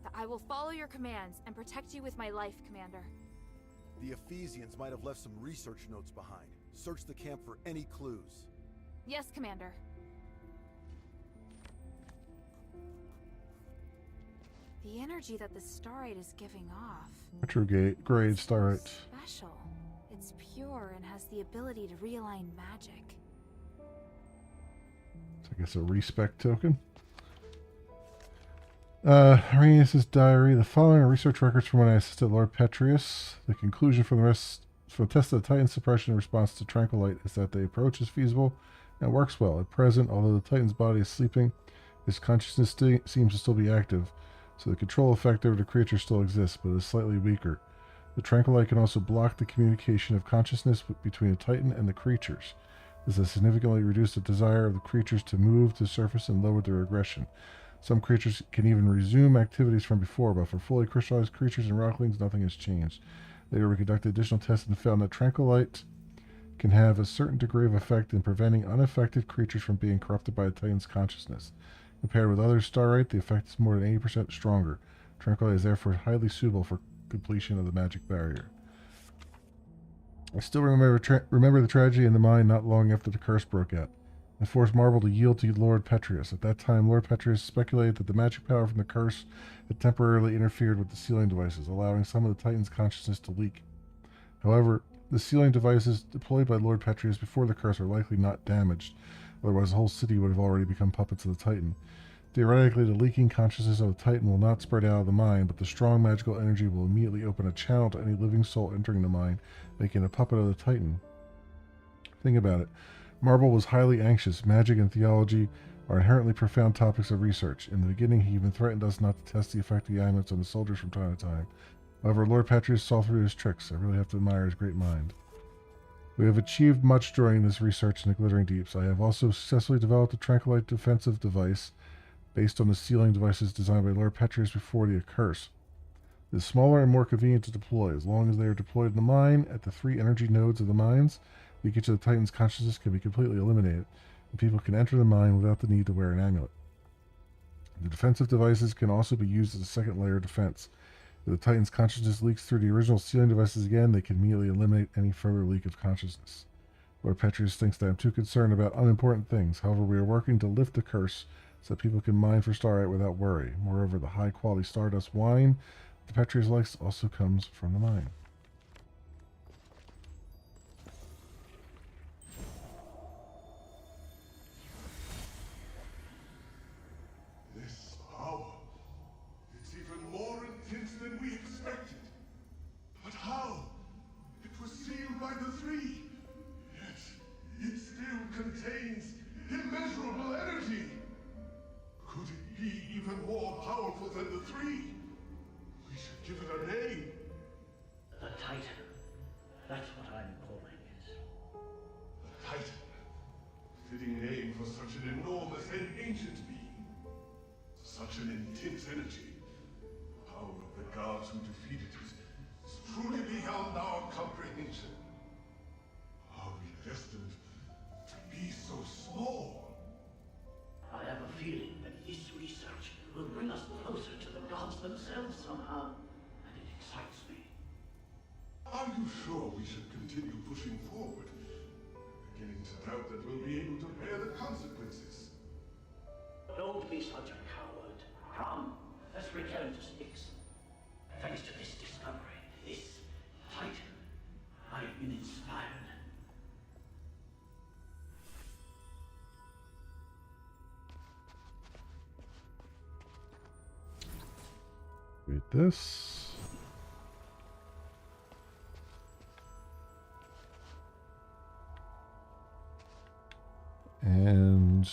that I will follow your commands and protect you with my life, Commander. The Ephesians might have left some research notes behind. Search the camp for any clues. Yes, Commander. The energy that the Starite is giving off. Retrograde grade Starite. Special. It's pure and has the ability to realign magic. So I guess a respect token. Arrhenius' diary. The following are research records from when I assisted Lord Petrius. The conclusion from the test of the Titan suppression in response to Tranquilite is that the approach is feasible and works well. At present, although the Titan's body is sleeping, his consciousness seems to still be active, so the control effect over the creature still exists, but is slightly weaker. The Tranquilite can also block the communication of consciousness between the Titan and the creatures. This has significantly reduced the desire of the creatures to move to the surface and lowered their aggression. Some creatures can even resume activities from before, but for fully crystallized creatures and rocklings, nothing has changed. Later, we conducted additional tests and found that Tranquilite can have a certain degree of effect in preventing unaffected creatures from being corrupted by the Titan's consciousness. Compared with other Starite, the effect is more than 80% stronger. Tranquilite is therefore highly suitable for completion of the magic barrier. I still remember the tragedy in the mine not long after the curse broke out. I forced Marble to yield to Lord Petrius. At that time, Lord Petrius speculated that the magic power from the curse had temporarily interfered with the sealing devices, allowing some of the Titan's consciousness to leak. However, the sealing devices deployed by Lord Petrius before the curse are likely not damaged, otherwise the whole city would have already become puppets of the Titan. Theoretically, the leaking consciousness of the Titan will not spread out of the mine, but the strong magical energy will immediately open a channel to any living soul entering the mine, making a puppet of the Titan. Think about it. Marble was highly anxious. Magic and theology are inherently profound topics of research. In the beginning, he even threatened us not to test the effect of the amulets on the soldiers from time to time. However, Lord Petrius saw through his tricks. I really have to admire his great mind. We have achieved much during this research in the Glittering Deeps. I have also successfully developed a Tranquilite defensive device based on the sealing devices designed by Lord Petrius before the curse. It is smaller and more convenient to deploy. As long as they are deployed in the mine at the 3 energy nodes of the mines, leakage of the Titan's consciousness can be completely eliminated, and people can enter the mine without the need to wear an amulet. The defensive devices can also be used as a second layer of defense. If the Titan's consciousness leaks through the original sealing devices again, they can immediately eliminate any further leak of consciousness. Lord Petrius thinks that I'm too concerned about unimportant things. However, we are working to lift the curse so that people can mine for Starite without worry. Moreover, the high-quality Stardust wine that Petrius likes also comes from the mine. This power, it's even more intense than we expected. But how? It was sealed by the 3. Yet, it still contains immeasurable energy. Could it be even more powerful than the 3? We should give it a name. The Titan. That's what I'm calling it. The Titan. Fitting name for such an enormous and ancient being. Such an intense energy. The power of the gods who defeated it is truly beyond our comprehension. Are we destined to be so small? I have a feeling that this research will bring us closer to the gods themselves somehow, and it excites me. Are you sure we should continue pushing forward? Beginning to doubt that we'll be able to bear the consequences. Don't be such a coward. Come, let's return to Styx. Thanks to this discovery, this Titan, I've been inspired. Activate this. And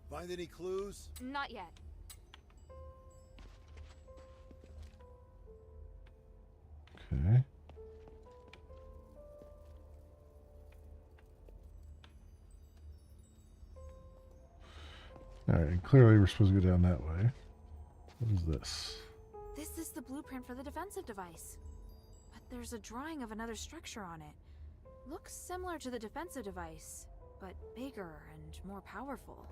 Find any clues? Not yet. okay. Alright, and clearly we're supposed to go down that way. What is this? This is the blueprint for the defensive device. But there's a drawing of another structure on it. Looks similar to the defensive device, but bigger and more powerful.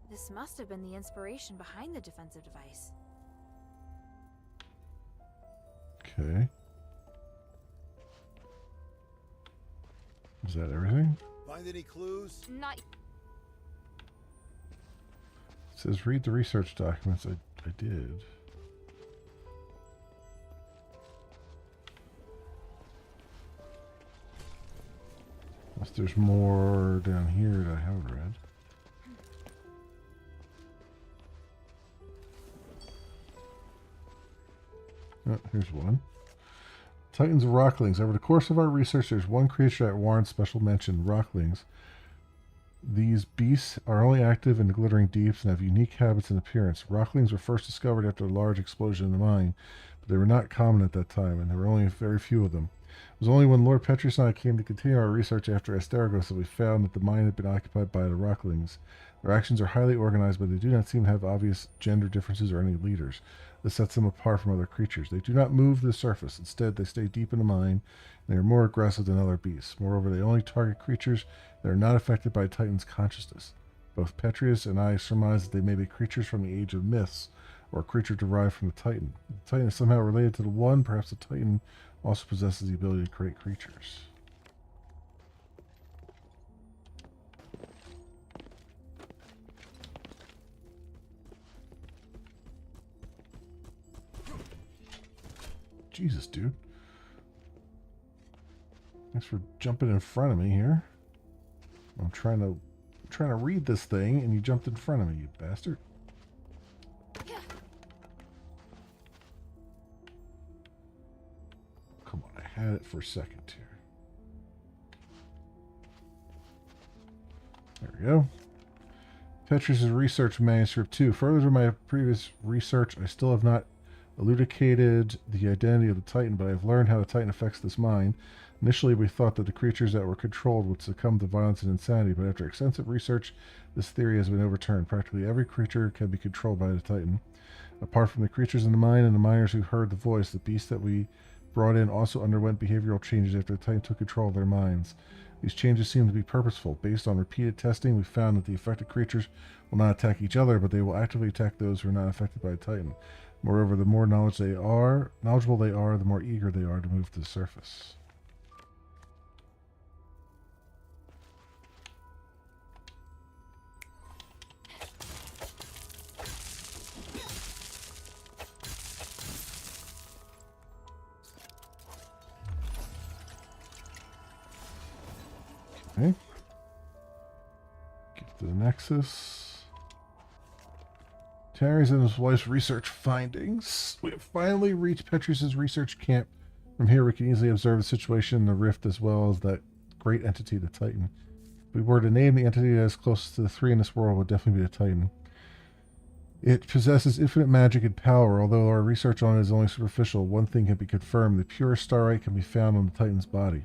This must have been the inspiration behind the defensive device. Okay. Is that everything? Find any clues? Not. It says read the research documents. I did. Unless there's more down here that I haven't read. Oh, here's one. Titans of Rocklings. Over the course of our research, there's one creature that warrants special mention, Rocklings. These beasts are only active in the glittering deeps and have unique habits and appearance. Rocklings were first discovered after a large explosion in the mine, but they were not common at that time, and there were only very few of them. It was only when Lord Petrus and I came to continue our research after Asterigos that we found that the mine had been occupied by the Rocklings. Their actions are highly organized, but they do not seem to have obvious gender differences or any leaders. This sets them apart from other creatures. They do not move to the surface. Instead, they stay deep in the mine, and they are more aggressive than other beasts. Moreover, they only target creatures that are not affected by Titan's consciousness. Both Petrius and I surmise that they may be creatures from the age of myths, or a creature derived from the Titan. If the Titan is somehow related to the One, perhaps the Titan also possesses the ability to create creatures. Jesus, dude. Thanks for jumping in front of me here. I'm trying to read this thing and you jumped in front of me, you bastard. Come on, I had it for a second here. There we go. Petrus' research manuscript 2. Further to my previous research, I still have not elucidated the identity of the Titan, but I have learned how the Titan affects this mind. Initially, we thought that the creatures that were controlled would succumb to violence and insanity, but after extensive research, this theory has been overturned. Practically every creature can be controlled by the Titan. Apart from the creatures in the mine and the miners who heard the voice, the beasts that we brought in also underwent behavioral changes after the Titan took control of their minds. These changes seem to be purposeful. Based on repeated testing, we found that the affected creatures will not attack each other, but they will actively attack those who are not affected by the Titan. Moreover, the more knowledgeable they are, the more eager they are to move to the surface. Okay. Get to the Nexus. Terry's and his wife's research findings. We have finally reached Petrus' research camp. From here, we can easily observe the situation in the rift as well as that great entity, the Titan. If we were to name the entity that is closest to the three in this world, it would definitely be the Titan. It possesses infinite magic and power. Although our research on it is only superficial, one thing can be confirmed. The purest starlight can be found on the Titan's body.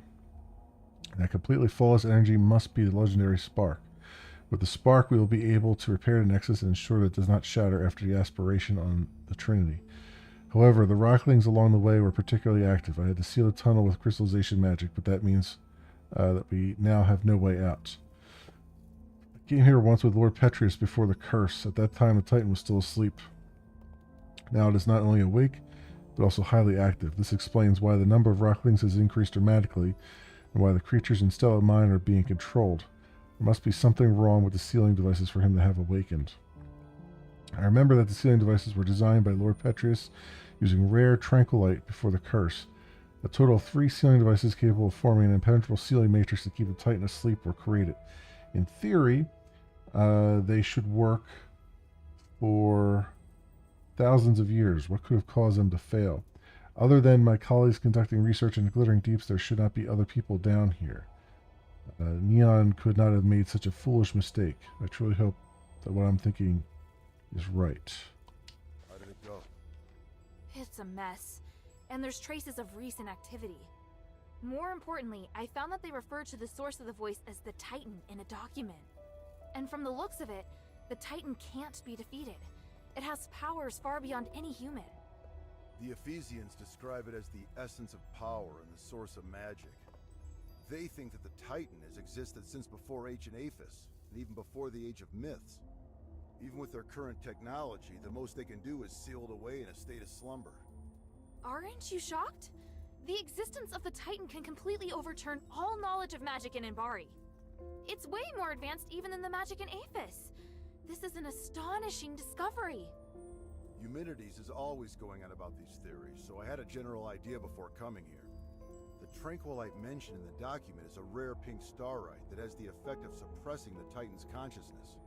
That completely flawless energy must be the legendary spark. With the spark, we will be able to repair the Nexus and ensure that it does not shatter after the aspiration on the Trinity. However, the Rocklings along the way were particularly active. I had to seal the tunnel with crystallization magic, but that means that we now have no way out. I came here once with Lord Petrus before the curse. At that time, the Titan was still asleep. Now it is not only awake, but also highly active. This explains why the number of Rocklings has increased dramatically, and why the creatures in Stellar Mine are being controlled. There must be something wrong with the sealing devices for him to have awakened. I remember that the sealing devices were designed by Lord Petrus using rare tranquilite before the curse. A total of 3 sealing devices capable of forming an impenetrable sealing matrix to keep the Titan asleep were created. In theory, they should work for thousands of years. What could have caused them to fail? Other than my colleagues conducting research in the glittering deeps, there should not be other people down here. Neon could not have made such a foolish mistake. I truly hope that what I'm thinking is right. How did it go? It's a mess, and there's traces of recent activity. More importantly, I found that they refer to the source of the voice as the Titan in a document. And from the looks of it, the Titan can't be defeated. It has powers far beyond any human. The Ephesians describe it as the essence of power and the source of magic. They think that the Titan has existed since before ancient Aphis, and even before the Age of Myths. Even with their current technology, the most they can do is seal it away in a state of slumber. Aren't you shocked? The existence of the Titan can completely overturn all knowledge of magic in Imbari. It's way more advanced even than the magic in Aphis. This is an astonishing discovery. Eumenides is always going on about these theories, so I had a general idea before coming here. The tranquilite mentioned in the document is a rare pink starite that has the effect of suppressing the Titan's consciousness.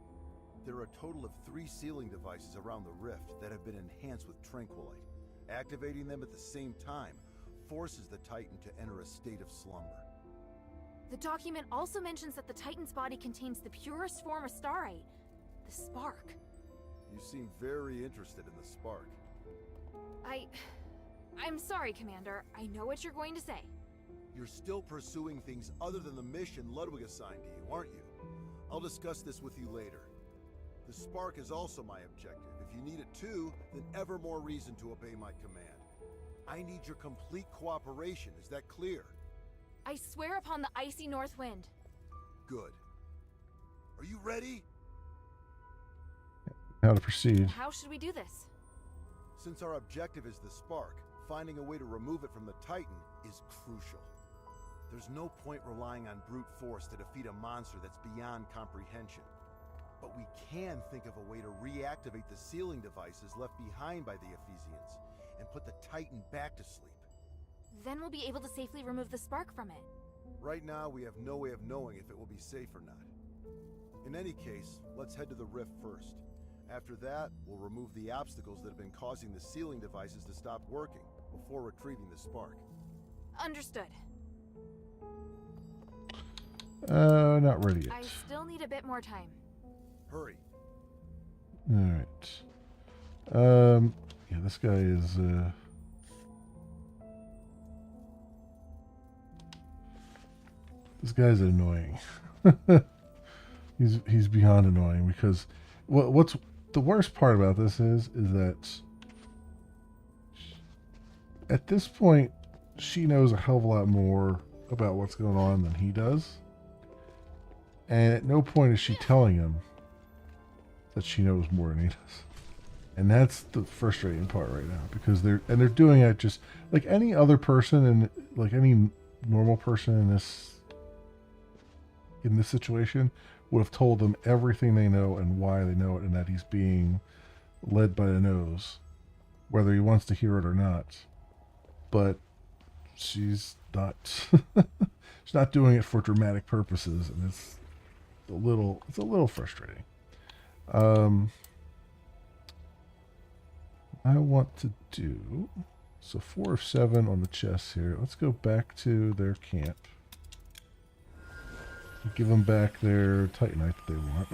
There are a total of 3 sealing devices around the rift that have been enhanced with tranquilite. Activating them at the same time forces the Titan to enter a state of slumber. The document also mentions that the Titan's body contains the purest form of starite, the spark. You seem very interested in the spark. I'm sorry, Commander. I know what you're going to say. You're still pursuing things other than the mission Ludwig assigned to you, aren't you? I'll discuss this with you later. The spark is also my objective. If you need it too, then ever more reason to obey my command. I need your complete cooperation, is that clear? I swear upon the icy north wind. Good. Are you ready? How to proceed. How should we do this? Since our objective is the spark, finding a way to remove it from the Titan is crucial. There's no point relying on brute force to defeat a monster that's beyond comprehension. But we can think of a way to reactivate the sealing devices left behind by the Ephesians and put the Titan back to sleep. Then we'll be able to safely remove the spark from it. Right now, we have no way of knowing if it will be safe or not. In any case, let's head to the rift first. After that, we'll remove the obstacles that have been causing the sealing devices to stop working before retrieving the spark. Understood. Not ready yet. I still need a bit more time. Hurry. Alright. Yeah, this guy is, this guy's annoying. He's beyond annoying because what's the worst part about this is that at this point she knows a hell of a lot more about what's going on than he does, and at no point is she telling him that she knows more than he does. And that's the frustrating part right now, because they're doing it just like any other person, and like any normal person in this situation would have told them everything they know and why they know it, and that he's being led by the nose, whether he wants to hear it or not. But she's not. She's not doing it for dramatic purposes, and it's a little frustrating. I want to do so 4 of 7 on the chests here. Let's go back to their camp. Give them back their Titanite that they want.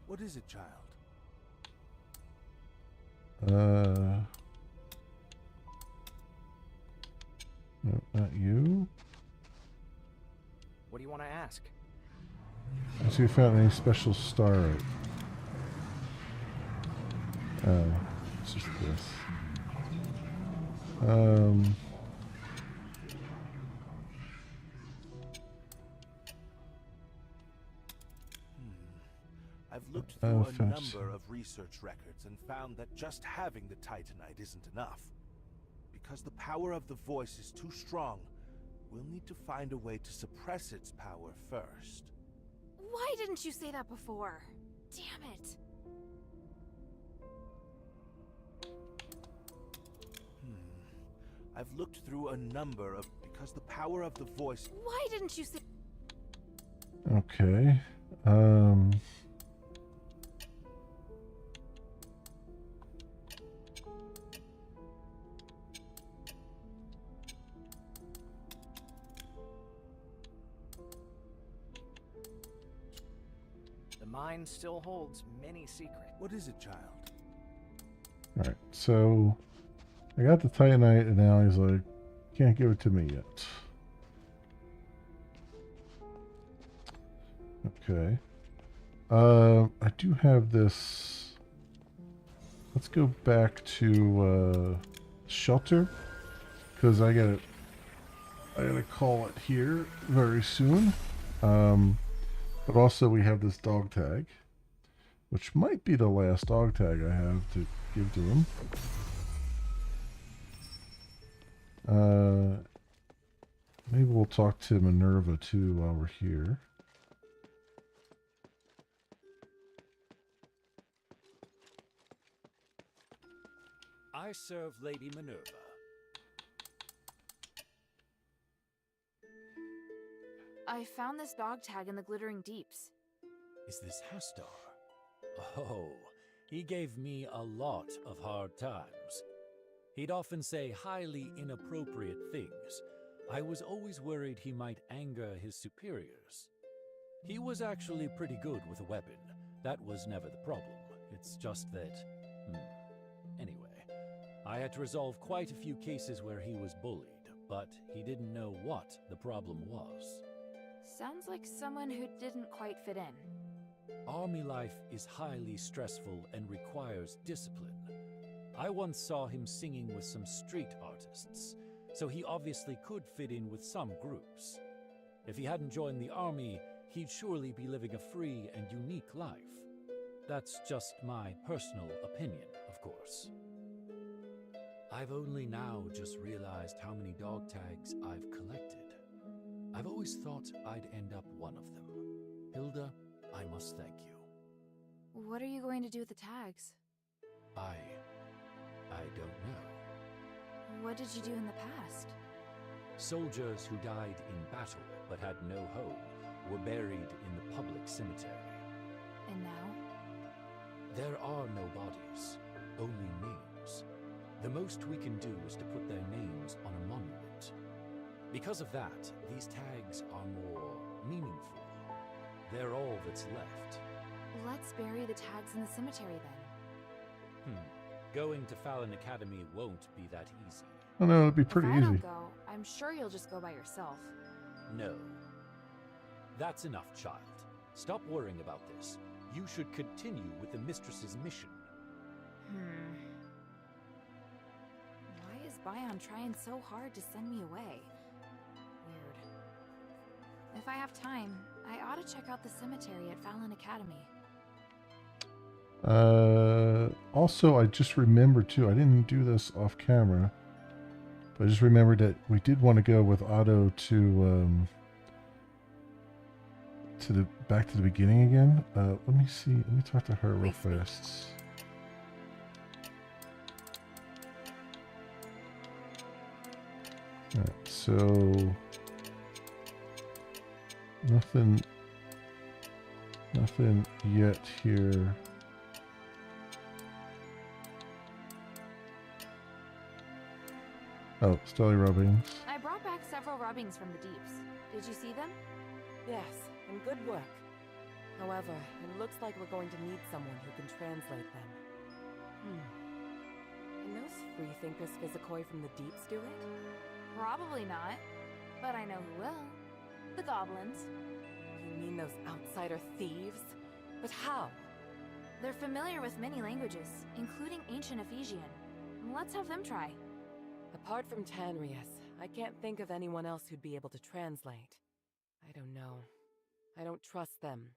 What is it, child? No, not you. What do you want to ask? I see if you found any special starite. It's just this. I've looked through a fancy. number of research records and found that just having the Titanite isn't enough. Because the power of the voice is too strong, we'll need to find a way to suppress its power first. Why didn't you say that before? Damn it. I've looked through a number of... because the power of the voice... Why didn't you say... Okay. The mind still holds many secrets. What is it, child? Alright, so I got the Titanite, and now he's like, can't give it to me yet. Okay. I do have this. Let's go back to shelter, because I gotta call it here very soon. But also we have this dog tag, which might be the last dog tag I have to give to him. Maybe we'll talk to Minerva too while we're here. I serve Lady Minerva. I found this dog tag in the Glittering Deeps. Is this Hastar? Oh, he gave me a lot of hard times. He'd often say highly inappropriate things. I was always worried he might anger his superiors. He was actually pretty good with a weapon. That was never the problem. It's just that... Anyway, I had to resolve quite a few cases where he was bullied, but he didn't know what the problem was. Sounds like someone who didn't quite fit in. Army life is highly stressful and requires discipline. I once saw him singing with some street artists, so he obviously could fit in with some groups. If he hadn't joined the army, he'd surely be living a free and unique life. That's just my personal opinion, of course. I've only now just realized how many dog tags I've collected. I've always thought I'd end up one of them. Hilda, I must thank you. What are you going to do with the tags? I don't know. What did you do in the past? Soldiers who died in battle but had no home were buried in the public cemetery. And now? There are no bodies, only names. The most we can do is to put their names on a monument. Because of that, these tags are more meaningful. They're all that's left. Let's bury the tags in the cemetery then. Going to Fallon Academy won't be that easy. Oh no, it'd be pretty if I easy. don't go, I'm sure you'll just go by yourself. No. That's enough, child. Stop worrying about this. You should continue with the mistress's mission. Why is Bion trying so hard to send me away? Weird. If I have time, I ought to check out the cemetery at Fallon Academy. Also, I just remembered too, I didn't do this off camera, but I just remembered that we did want to go with Otto to back to the beginning again. Let me see, let me talk to her real fast. Alright, so nothing yet here. Oh, Stelly rubbings. I brought back several rubbings from the deeps. Did you see them? Yes, and good work. However, it looks like we're going to need someone who can translate them. Can those freethinkers physicoi from the deeps do it? Probably not. But I know who will. The goblins. You mean those outsider thieves? But how? They're familiar with many languages, including ancient Ephesian. Let's have them try. Apart from Tanrius, I can't think of anyone else who'd be able to translate. I don't know. I don't trust them.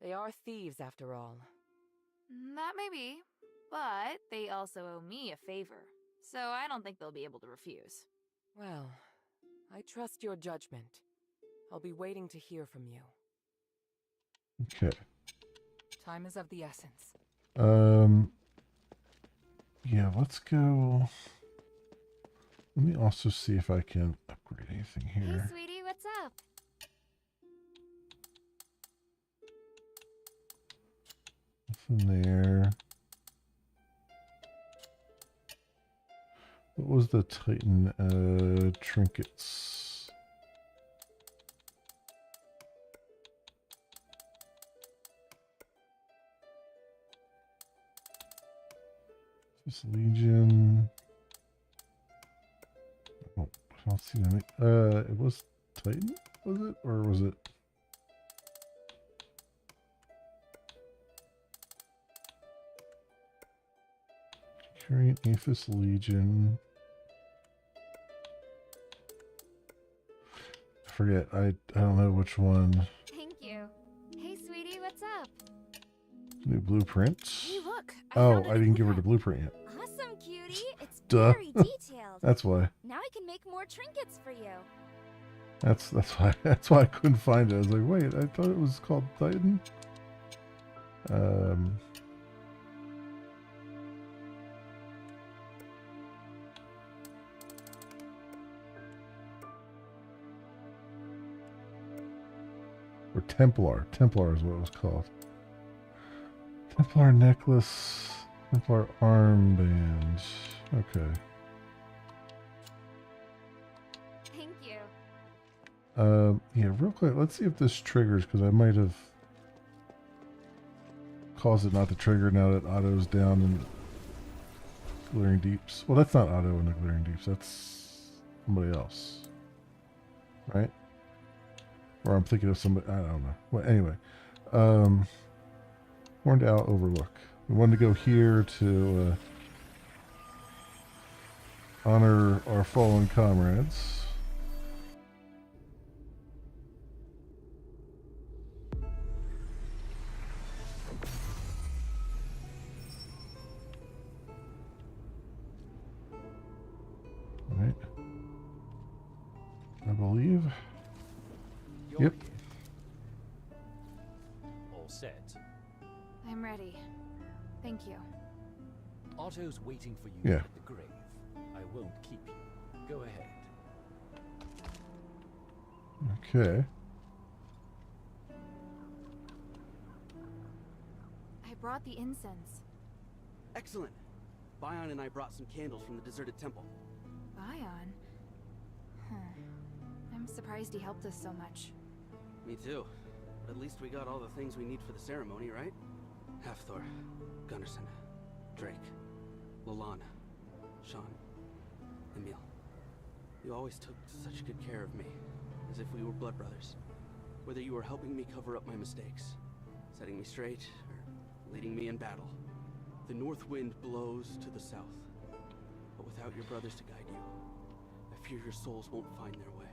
They are thieves, after all. That may be, but they also owe me a favor, so I don't think they'll be able to refuse. Well, I trust your judgment. I'll be waiting to hear from you. Okay. Time is of the essence. Yeah, let's go. Let me also see if I can upgrade anything Hey, here. sweetie, what's up? Nothing there. What was the Titan trinkets? This Legion. Oh, I don't see any. It was Titan, was it? Or was it? Carrying Aphis Legion. I forget. I don't know which one. Thank you. Hey, sweetie, what's up? New blueprints. Hey, look. Oh, I didn't give her the blueprint yet. Awesome, cutie. It's Duh. very detailed. That's why. Now I can make more trinkets for you. That's why I couldn't find it. I was like, wait, I thought it was called Titan. Or Templar. Templar is what it was called. Templar necklace. Templar armband. Okay. Thank you. Yeah, real quick, let's see if this triggers, because I might have caused it not to trigger now that Otto's down in Glaring Deeps. Well, that's not Otto in the Glaring Deeps, that's somebody else. Right? Or I'm thinking of somebody, I don't know. Well, anyway. Horned Owl Overlook. We wanted to go here to honor our fallen comrades. Right. I believe. Yep. All set. I'm ready. Thank you. Otto's waiting for you Yeah. at the grave. I won't keep you. Go ahead. Okay. I brought the incense. Excellent. Bion and I brought some candles from the deserted temple. Bion? Huh. I'm surprised he helped us so much. Me too. But at least we got all the things we need for the ceremony, right? Hafthor, Gunnarsson, Drake, Lalana, Sean, Emil. You always took such good care of me, as if we were blood brothers. Whether you were helping me cover up my mistakes, setting me straight, or leading me in battle. The north wind blows to the south. But without your brothers to guide you, I fear your souls won't find their way.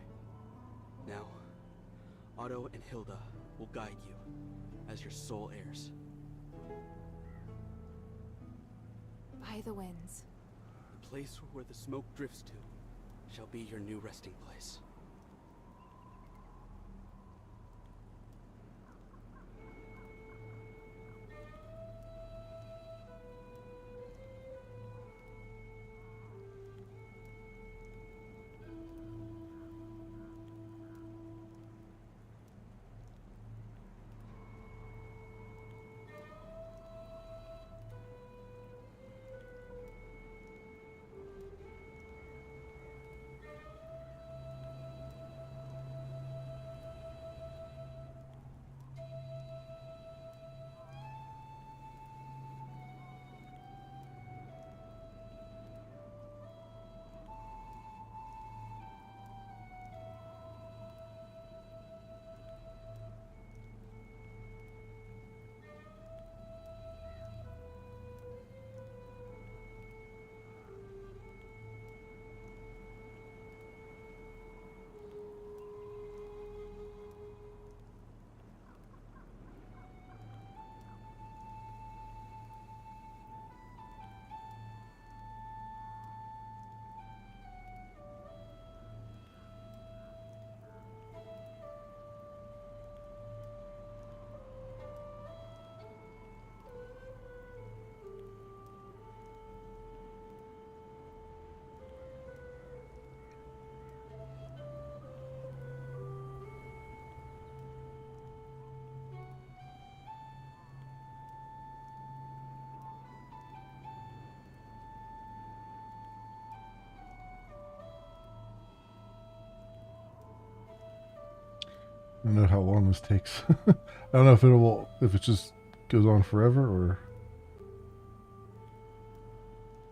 Now, Otto and Hilda will guide you as your sole heirs. By the winds. The place where the smoke drifts to shall be your new resting place. I don't know how long this takes. I don't know if it just goes on forever or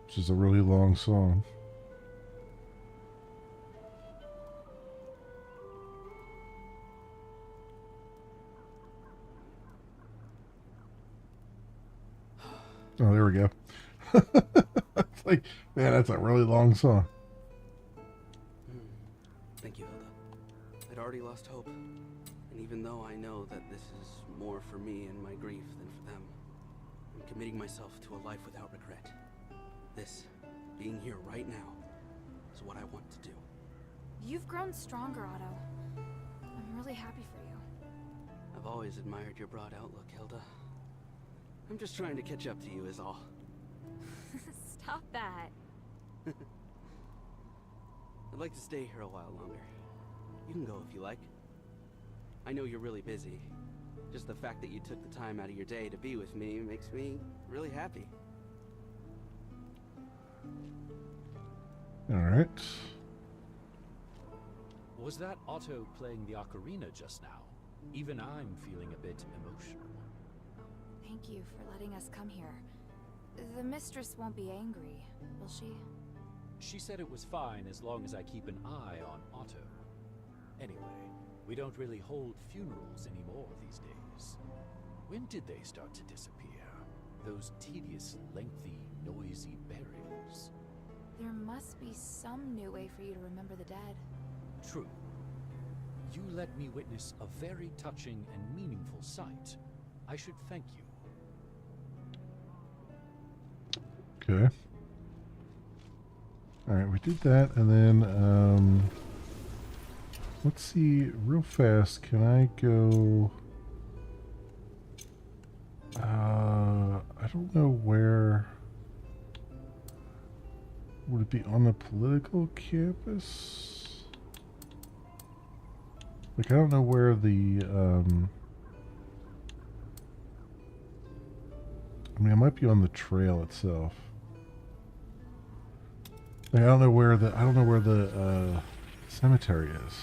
it's just a really long song. Oh, there we go. It's like, man, that's a really long song. Thank you, Hilda. I'd already lost hope. And even though I know that this is more for me and my grief than for them, I'm committing myself to a life without regret. This, being here right now, is what I want to do. You've grown stronger, Otto. I'm really happy for you. I've always admired your broad outlook, Hilda. I'm just trying to catch up to you is all. Stop that. I'd like to stay here a while longer. You can go if you like. I know you're really busy. Just the fact that you took the time out of your day to be with me makes me really happy. All right. Was that Otto playing the ocarina just now? Even I'm feeling a bit emotional. Thank you for letting us come here. The mistress won't be angry, will she? She said it was fine as long as I keep an eye on Otto. Anyway, we don't really hold funerals anymore these days. When did they start to disappear? Those tedious, lengthy, noisy burials. There must be some new way for you to remember the dead. True. You let me witness a very touching and meaningful sight. I should thank you. Okay. All right, we did that, and then let's see real fast. Can I go? I don't know where. Would it be on the political campus? Like, I don't know where the I mean, it might be on the trail itself. Like, I don't know where the cemetery is.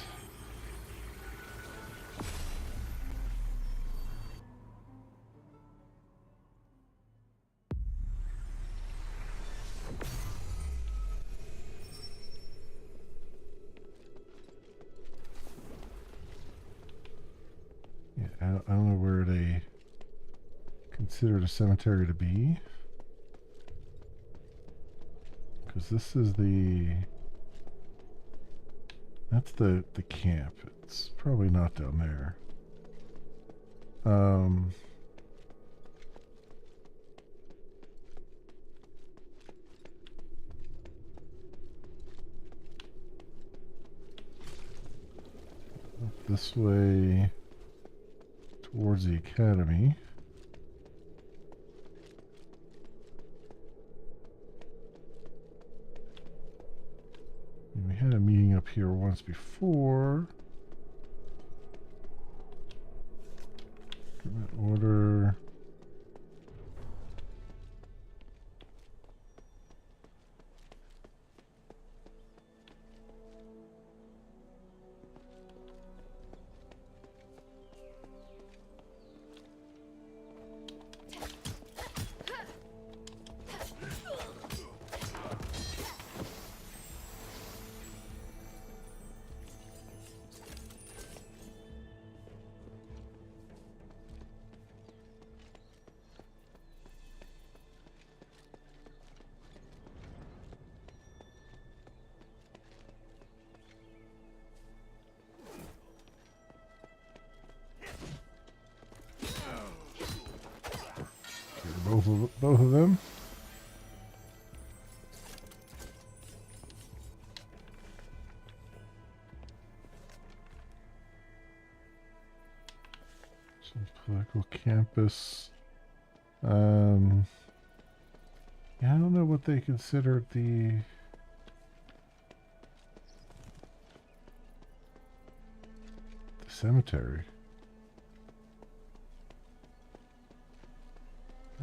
Yeah, I don't know where they considered a cemetery to be. Because this is that's the camp. It's probably not down there. Up this way towards the academy. We had a meeting up here once before. Order. Both of them. Some political campus. Yeah, I don't know what they considered the cemetery.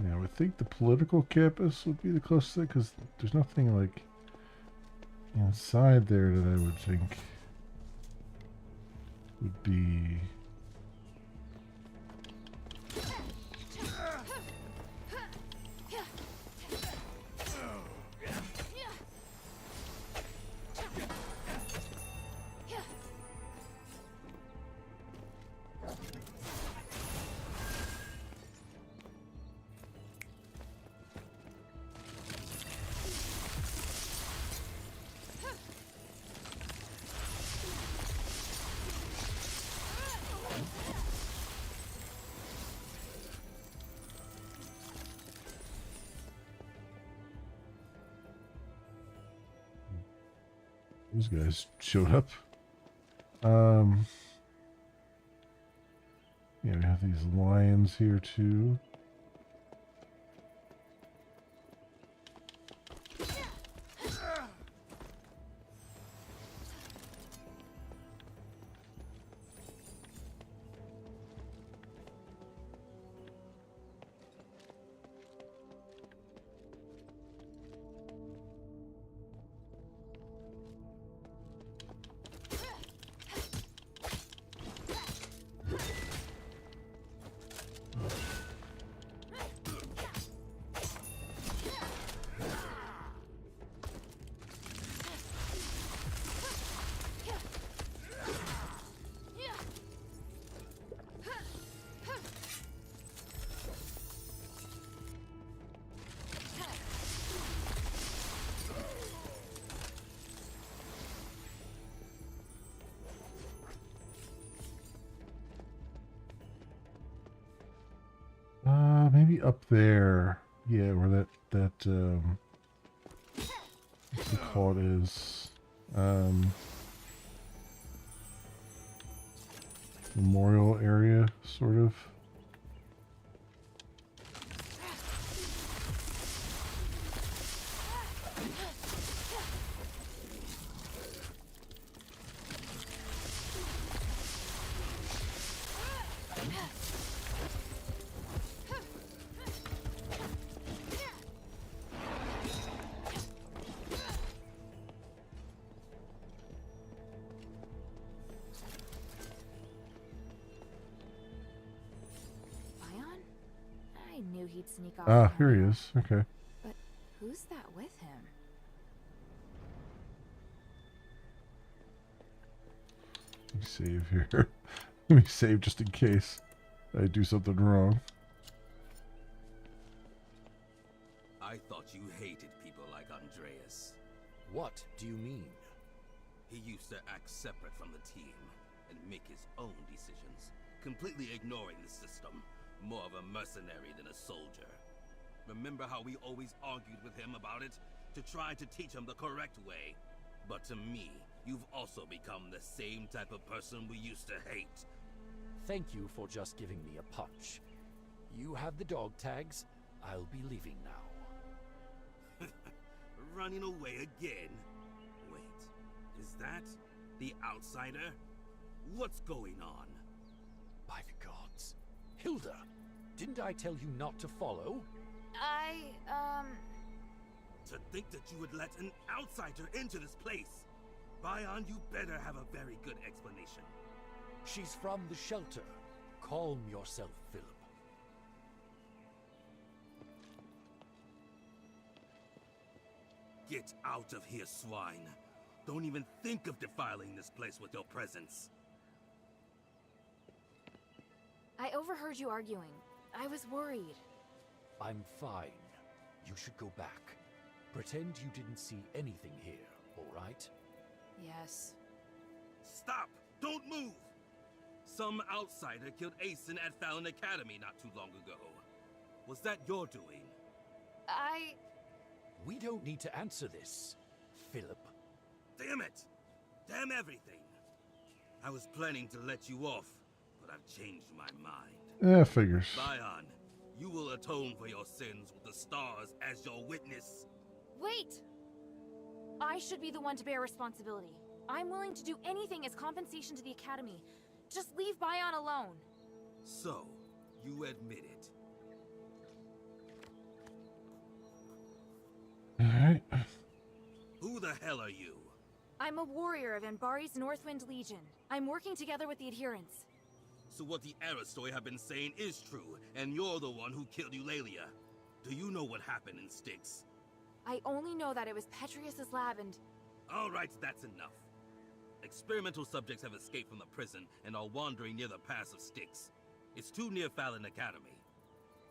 Yeah, I would think the political campus would be the closest thing, because there's nothing like inside there that I would think would be Those guys showed up. Yeah, we have these lions here too. Maybe up there. Yeah, where that what's the call it is. Memorial area, sort of. I knew he'd sneak off. Ah, here he is. Okay. But who's that with him? Let me save here. Let me save just in case I do something wrong. I thought you hated people like Andreas. What do you mean? He used to act separate from the team and make his own decisions, completely ignoring the system. More of a mercenary than a soldier. Remember how we always argued with him about it? To try to teach him the correct way? But to me, you've also become the same type of person we used to hate. Thank you for just giving me a punch. You have the dog tags. I'll be leaving now. Running away again? Wait, is that the outsider? What's going on? By the gods. Hilda, didn't I tell you not to follow? To think that you would let an outsider into this place! Bion, you better have a very good explanation. She's from the shelter. Calm yourself, Philip. Get out of here, swine. Don't even think of defiling this place with your presence. I overheard you arguing. I was worried. I'm fine. You should go back. Pretend you didn't see anything here, all right? Yes. Stop! Don't move! Some outsider killed Asen at Fallon Academy not too long ago. Was that your doing? We don't need to answer this, Philip. Damn it! Damn everything! I was planning to let you off, but I've changed my mind. Yeah, figures. Bion, you will atone for your sins with the stars as your witness. Wait! I should be the one to bear responsibility. I'm willing to do anything as compensation to the Academy. Just leave Bion alone. So, you admit it. Alright. Who the hell are you? I'm a warrior of Anbari's Northwind Legion. I'm working together with the adherents. So what the Aristoy have been saying is true, and you're the one who killed Eulalia. Do you know what happened in Styx? I only know that it was Petrius's lab and... Alright, that's enough. Experimental subjects have escaped from the prison and are wandering near the pass of Styx. It's too near Fallon Academy.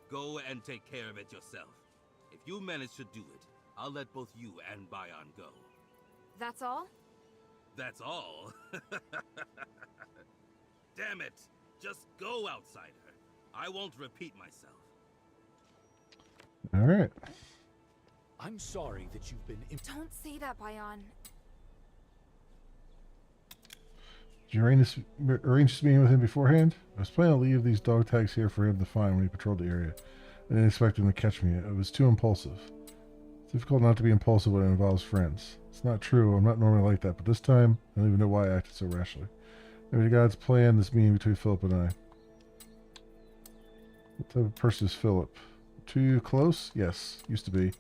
Go and take care of it yourself. If you manage to do it, I'll let both you and Bion go. That's all? That's all? Damn it! Just go, outsider. I won't repeat myself. Alright. I'm sorry that you've been... Don't say that, Bion. Did you arrange this meeting with him beforehand? I was planning to leave these dog tags here for him to find when he patrolled the area. I didn't expect him to catch me. It was too impulsive. It's difficult not to be impulsive when it involves friends. It's not true. I'm not normally like that, but this time, I don't even know why I acted so rashly. Maybe the gods planned this meeting between Philip and I. What type of person is Philip? Too close? Yes. Used to be.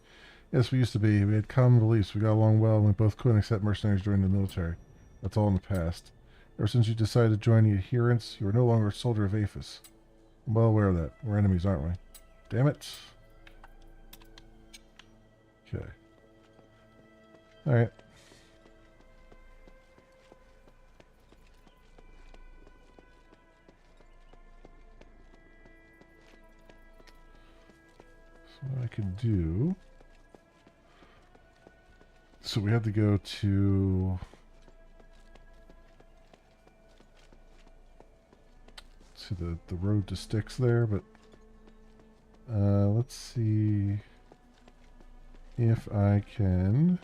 Yes, we used to be. We had common beliefs. We got along well, and we both couldn't accept mercenaries during the military. That's all in the past. Ever since you decided to join the adherents, you are no longer a soldier of Aphis. I'm well aware of that. We're enemies, aren't we? Damn it. Okay. Alright. So what I can do... So we have to go to... the road to Styx there, but let's see if I can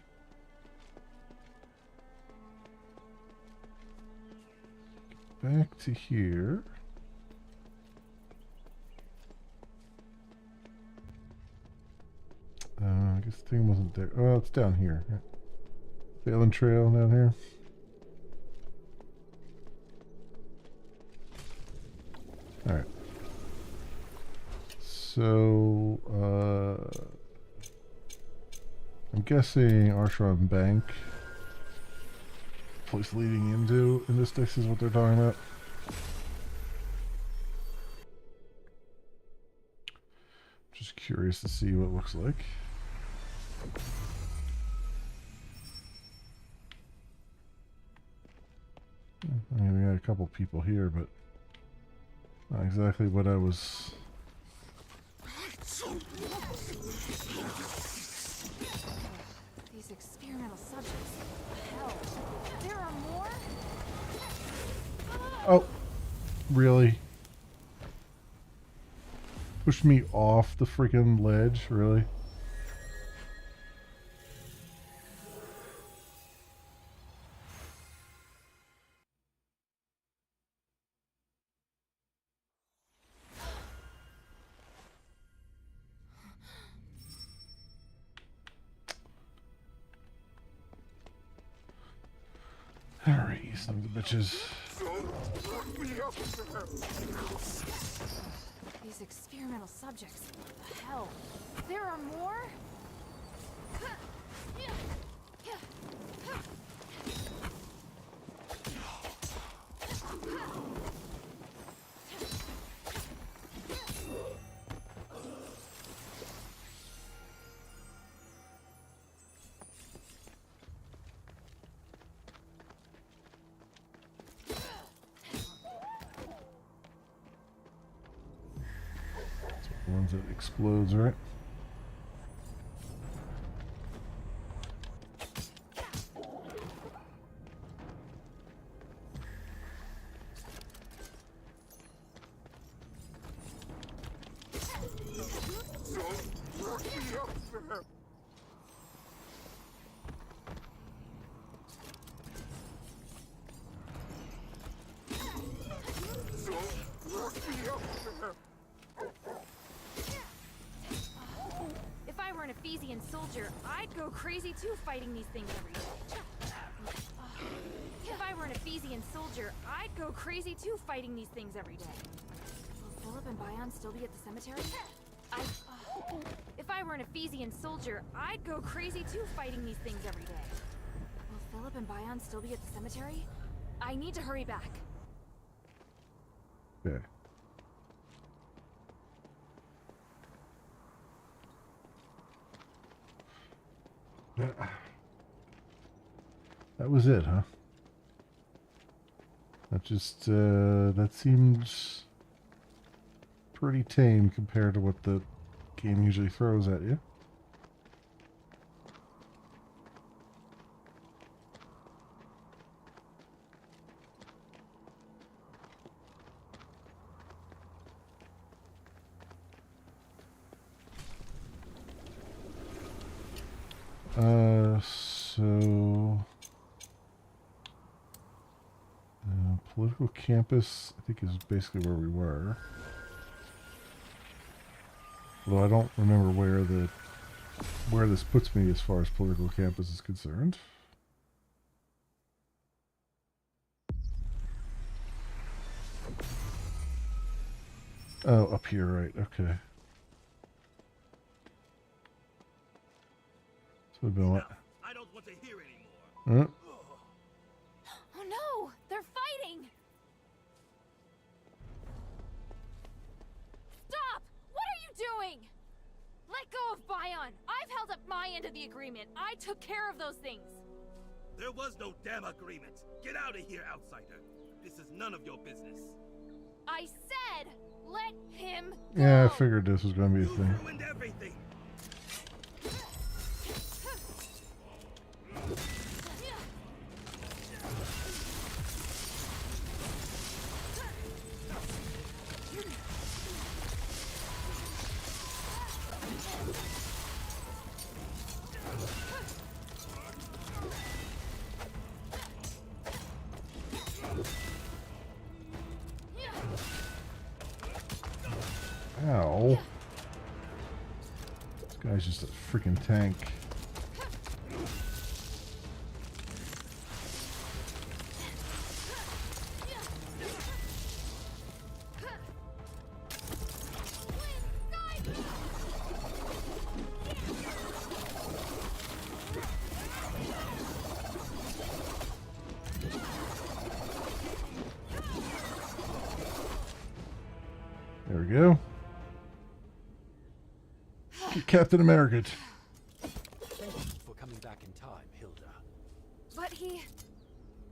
get back to here. I guess the thing wasn't there. Oh, it's down here. Phelan Trail down here. Alright. So, I'm guessing Arshron Bank, place leading into Styx is what they're talking about. Just curious to see what it looks like. I mean, we got a couple people here, but not exactly what I was... These experimental subjects. Hell, there are more? Oh, really? Pushed me off the freaking ledge, really? Alright, you son of the bitches. These experimental subjects. Hell, there are more? The ones that explodes, right? If I were an Ephesian soldier, I'd go crazy too fighting these things every day. If I were an Ephesian soldier, I'd go crazy too fighting these things every day. Will Philip and Bion still be at the cemetery? If I were an Ephesian soldier, I'd go crazy too fighting these things every day. Will Philip and Bion still be at the cemetery? I need to hurry back. Okay. That was it, huh? That just, that seems pretty tame compared to what the game usually throws at you. So Political campus, I think, is basically where we were. Although I don't remember where this puts me as far as political campus is concerned. Oh, up here, right, okay. So we've been what? I don't want to hear anymore. Oh no! They're fighting! Stop! What are you doing? Let go of Bion! I've held up my end of the agreement. I took care of those things. There was no damn agreement. Get out of here, outsider. This is none of your business. I said, let him go. Yeah, I figured this was going to be a thing. You ruined everything. Ow. This guy's just a freaking tank. There we go. Captain America. Thank you for coming back in time, Hilda. But he...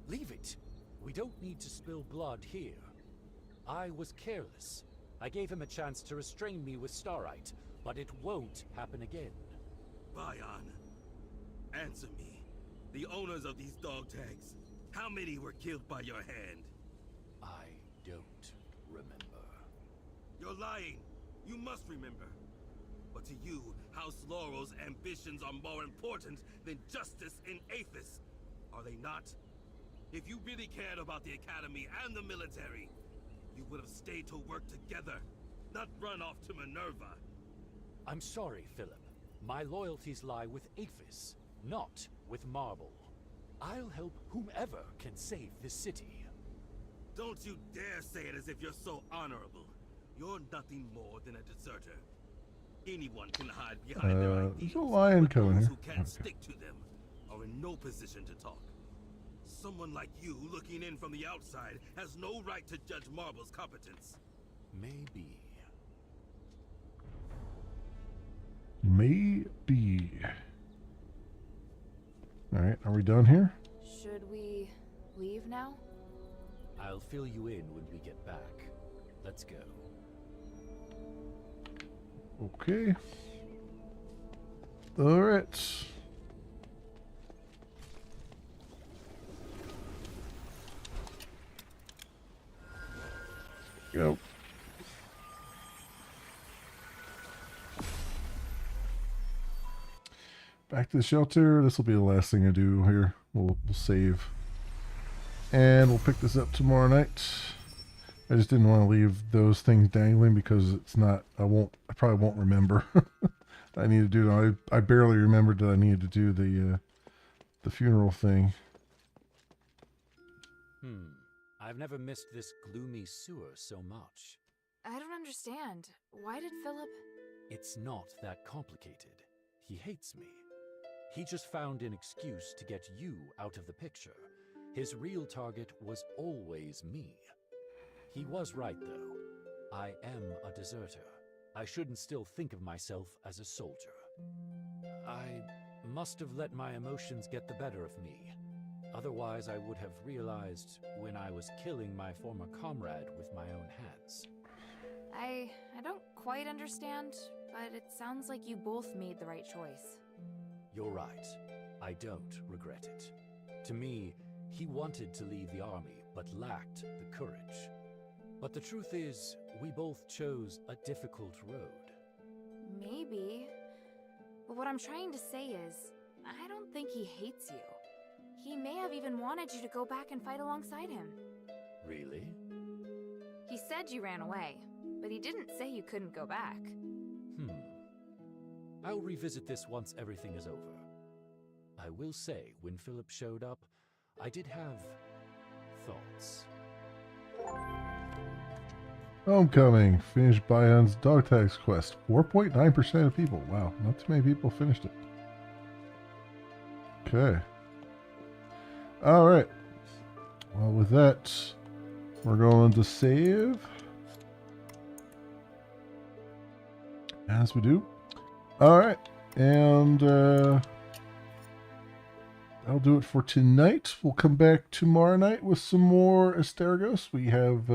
Leave it. We don't need to spill blood here. I was careless. I gave him a chance to restrain me with Starite, but it won't happen again. Bion, answer me. The owners of these dog tags, how many were killed by your hand? I don't remember. You're lying. You must remember. But to you, House Laurel's ambitions are more important than justice in Aphis. Are they not? If you really cared about the Academy and the military, you would have stayed to work together, not run off to Minerva. I'm sorry, Philip. My loyalties lie with Aphis, not with Marble. I'll help whomever can save this city. Don't you dare say it as if you're so honorable. You're nothing more than a deserter. Anyone can hide behind their ideas, there's a lion but coming those here. who can't stick to them are in no position to talk. Someone like you, looking in from the outside, has no right to judge Marble's competence. Maybe. Maybe. Alright, are we done here? Should we leave now? I'll fill you in when we get back. Let's go. Okay. Alright. Go. Back to the shelter. This will be the last thing I do here. We'll save. And we'll pick this up tomorrow night. I just didn't want to leave those things dangling because it's not, I probably won't remember. I need to do it. I barely remembered that I needed to do the funeral thing. I've never missed this gloomy sewer so much. I don't understand. Why did Philip... It's not that complicated. He hates me. He just found an excuse to get you out of the picture. His real target was always me. He was right, though. I am a deserter. I shouldn't still think of myself as a soldier. I must have let my emotions get the better of me. Otherwise, I would have realized when I was killing my former comrade with my own hands. I don't quite understand, but it sounds like you both made the right choice. You're right. I don't regret it. To me, he wanted to leave the army, but lacked the courage. But the truth is, we both chose a difficult road. Maybe. But what I'm trying to say is, I don't think he hates you. He may have even wanted you to go back and fight alongside him. Really? He said you ran away, but he didn't say you couldn't go back. I'll revisit this once everything is over. I will say, when Philip showed up, I did have thoughts. Homecoming. Finished Bion's dog tags quest. 4.9% of people. Wow, not too many people finished it. Okay. Alright. Well, with that, we're going to save. As we do. Alright. And that'll do it for tonight. We'll come back tomorrow night with some more Asterigos. We have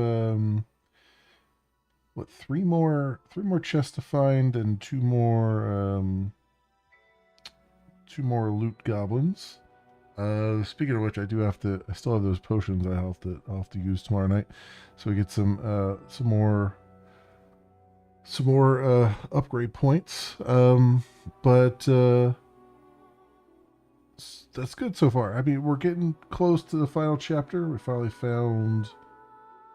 three more chests to find and two more loot goblins. Speaking of which, I still have those potions I'll have to use tomorrow night, so we get some more upgrade points. But that's good so far. I mean, we're getting close to the final chapter. We finally found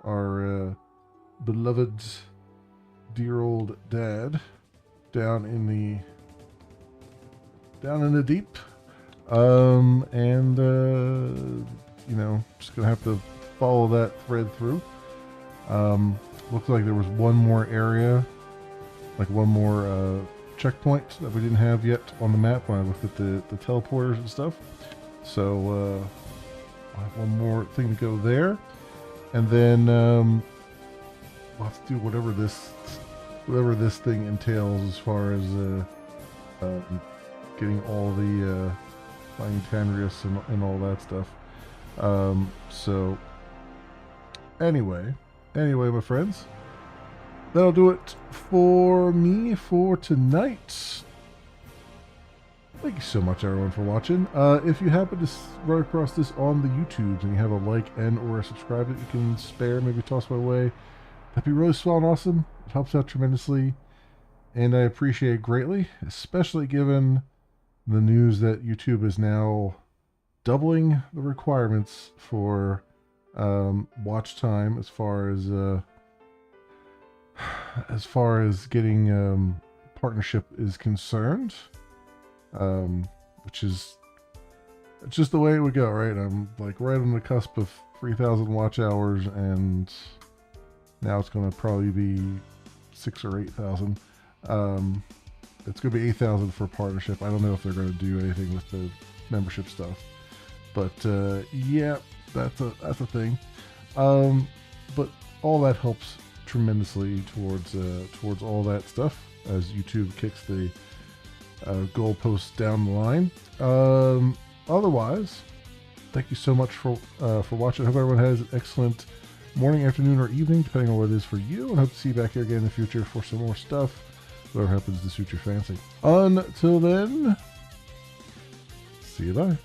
our beloved dear old dad down in the deep. Just gonna have to follow that thread through. Looks like there was one more area, like one more checkpoint that we didn't have yet on the map when I looked at the teleporters and stuff. So I have one more thing to go there, and then we'll have to do whatever this thing entails as far as getting all the finding Tanrius and all that stuff. So anyway, my friends, that'll do it for me for tonight. Thank you so much, everyone, for watching. If you happen to run across this on the YouTubes and you have a like and or a subscribe that you can spare, maybe toss my way, that'd be really swell and awesome. It helps out tremendously, and I appreciate it greatly, especially given the news that YouTube is now doubling the requirements for watch time as far as getting partnership is concerned, which is just the way it would go, right? I'm like right on the cusp of 3,000 watch hours, and now it's going to probably be 6,000 or 8,000. It's going to be 8,000 for partnership. I don't know if they're going to do anything with the membership stuff, but yeah, that's a thing. But all that helps tremendously towards all that stuff as YouTube kicks the goalposts down the line. Otherwise, thank you so much for watching. I hope everyone has an excellent morning, afternoon, or evening, depending on what it is for you, and hope to see you back here again in the future for some more stuff, whatever happens to suit your fancy. Until then, see you bye.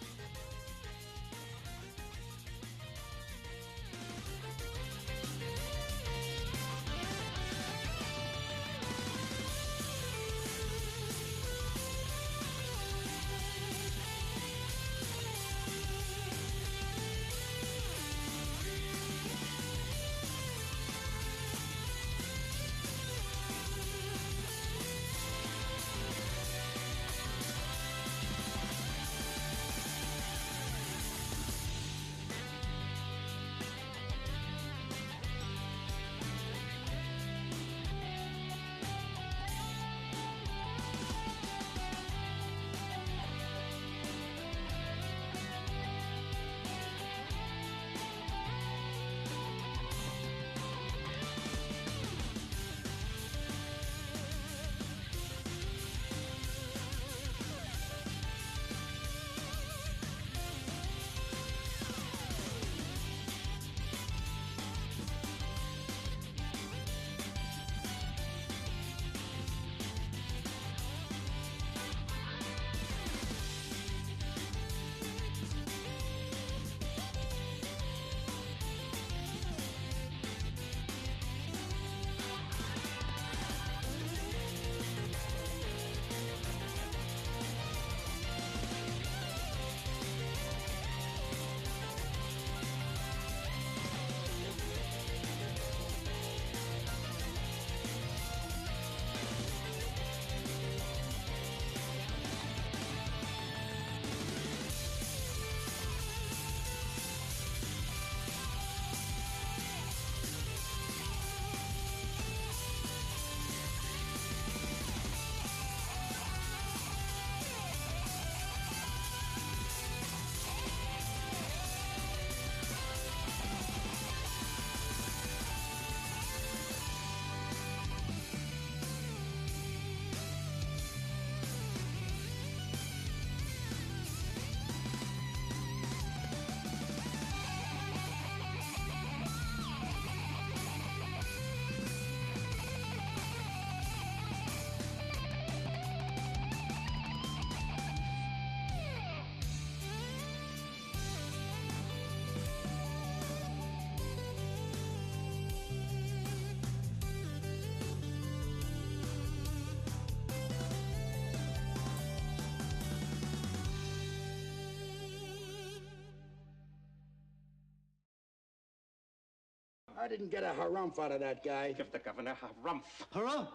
I didn't get a harumph out of that guy. Give the governor a harumph. Harumph?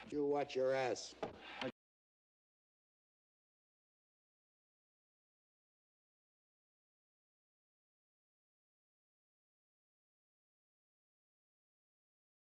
You watch your ass.